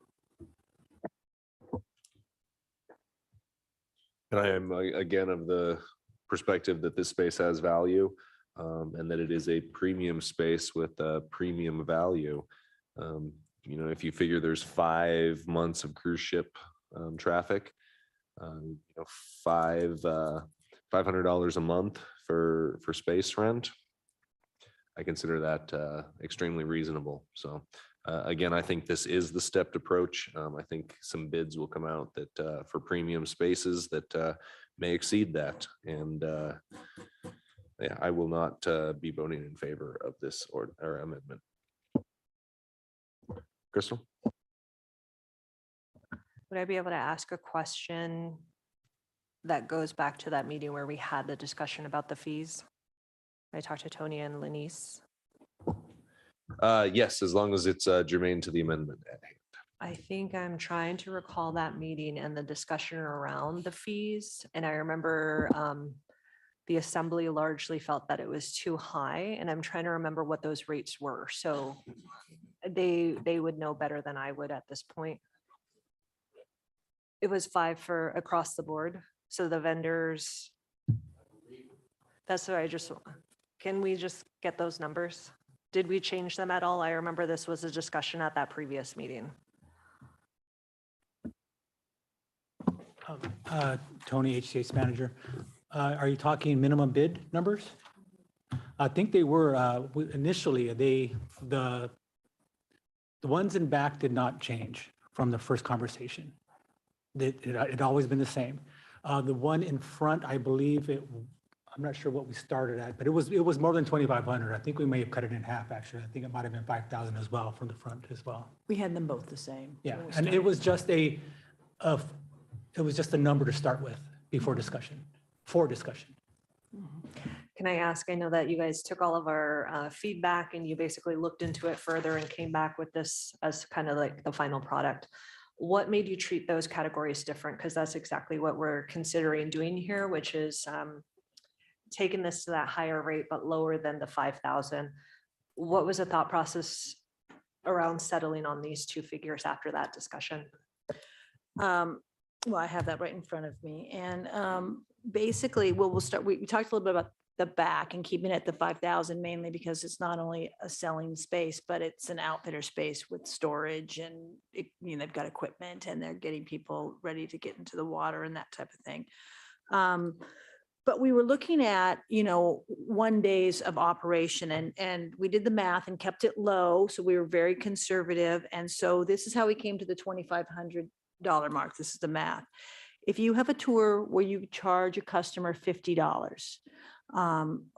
And I am again of the perspective that this space has value, and that it is a premium space with a premium value. If you figure there's 5 months of cruise ship traffic, $500 a month for space rent, I consider that extremely reasonable. So again, I think this is the stepped approach. I think some bids will come out that for premium spaces that may exceed that. And yeah, I will not be voting in favor of this or amendment. Crystal? Would I be able to ask a question that goes back to that meeting where we had the discussion about the fees? I talked to Tony and Lenice. Yes, as long as it's germane to the amendment. I think I'm trying to recall that meeting and the discussion around the fees. And I remember the assembly largely felt that it was too high, and I'm trying to remember what those rates were. So they would know better than I would at this point. It was 5 for across the board. So the vendors. That's what can we just get those numbers? Did we change them at all? I remember this was a discussion at that previous meeting. Tony, HCA's manager. Are you talking minimum bid numbers? I think they were, initially, the ones in back did not change from the first conversation. It always been the same. The one in front, I believe I'm not sure what we started at, but it was more than 2,500. I think we may have cut it in half, actually. I think it might have been 5,000 as well from the front as well. We had them both the same. Yeah, when we and it started. was just it was just a number to start with for discussion. Can I ask, I know that you guys took all of our feedback and you basically looked into it further and came back with this as kind of like the final product. What made you treat those categories different? Because that's exactly what we're considering doing here, which is taking this to that higher rate, but lower than the 5,000. What was the thought process around settling on these two figures after that discussion? Well, I have that right in front of me. And basically, we'll start, we talked a little bit about the back and keeping it at the 5,000 mainly because it's not only a selling space, but it's an outfitter space with storage and they've got equipment and they're getting people ready to get into the water and that type of thing. But we were looking at, 1 days of operation and we did the math and kept it low. So we were very conservative. And so this is how we came to the $2,500 mark. This is the math. If you have a tour where you charge a customer $50,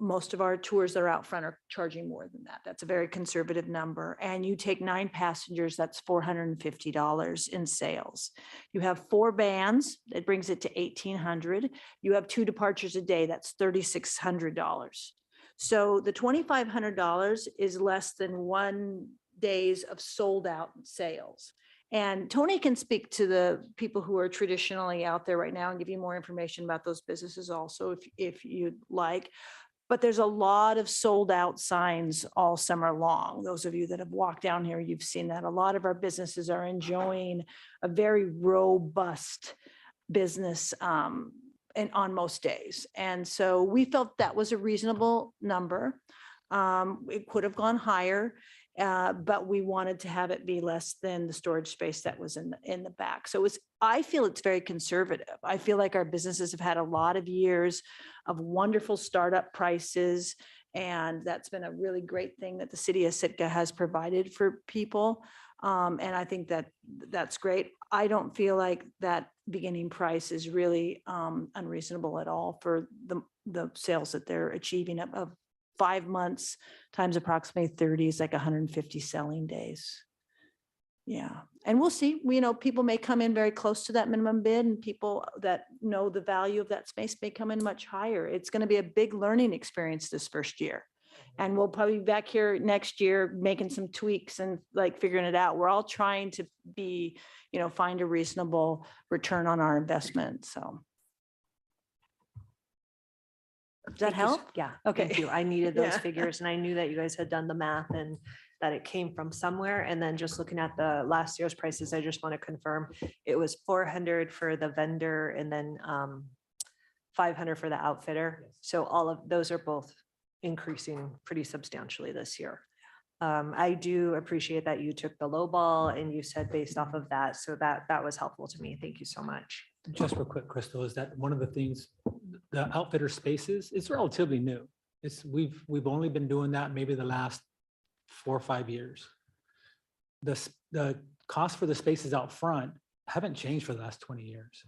most of our tours that are out front are charging more than that. That's a very conservative number. And you take 9 passengers, that's $450 in sales. You have 4 bands, it brings it to $1,800. You have 2 departures a day, that's $3,600. So the $2,500 is less than 1 days of sold out sales. And Tony can speak to the people who are traditionally out there right now and give you more information about those businesses also if you'd like. But there's a lot of sold out signs all summer long. Those of you that have walked down here, you've seen that. A lot of our businesses are enjoying a very robust business and on most days. And so we felt that was a reasonable number. It could have gone higher. But we wanted to have it be less than the storage space that was in the back. So I feel it's very conservative. I feel like our businesses have had a lot of years of wonderful startup prices. And that's been a really great thing that the city of Sitka has provided for people. And I think that's great. I don't feel like that beginning price is really unreasonable at all for the sales that they're achieving of 5 months times approximately 30 is like 150 selling days. Yeah. And we'll see, people may come in very close to that minimum bid and people that know the value of that space may come in much higher. It's going to be a big learning experience this first year. And we'll probably be back here next year making some tweaks and like figuring it out. We're all trying to be, find a reasonable return on our investment. So. Does that help? Yeah. Okay. Thank you. I needed those Yeah. figures and I knew that you guys had done the math and that it came from somewhere. And then just looking at the last year's prices, I just want to confirm it was 400 for the vendor and then 500 for the outfitter. So all of those are both increasing pretty substantially this year. I do appreciate that you took the low ball and you said based off of that. So that was helpful to me. Thank you so much. Just real quick, Crystal, is that one of the things, the outfitter spaces, it's relatively new. We've only been doing that maybe the last 4 or 5 years. The cost for the spaces out front haven't changed for the last 20 years.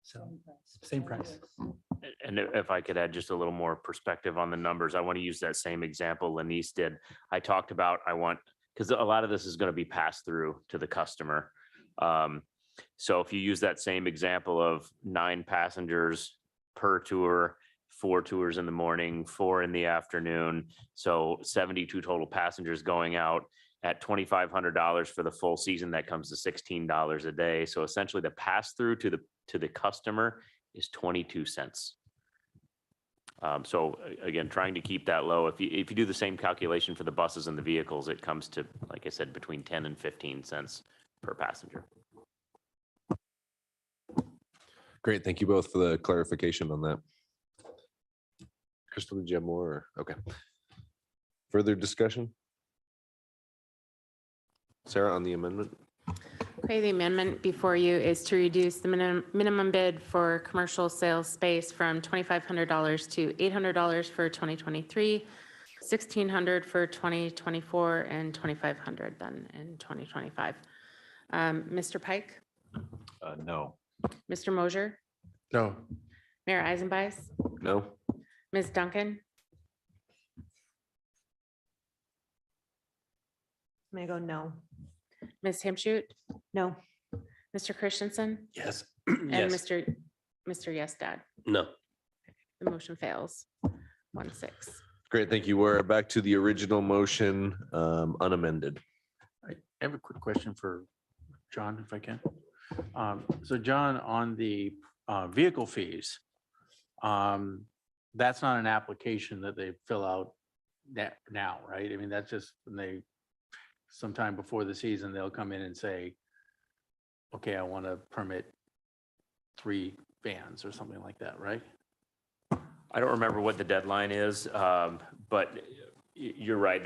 So same price. And if I could add just a little more perspective on the numbers, I want to use that same example Lenise did. I talked about, because a lot of this is going to be passed through to the customer. So if you use that same example of 9 passengers per tour, 4 tours in the morning, 4 in the afternoon, so 72 total passengers going out at $2,500 for the full season, that comes to $16 a day. So essentially the pass through to the customer is 22 cents. So again, trying to keep that low. If you do the same calculation for the buses and the vehicles, it comes to, like I said, between 10 and 15 cents per passenger. Great. Thank you both for the clarification on that. Crystal, did you have more? Okay. Further discussion? Sarah, on the amendment? Okay, the amendment before you is to reduce the minimum bid for commercial sales space from $2,500 to $800 for 2023, $1,600 for 2024, and $2,500 then in 2025. Mr. Pike, No. Mr. Mosier, No. Mayor Eisenbeiß, No. Ms. Duncan, I'm gonna go no. Ms. Himshoot, No. Mr. Christensen, Yes. and Yes. Mr. Yestad. No. The motion fails. 1-6. Great. Thank you. We're back to the original motion, unamended. I have a quick question for John, if I can. So John, on the vehicle fees, that's not an application that they fill out now, right? I mean, that's just when they, sometime before the season, they'll come in and say, okay, I want to permit 3 vans or something like that, right? I don't remember what the deadline is, but you're right.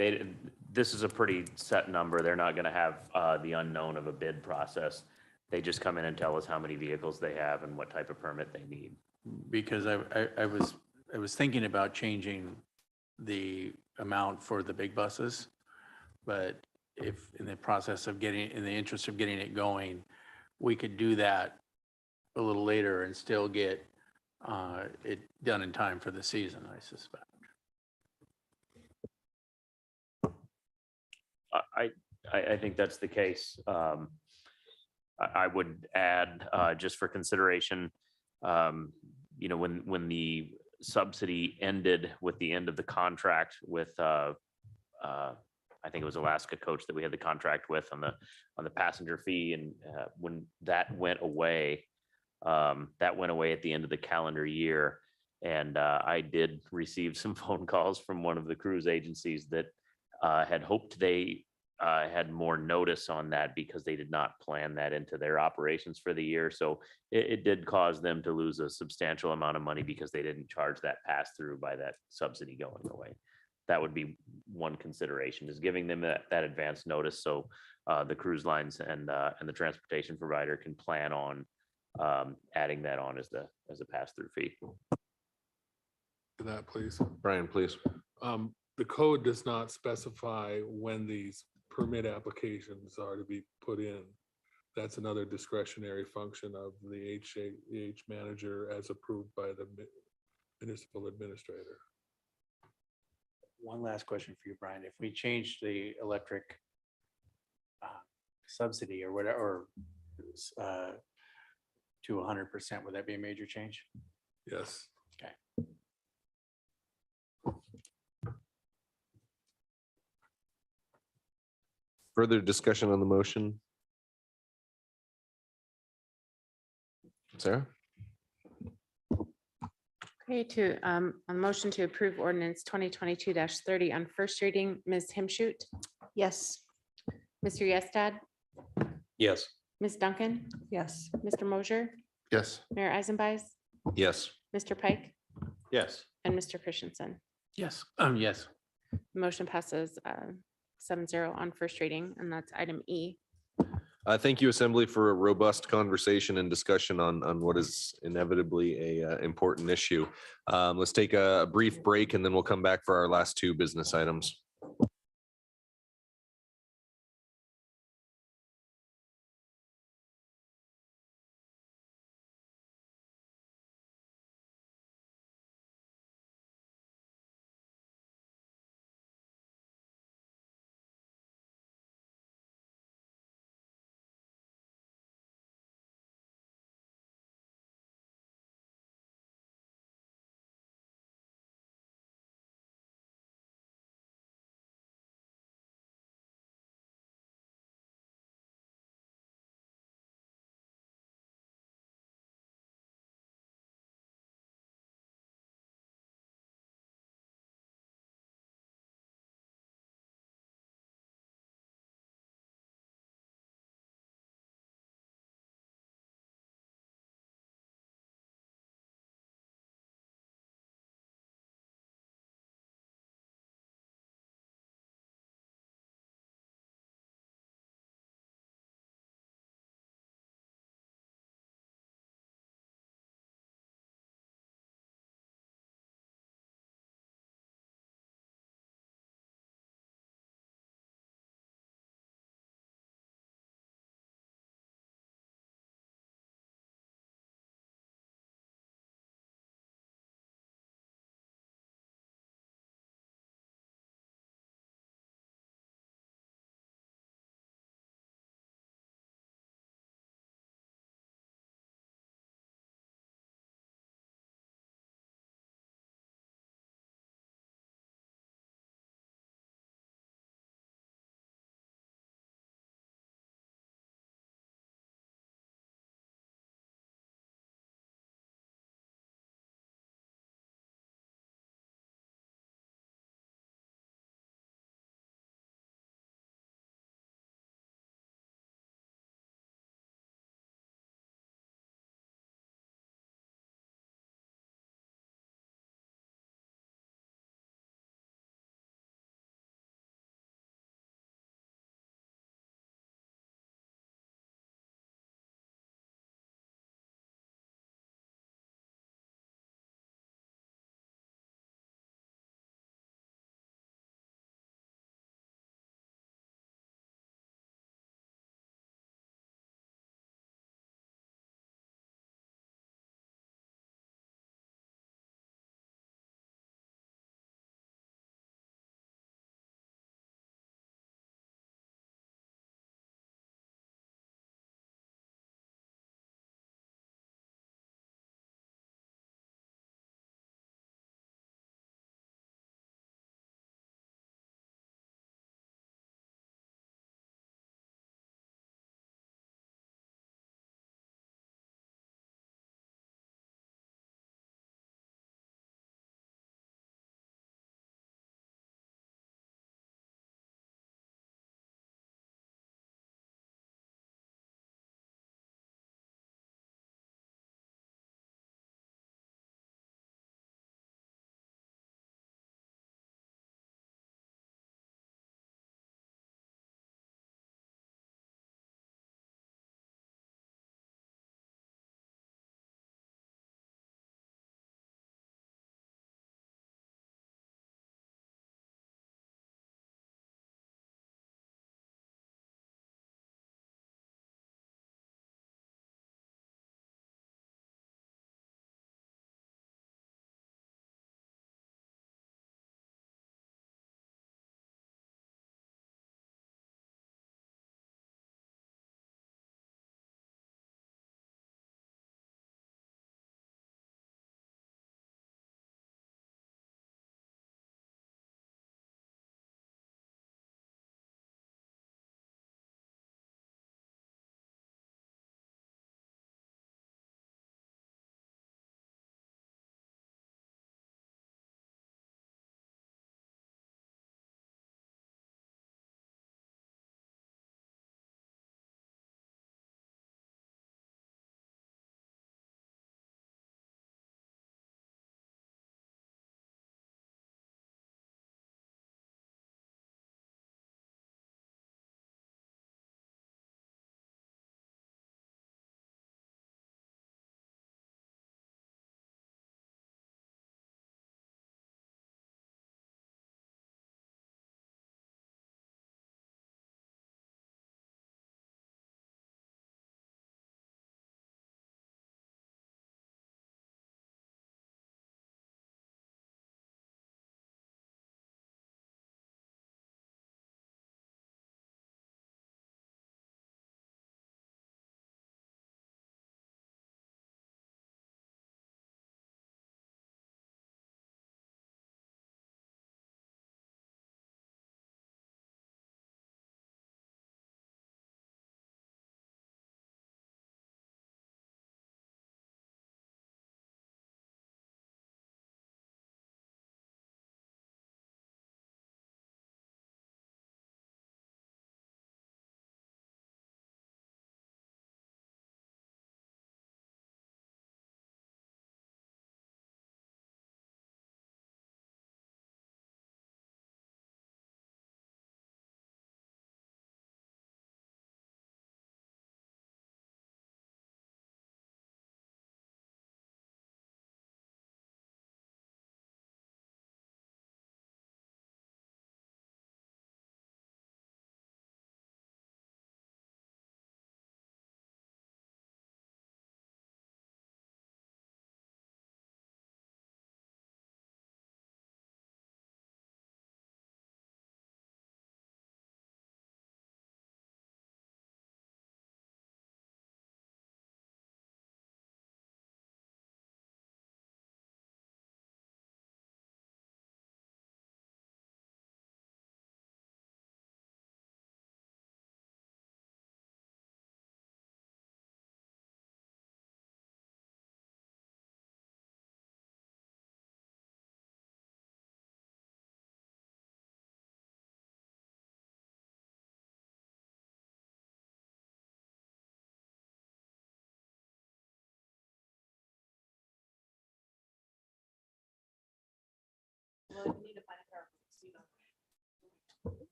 This is a pretty set number. They're not going to have the unknown of a bid process. They just come in and tell us how many vehicles they have and what type of permit they need. Because I was thinking about changing the amount for the big buses, but if in the process of in the interest of getting it going, we could do that a little later and still get it done in time for the season, I suspect. I think that's the case. I would add, just for consideration, when the subsidy ended with the end of the contract with, I think it was Alaska Coach that we had the contract with on the passenger fee, and when that went away at the end of the calendar year, and I did receive some phone calls from one of the cruise agencies that had hoped they had more notice on that because they did not plan that into their operations for the year. So it did cause them to lose a substantial amount of money because they didn't charge that pass through by that subsidy going away. That would be one consideration, is giving them that advance notice so the cruise lines and the transportation provider can plan on adding that on as a pass through fee. That, please. Brian, please. The code does not specify when these permit applications are to be put in. That's another discretionary function of the HH manager as approved by the municipal administrator. One last question for you, Brian. If we change the electric subsidy or whatever, to 100%, would that be a major change? Yes. Okay. Further discussion on the motion? Sarah? Okay, on the motion to approve ordinance 2022-30 on first reading, Ms. Himshoot, Yes. Mr. Yestad, Yes. Ms. Duncan, Yes. Mr. Mosier, Yes. Mayor Eisenbeiß, Yes. Mr. Pike, Yes. and Mr. Christensen. Yes. Yes. The motion passes 7-0 on first reading, and that's item E. Thank you, Assembly, for a robust conversation and discussion on what is inevitably a important issue. Let's take a brief break and then we'll come back for our last 2 business items.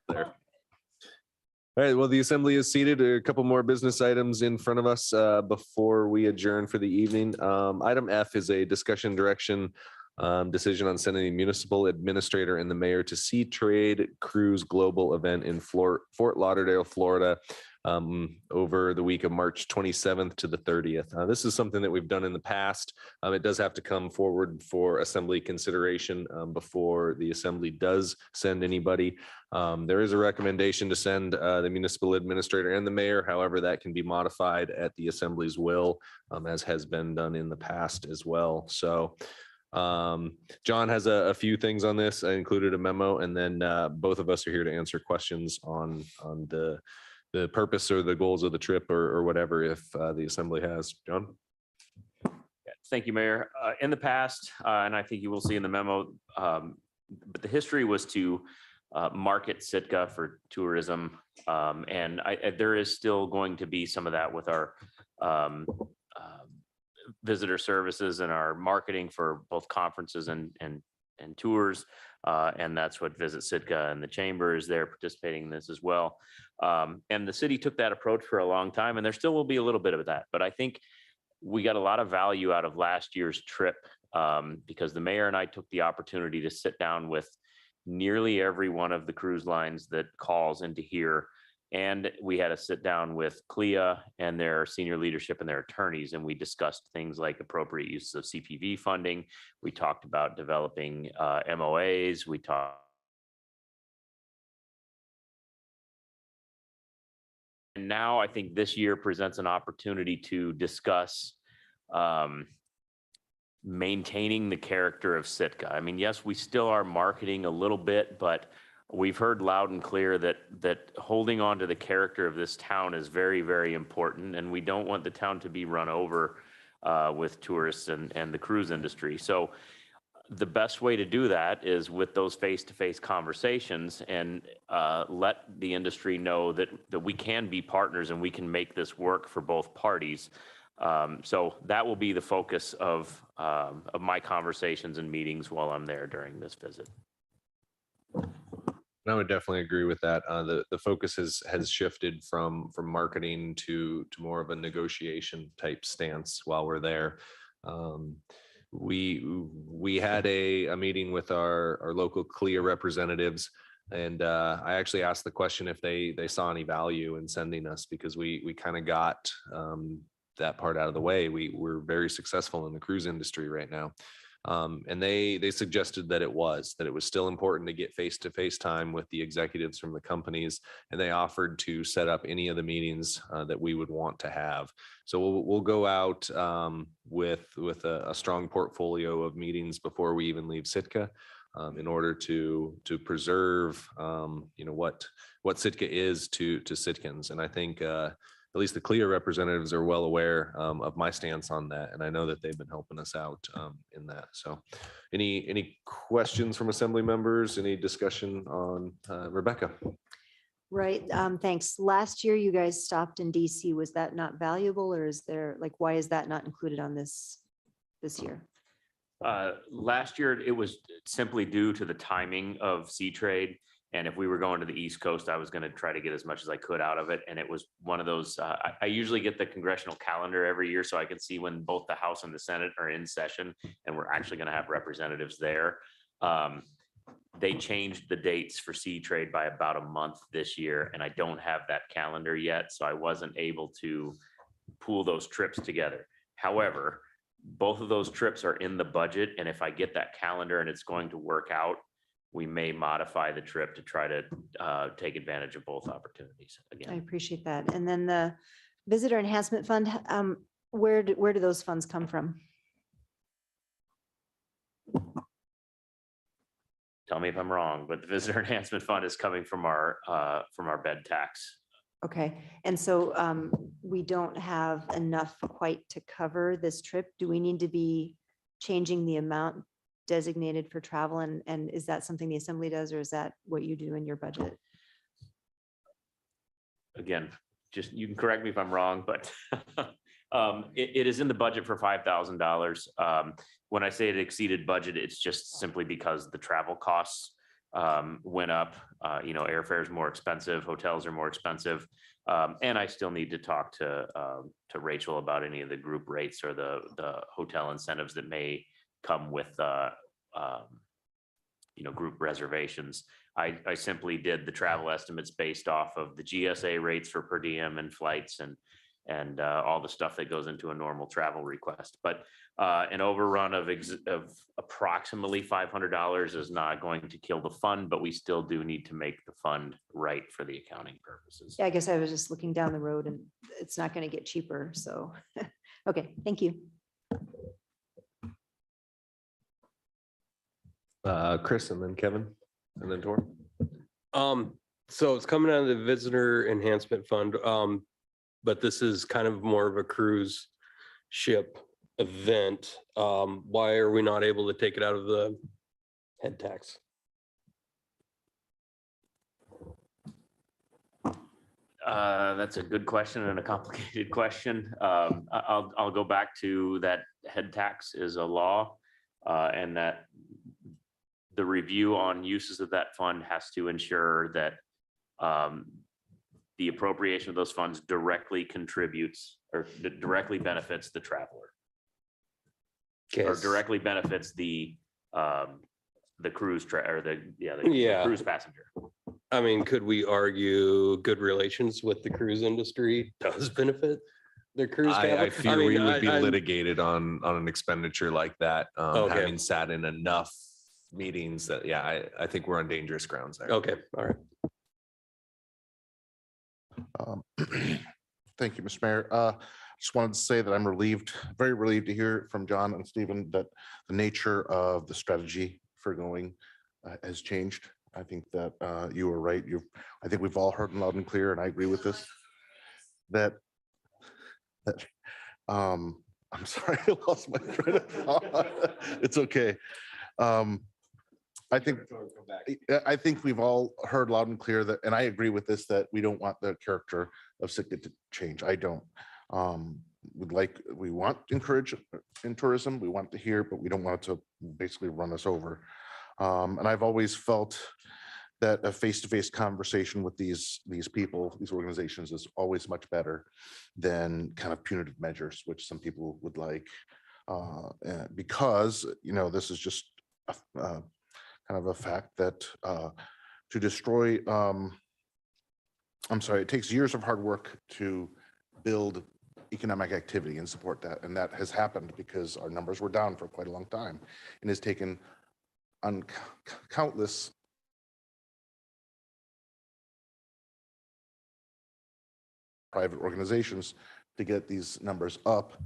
there. All right, well, the assembly is seated. A couple more business items in front of us before we adjourn for the evening. Item F is a discussion direction decision on sending the municipal administrator and the mayor to Sea Trade Cruise Global event in Fort Lauderdale, Florida, over the week of March 27th to the 30th. This is something that we've done in the past. It does have to come forward for assembly consideration before the assembly does send anybody. There is a recommendation to send the municipal administrator and the mayor. However, that can be modified at the assembly's will, as has been done in the past as well. So John has a few things on this. I included a memo, and then both of us are here to answer questions on the purpose or the goals of the trip or whatever, if the assembly has. John? Thank you, Mayor. In the past, and I think you will see in the memo, but the history was to market Sitka for tourism. And there is still going to be some of that with our visitor services and our marketing for both conferences and tours. And that's what Visit Sitka and the Chamber is there participating in this as well. And the city took that approach for a long time, and there still will be a little bit of that. But I think we got a lot of value out of last year's trip because the mayor and I took the opportunity to sit down with nearly every one of the cruise lines that calls into here. And we had a sit down with CLIA and their senior leadership and their attorneys, and we discussed things like appropriate use of CPV funding. We talked about developing MOAs. We talked. And now I think this year presents an opportunity to discuss maintaining the character of Sitka. I mean, yes, we still are marketing a little bit, but we've heard loud and clear that holding on to the character of this town is very, very important, and we don't want the town to be run over with tourists and the cruise industry. So the best way to do that is with those face-to-face conversations and let the industry know that we can be partners and we can make this work for both parties. So that will be the focus of my conversations and meetings while I'm there during this visit. I would definitely agree with that. The focus has shifted from marketing to more of a negotiation type stance while we're there. We had a meeting with our local CLIA representatives, and I actually asked the question if they saw any value in sending us, because we kind of got that part out of the way. We're very successful in the cruise industry right now. And they suggested that it was still important to get face-to-face time with the executives from the companies, and they offered to set up any of the meetings that we would want to have. So we'll go out with a strong portfolio of meetings before we even leave Sitka, in order to preserve what Sitka is to Sitkans. And I think at least the CLIA representatives are well aware of my stance on that, and I know that they've been helping us out in that. So any questions from assembly members? Any discussion on Rebecca? Right, thanks. Last year you guys stopped in DC. Was that not valuable, or is there, like, why is that not included on this year? Last year, it was simply due to the timing of Sea Trade. And if we were going to the East Coast, I was going to try to get as much as I could out of it. And it was one of those, I usually get the congressional calendar every year so I can see when both the House and the Senate are in session, and we're actually going to have representatives there. They changed the dates for Sea Trade by about a month this year, and I don't have that calendar yet, so I wasn't able to pool those trips together. However, both of those trips are in the budget, and if I get that calendar and it's going to work out, we may modify the trip to try to take advantage of both opportunities again. I appreciate that. And then the Visitor Enhancement Fund, where do those funds come from? Tell me if I'm wrong, but the Visitor Enhancement Fund is coming from our bed tax. Okay, and so we don't have enough quite to cover this trip. Do we need to be changing the amount designated for travel, and is that something the assembly does, or is that what you do in your budget? Again, just, you can correct me if I'm wrong, but it is in the budget for $5,000. When I say it exceeded budget, it's just simply because the travel costs went up. Airfare is more expensive, hotels are more expensive. And I still need to talk to Rachel about any of the group rates or the hotel incentives that may come with group reservations. I simply did the travel estimates based off of the GSA rates for per diem and flights and all the stuff that goes into a normal travel request. But an overrun of approximately $500 is not going to kill the fund, but we still do need to make the fund right for the accounting purposes. Yeah, I guess I was just looking down the road and it's not going to get cheaper. So, okay, thank you. Chris and then Kevin and then Tor. So it's coming out of the Visitor Enhancement Fund, but this is kind of more of a cruise ship event. Why are we not able to take it out of the head tax? That's a good question and a complicated question. I'll go back to that head tax is a law, and that the review on uses of that fund has to ensure that the appropriation of those funds directly contributes or directly benefits the traveler. Or directly benefits the cruise cruise passenger. I mean, could we argue good relations with the cruise industry does benefit the cruise? I fear we would be I'm- litigated on an expenditure like that, Okay. having sat in enough meetings that, I think we're on dangerous grounds there. Okay, all right. Thank you, Mr. Mayor. Just wanted to say that I'm very relieved to hear from John and Stephen that the nature of the strategy for going has changed. I think that you were right. I think we've all heard loud and clear, and I agree with this. I'm sorry, I lost my train of thought. It's okay. I think we've all heard loud and clear that, and I agree with this, that we don't want the character of Sitka to change. I don't. We want to encourage in tourism. We want to hear, but we don't want it to basically run us over. And I've always felt that a face-to-face conversation with these people, these organizations, is always much better than kind of punitive measures, which some people would like, because this is just kind of a fact that to destroy. I'm sorry, it takes years of hard work to build economic activity and support that, and that has happened because our numbers were down for quite a long time, and has taken on countless private organizations to get these numbers up.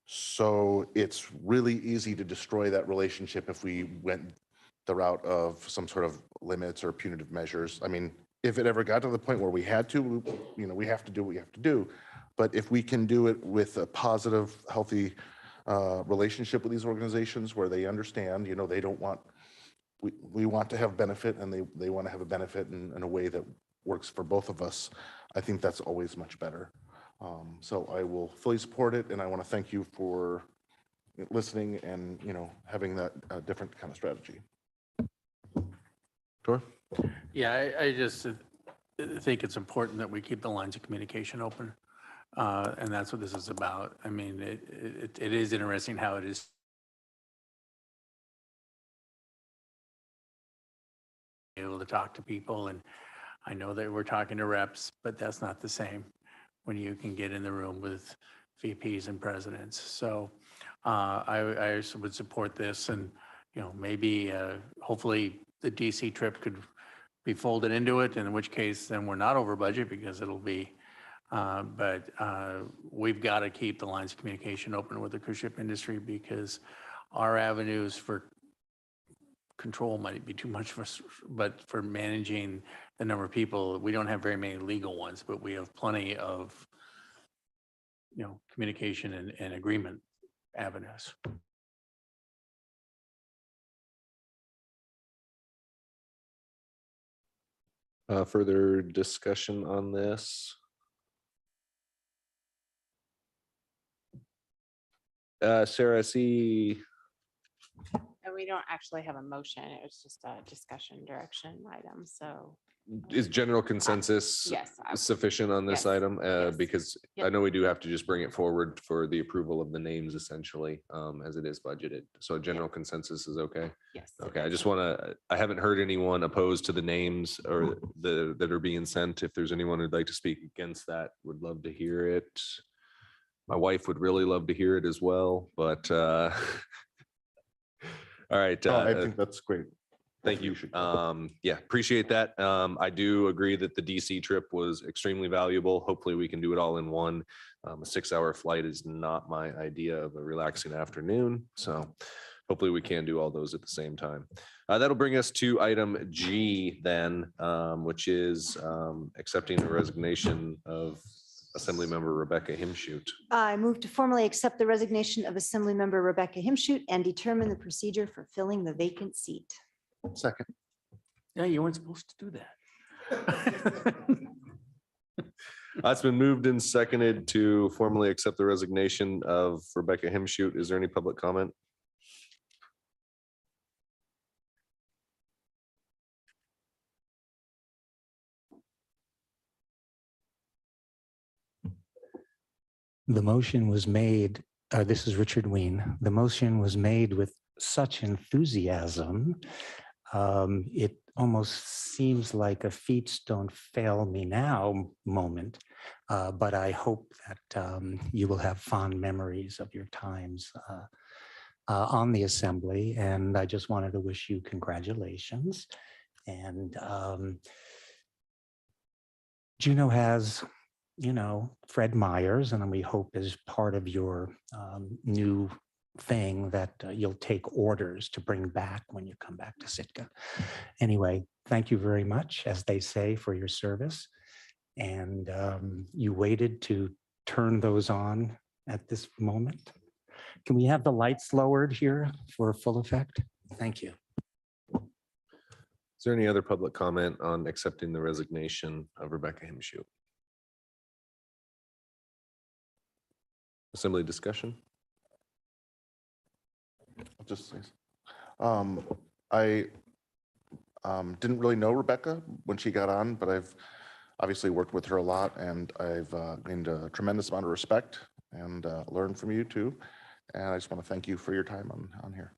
So it's really easy to destroy that relationship if we went the route of some sort of limits or punitive measures. I mean, if it ever got to the point where we had to, we have to do what we have to do. But if we can do it with a positive, healthy relationship with these organizations where they understand, they don't want, we want to have benefit, and they want to have a benefit in a way that works for both of us, I think that's always much better. So I will fully support it, and I want to thank you for listening and, having that different kind of strategy. Sure. Yeah, I just think it's important that we keep the lines of communication open. And that's what this is about. I mean, it is interesting how it is able to talk to people. And I know that we're talking to reps, but that's not the same when you can get in the room with VPs and presidents. So I would support this, and, maybe hopefully the DC trip could be folded into it, in which case then we're not over budget, because it'll be, but we've got to keep the lines of communication open with the cruise ship industry, because our avenues for control might be too much for us, but for managing the number of people, we don't have very many legal ones, but we have plenty of, communication and agreement avenues. Further discussion on this? Sarah, I see. I we don't actually have a motion. It was just a discussion direction item. So Is general consensus yes, sufficient on this yes, item? yes. Because I Yep. know we do have to just bring it forward for the approval of the names essentially, as it is budgeted. So general consensus is okay? Yes. Okay, I just want to, I haven't heard anyone opposed to the names or that are being sent. If there's anyone who'd like to speak against that, would love to hear it. My wife would really love to hear it as well, but all right. I think that's great. Thank you. Yeah, appreciate that. I do agree that the DC trip was extremely valuable. Hopefully we can do it all in one. A 6-hour flight is not my idea of a relaxing afternoon. So hopefully we can do all those at the same time. That'll bring us to item G then, which is accepting the resignation of Assemblymember Rebecca Himshoot. I move to formally accept the resignation of Assemblymember Rebecca Himshoot and determine the procedure for filling the vacant seat. Second. Yeah, you weren't supposed to do that. It's been moved and seconded to formally accept the resignation of Rebecca Himshoot. Is there any public comment? The motion was made, this is Richard Ween. The motion was made with such enthusiasm. It almost seems like a feats don't fail me now moment. But I hope that you will have fond memories of your times on the assembly. And I just wanted to wish you congratulations. And Juneau has, you know, Fred Myers, and we hope is part of your new thing that you'll take orders to bring back when you come back to Sitka. Anyway, thank you very much, as they say, for your service. And you waited to turn those on at this moment. Can we have the lights lowered here for full effect? Thank you. Is there any other public comment on accepting the resignation of Rebecca Himshoot? Assembly discussion? I'll just say, I didn't really know Rebecca when she got on, but I've obviously worked with her a lot, and I've gained a tremendous amount of respect and learned from you too. And I just want to thank you for your time on here.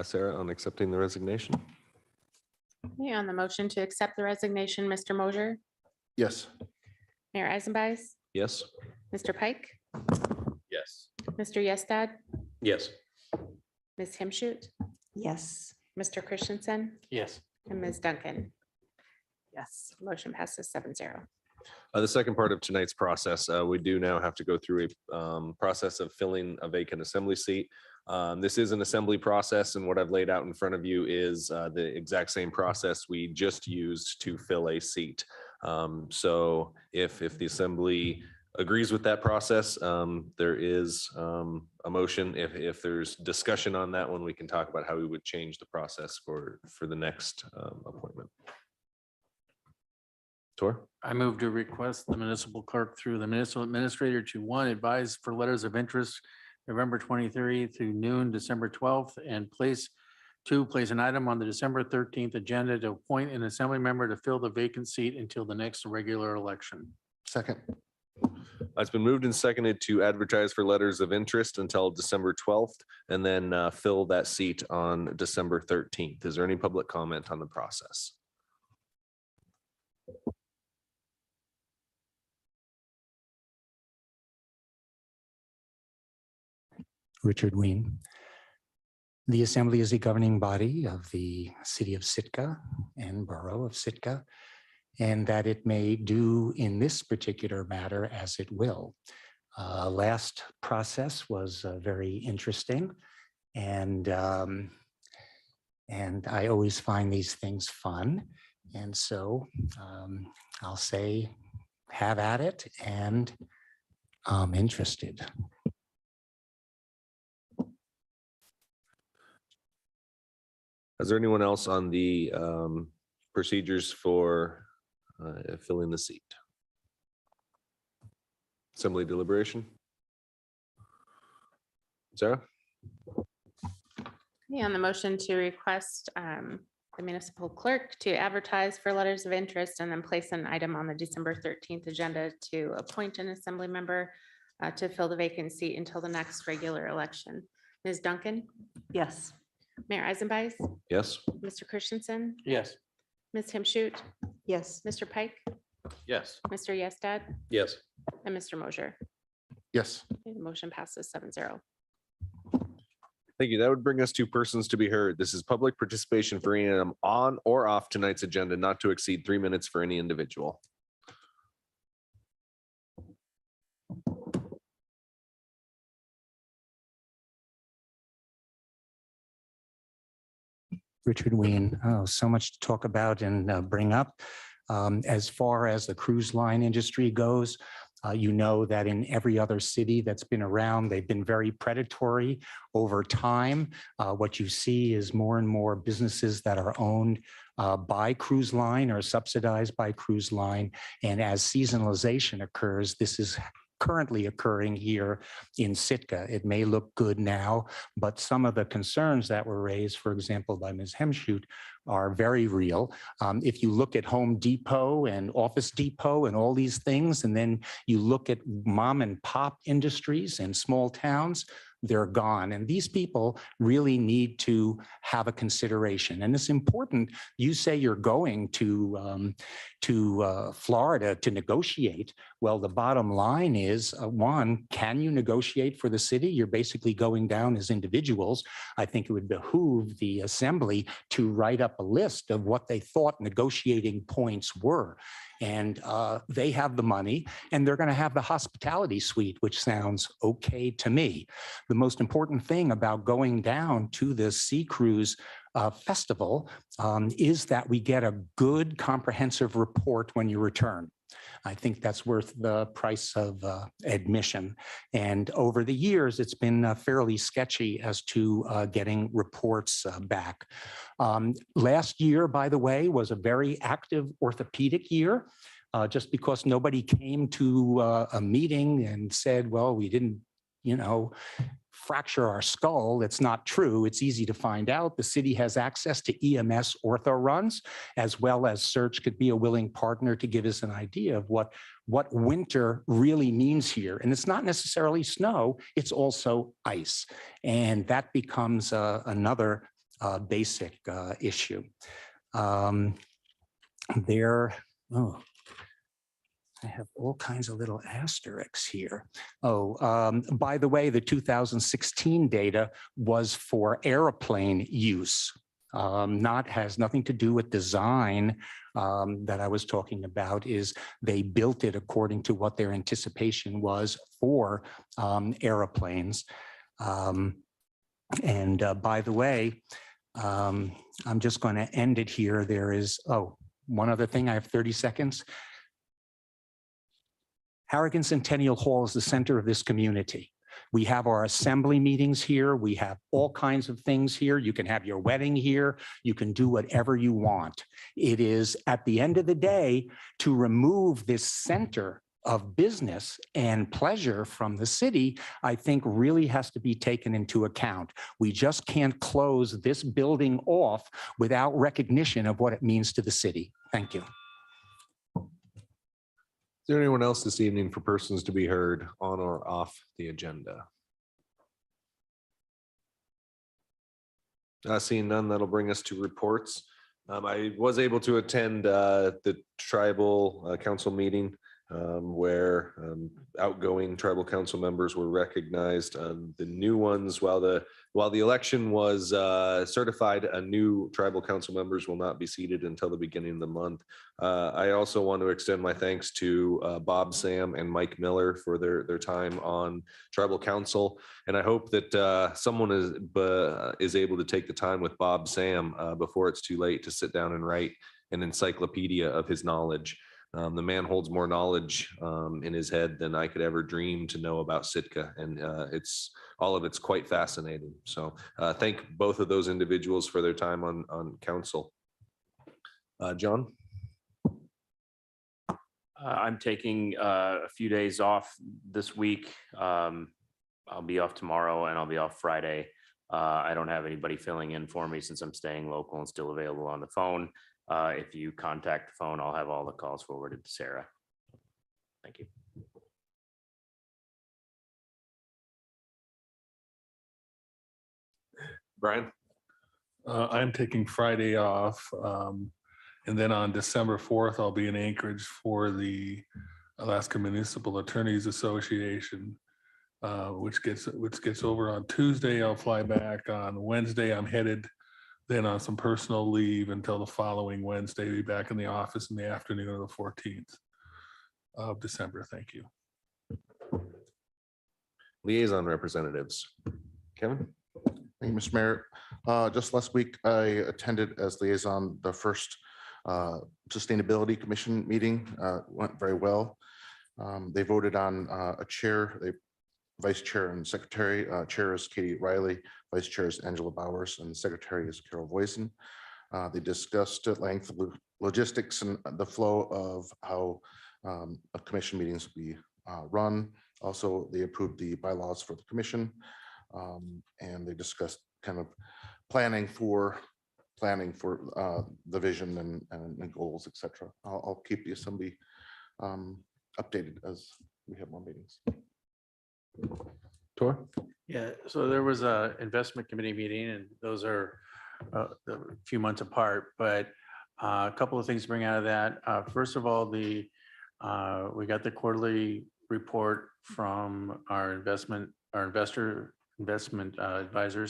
Sarah, on accepting the resignation? Okay, on the motion to accept the resignation, Mr. Mosier, Yes. Mayor Eisenbeit, Yes. Mr. Pike, Yes. Mr. Yestad, Yes. Ms. Himshoot, Yes. Mr. Christensen, Yes. and Ms. Duncan. Yes. Motion passes 7-0. The second part of tonight's process, we do now have to go through a process of filling a vacant assembly seat. This is an assembly process, and what I've laid out in front of you is the exact same process we just used to fill a seat. So if the assembly agrees with that process, there is a motion. If there's discussion on that one, we can talk about how we would change the process for the next appointment. Tor? I move to request the municipal clerk through the municipal administrator to, one, advise for letters of interest November 23 through noon, December 12th, and two, place an item on the December 13th agenda to appoint an assembly member to fill the vacant seat until the next regular election. Second. It's been moved and seconded to advertise for letters of interest until December 12th and then fill that seat on December 13th. Is there any public comment on the process? Richard Ween. The Assembly is a governing body of the city of Sitka and Borough of Sitka, and that it may do in this particular matter as it will. Last process was very interesting, and I always find these things fun. And so I'll say, have at it, and I'm interested. Is there anyone else on the procedures for filling the seat? Assembly deliberation? Sarah? Okay, on the motion to request the municipal clerk to advertise for letters of interest and then place an item on the December 13th agenda to appoint an assembly member to fill the vacant seat until the next regular election. Ms. Duncan? Yes. Mayor Eisenbeiß? Yes. Mr. Christensen? Yes. Ms. Himshoot? Yes. Mr. Pike? Yes. Mr. Yestad? Yes. And Mr. Mosher? Yes. Okay, the motion passes 7-0. Thank you. That would bring us to persons to be heard. This is public participation for any item on or off tonight's agenda, not to exceed 3 minutes for any individual. Richard Ween. Oh, so much to talk about and bring up. As far as the cruise line industry goes, you know that in every other city that's been around, they've been very predatory over time. What you see is more and more businesses that are owned by cruise line or subsidized by cruise line. And as seasonalization occurs, this is currently occurring here in Sitka. It may look good now, but some of the concerns that were raised, for example, by Ms. Hemshoot, are very real. If you look at Home Depot and Office Depot and all these things, and then you look at mom and pop industries in small towns, they're gone. And these people really need to have a consideration. And it's important. You say you're going to Florida to negotiate. Well, the bottom line is, one, can you negotiate for the city? You're basically going down as individuals. I think it would behoove the assembly to write up a list of what they thought negotiating points were. And they have the money and they're going to have the hospitality suite, which sounds okay to me. The most important thing about going down to the Sea Cruise Festival is that we get a good comprehensive report when you return. I think that's worth the price of admission. And over the years, it's been fairly sketchy as to getting reports back. Last year, by the way, was a very active orthopedic year. Just because nobody came to a meeting and said, well, we didn't, fracture our skull. It's not true. It's easy to find out. The city has access to EMS ortho runs, as well as Search could be a willing partner to give us an idea of what winter really means here. And it's not necessarily snow, it's also ice. And that becomes another basic issue. I have all kinds of little asterisks here. By the way, the 2016 data was for airplane use. Has nothing to do with design that I was talking about. Is they built it according to what their anticipation was for airplanes. By the way, I'm just going to end it here. There is, one other thing, I have 30 seconds. Harrigan Centennial Hall is the center of this community. We have our assembly meetings here. We have all kinds of things here. You can have your wedding here. You can do whatever you want. It is, at the end of the day, to remove this center of business and pleasure from the city, I think really has to be taken into account. We just can't close this building off without recognition of what it means to the city. Thank you. Is there anyone else this evening for persons to be heard on or off the agenda? Seeing none, that'll bring us to reports. I was able to attend the tribal council meeting where outgoing tribal council members were recognized. The new ones, while the election was certified, a new tribal council members will not be seated until the beginning of the month. I also want to extend my thanks to Bob Sam and Mike Miller for their time on tribal council. And I hope that someone is able to take the time with Bob Sam before it's too late to sit down and write an encyclopedia of his knowledge. The man holds more knowledge in his head than I could ever dream to know about Sitka, and all of it's quite fascinating. So thank both of those individuals for their time on council. John? I'm taking a few days off this week. I'll be off tomorrow and I'll be off Friday. I don't have anybody filling in for me since I'm staying local and still available on the phone. If you contact the phone, I'll have all the calls forwarded to Sarah. Thank you. Brian? I'm taking Friday off. And then on December 4th, I'll be in Anchorage for the Alaska Municipal Attorneys Association, which gets over on Tuesday. I'll fly back on Wednesday. I'm headed then on some personal leave until the following Wednesday. Be back in the office in the afternoon of the 14th of December. Thank you. Liaison representatives. Kevin? Thank you, Mr. Mayor. Just last week, I attended as liaison the first Sustainability Commission meeting. Went very well. They voted on a chair, vice chair and secretary. Chair is Katie Riley, vice chair is Angela Bowers, and secretary is Carol Voisin. They discussed at length logistics and the flow of how commission meetings will be run. Also, they approved the bylaws for the commission. And they discussed kind of planning for the vision and goals, etc. I'll keep the assembly updated as we have more meetings. Tor? Yeah, so there was a investment committee meeting and those are a few months apart, but a couple of things to bring out of that. First of all, we got the quarterly report from our investment advisors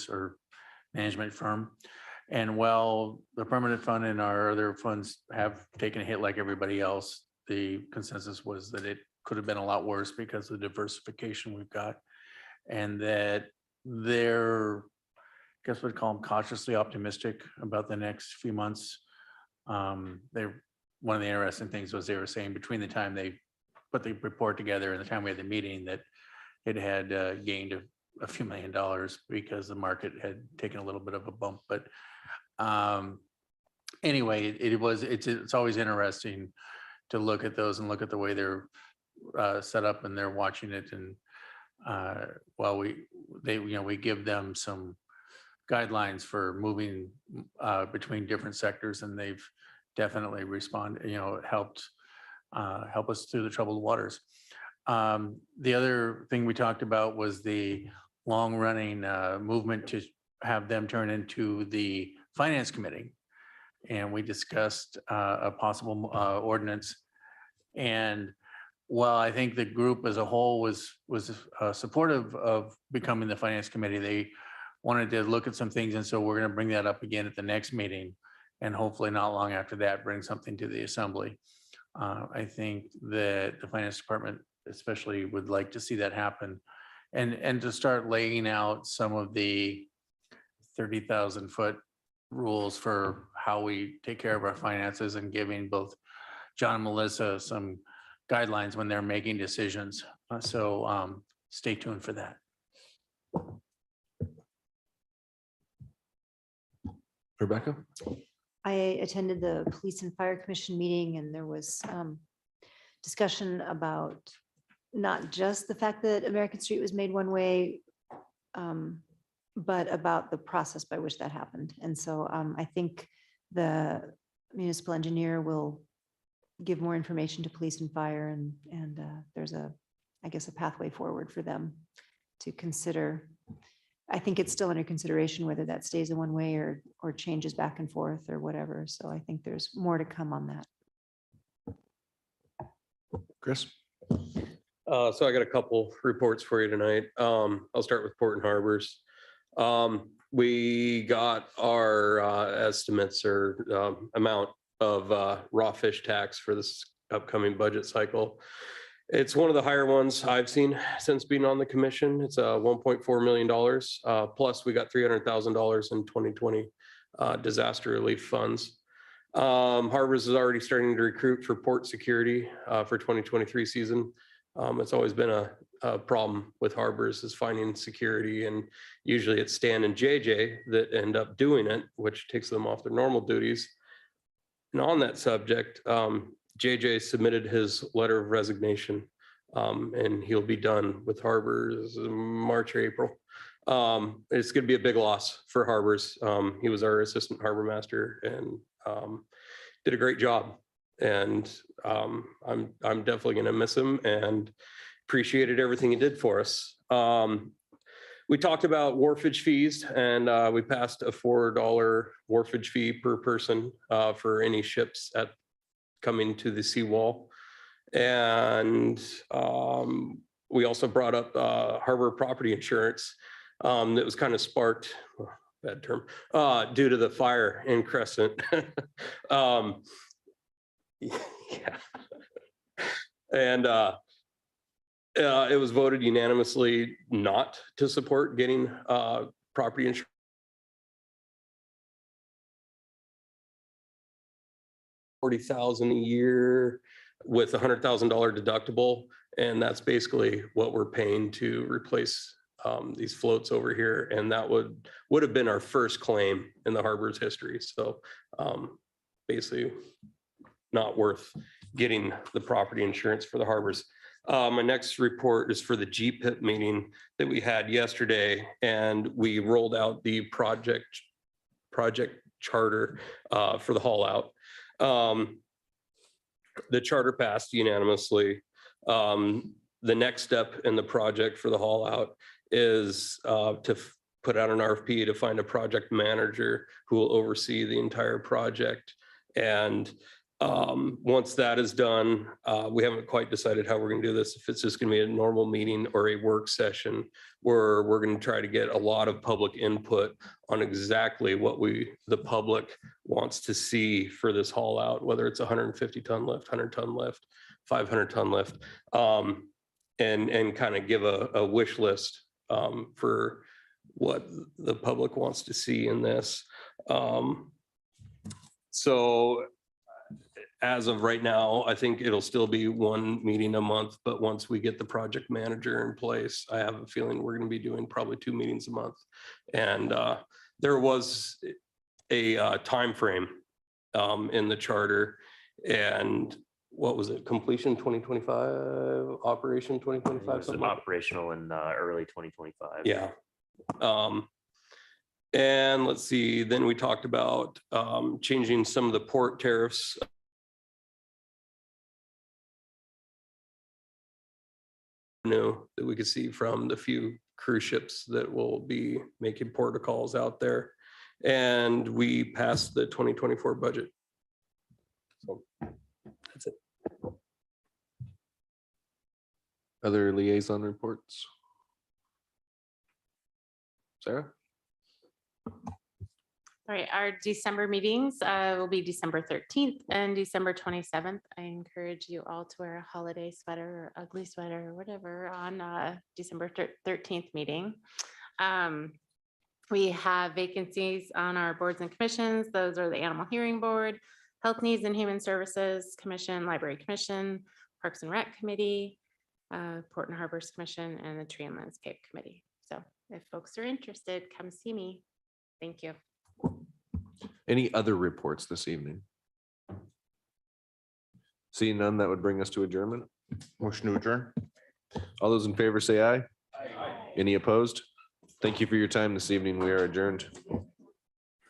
or management firm. And while the permanent fund and our other funds have taken a hit like everybody else, the consensus was that it could have been a lot worse because of the diversification we've got. And that they're, I guess we'd call them cautiously optimistic about the next few months. One of the interesting things was they were saying between the time they put the report together and the time we had the meeting that it had gained a few $1 million because the market had taken a little bit of a bump. But anyway, it's always interesting to look at those and look at the way they're set up and they're watching it. And while we give them some guidelines for moving between different sectors, and they've definitely responded, help us through the troubled waters. The other thing we talked about was the long-running movement to have them turn into the Finance Committee. And we discussed a possible ordinance. And while I think the group as a whole was supportive of becoming the Finance Committee, they wanted to look at some things. And so we're going to bring that up again at the next meeting. And hopefully not long after that, bring something to the Assembly. I think that the Finance Department especially would like to see that happen. And to start laying out some of the 30,000 foot rules for how we take care of our finances and giving both John and Melissa some guidelines when they're making decisions. So stay tuned for that. Rebecca? I attended the Police and Fire Commission meeting and there was discussion about not just the fact that American Street was made one way, but about the process by which that happened. And so I think the municipal engineer will give more information to police and fire and there's I guess a pathway forward for them to consider. I think it's still under consideration whether that stays in one way or changes back and forth or whatever. So I think there's more to come on that. Chris? So I got a couple reports for you tonight. I'll start with Port and Harbors. We got our estimates or amount of raw fish tax for this upcoming budget cycle. It's one of the higher ones I've seen since being on the commission. It's $1.4 million. Plus we got $300,000 in 2020 disaster relief funds. Harbors is already starting to recruit for port security for 2023 season. It's always been a problem with Harbors is finding security, and usually it's Stan and JJ that end up doing it, which takes them off their normal duties. And on that subject, JJ submitted his letter of resignation And he'll be done with harbors in March or April. It's going to be a big loss for harbors. He was our assistant harbor master and did a great job. And I'm definitely going to miss him and appreciated everything he did for us. We talked about wharfage fees, and we passed a $4 wharfage fee per person for any ships coming to the seawall. And we also brought up harbor property insurance that was kind of sparked, bad term, due to the fire in Crescent. Yeah. And it was voted unanimously not to support getting property insurance. $40,000 a year with $100,000 deductible, and that's basically what we're paying to replace these floats over here. And that would have been our first claim in the harbor's history. So basically, not worth getting the property insurance for the harbors. My next report is for the GPIP meeting that we had yesterday, and we rolled out the project charter for the haul out. The charter passed unanimously. The next step in the project for the haul out is to put out an RFP to find a project manager who will oversee the entire project. And once that is done, we haven't quite decided how we're going to do this. If it's just going to be a normal meeting or a work session, where we're going to try to get a lot of public input on exactly what the public wants to see for this haul out, whether it's 150-ton lift, 100-ton lift, 500-ton lift, and kind of give a wish list for what the public wants to see in this. So as of right now, I think it'll still be one meeting a month, but once we get the project manager in place, I have a feeling we're going to be doing probably 2 meetings a month. And there was a time frame in the charter, and what was it? Completion 2025, operation 2025. It's an operational in early 2025. Yeah. And let's see, then we talked about changing some of the port tariffs. That we could see from the few cruise ships that will be making protocols out there. And we passed the 2024 budget. So that's it. Other liaison reports? Sarah? All right, our December meetings will be December 13th and December 27th. I encourage you all to wear a holiday sweater or ugly sweater or whatever on December 13th meeting. We have vacancies on our boards and commissions. Those are the Animal Hearing Board, Health Needs and Human Services Commission, Library Commission, Parks and Rec Committee, Port and Harbors Commission, and the Tree and Landscape Committee. So if folks are interested, come see me. Thank you. Any other reports this evening? Seeing none, that would bring us to adjournment. Motion to adjourn. All those in favor say aye. Any opposed? Thank you for your time this evening. We are adjourned.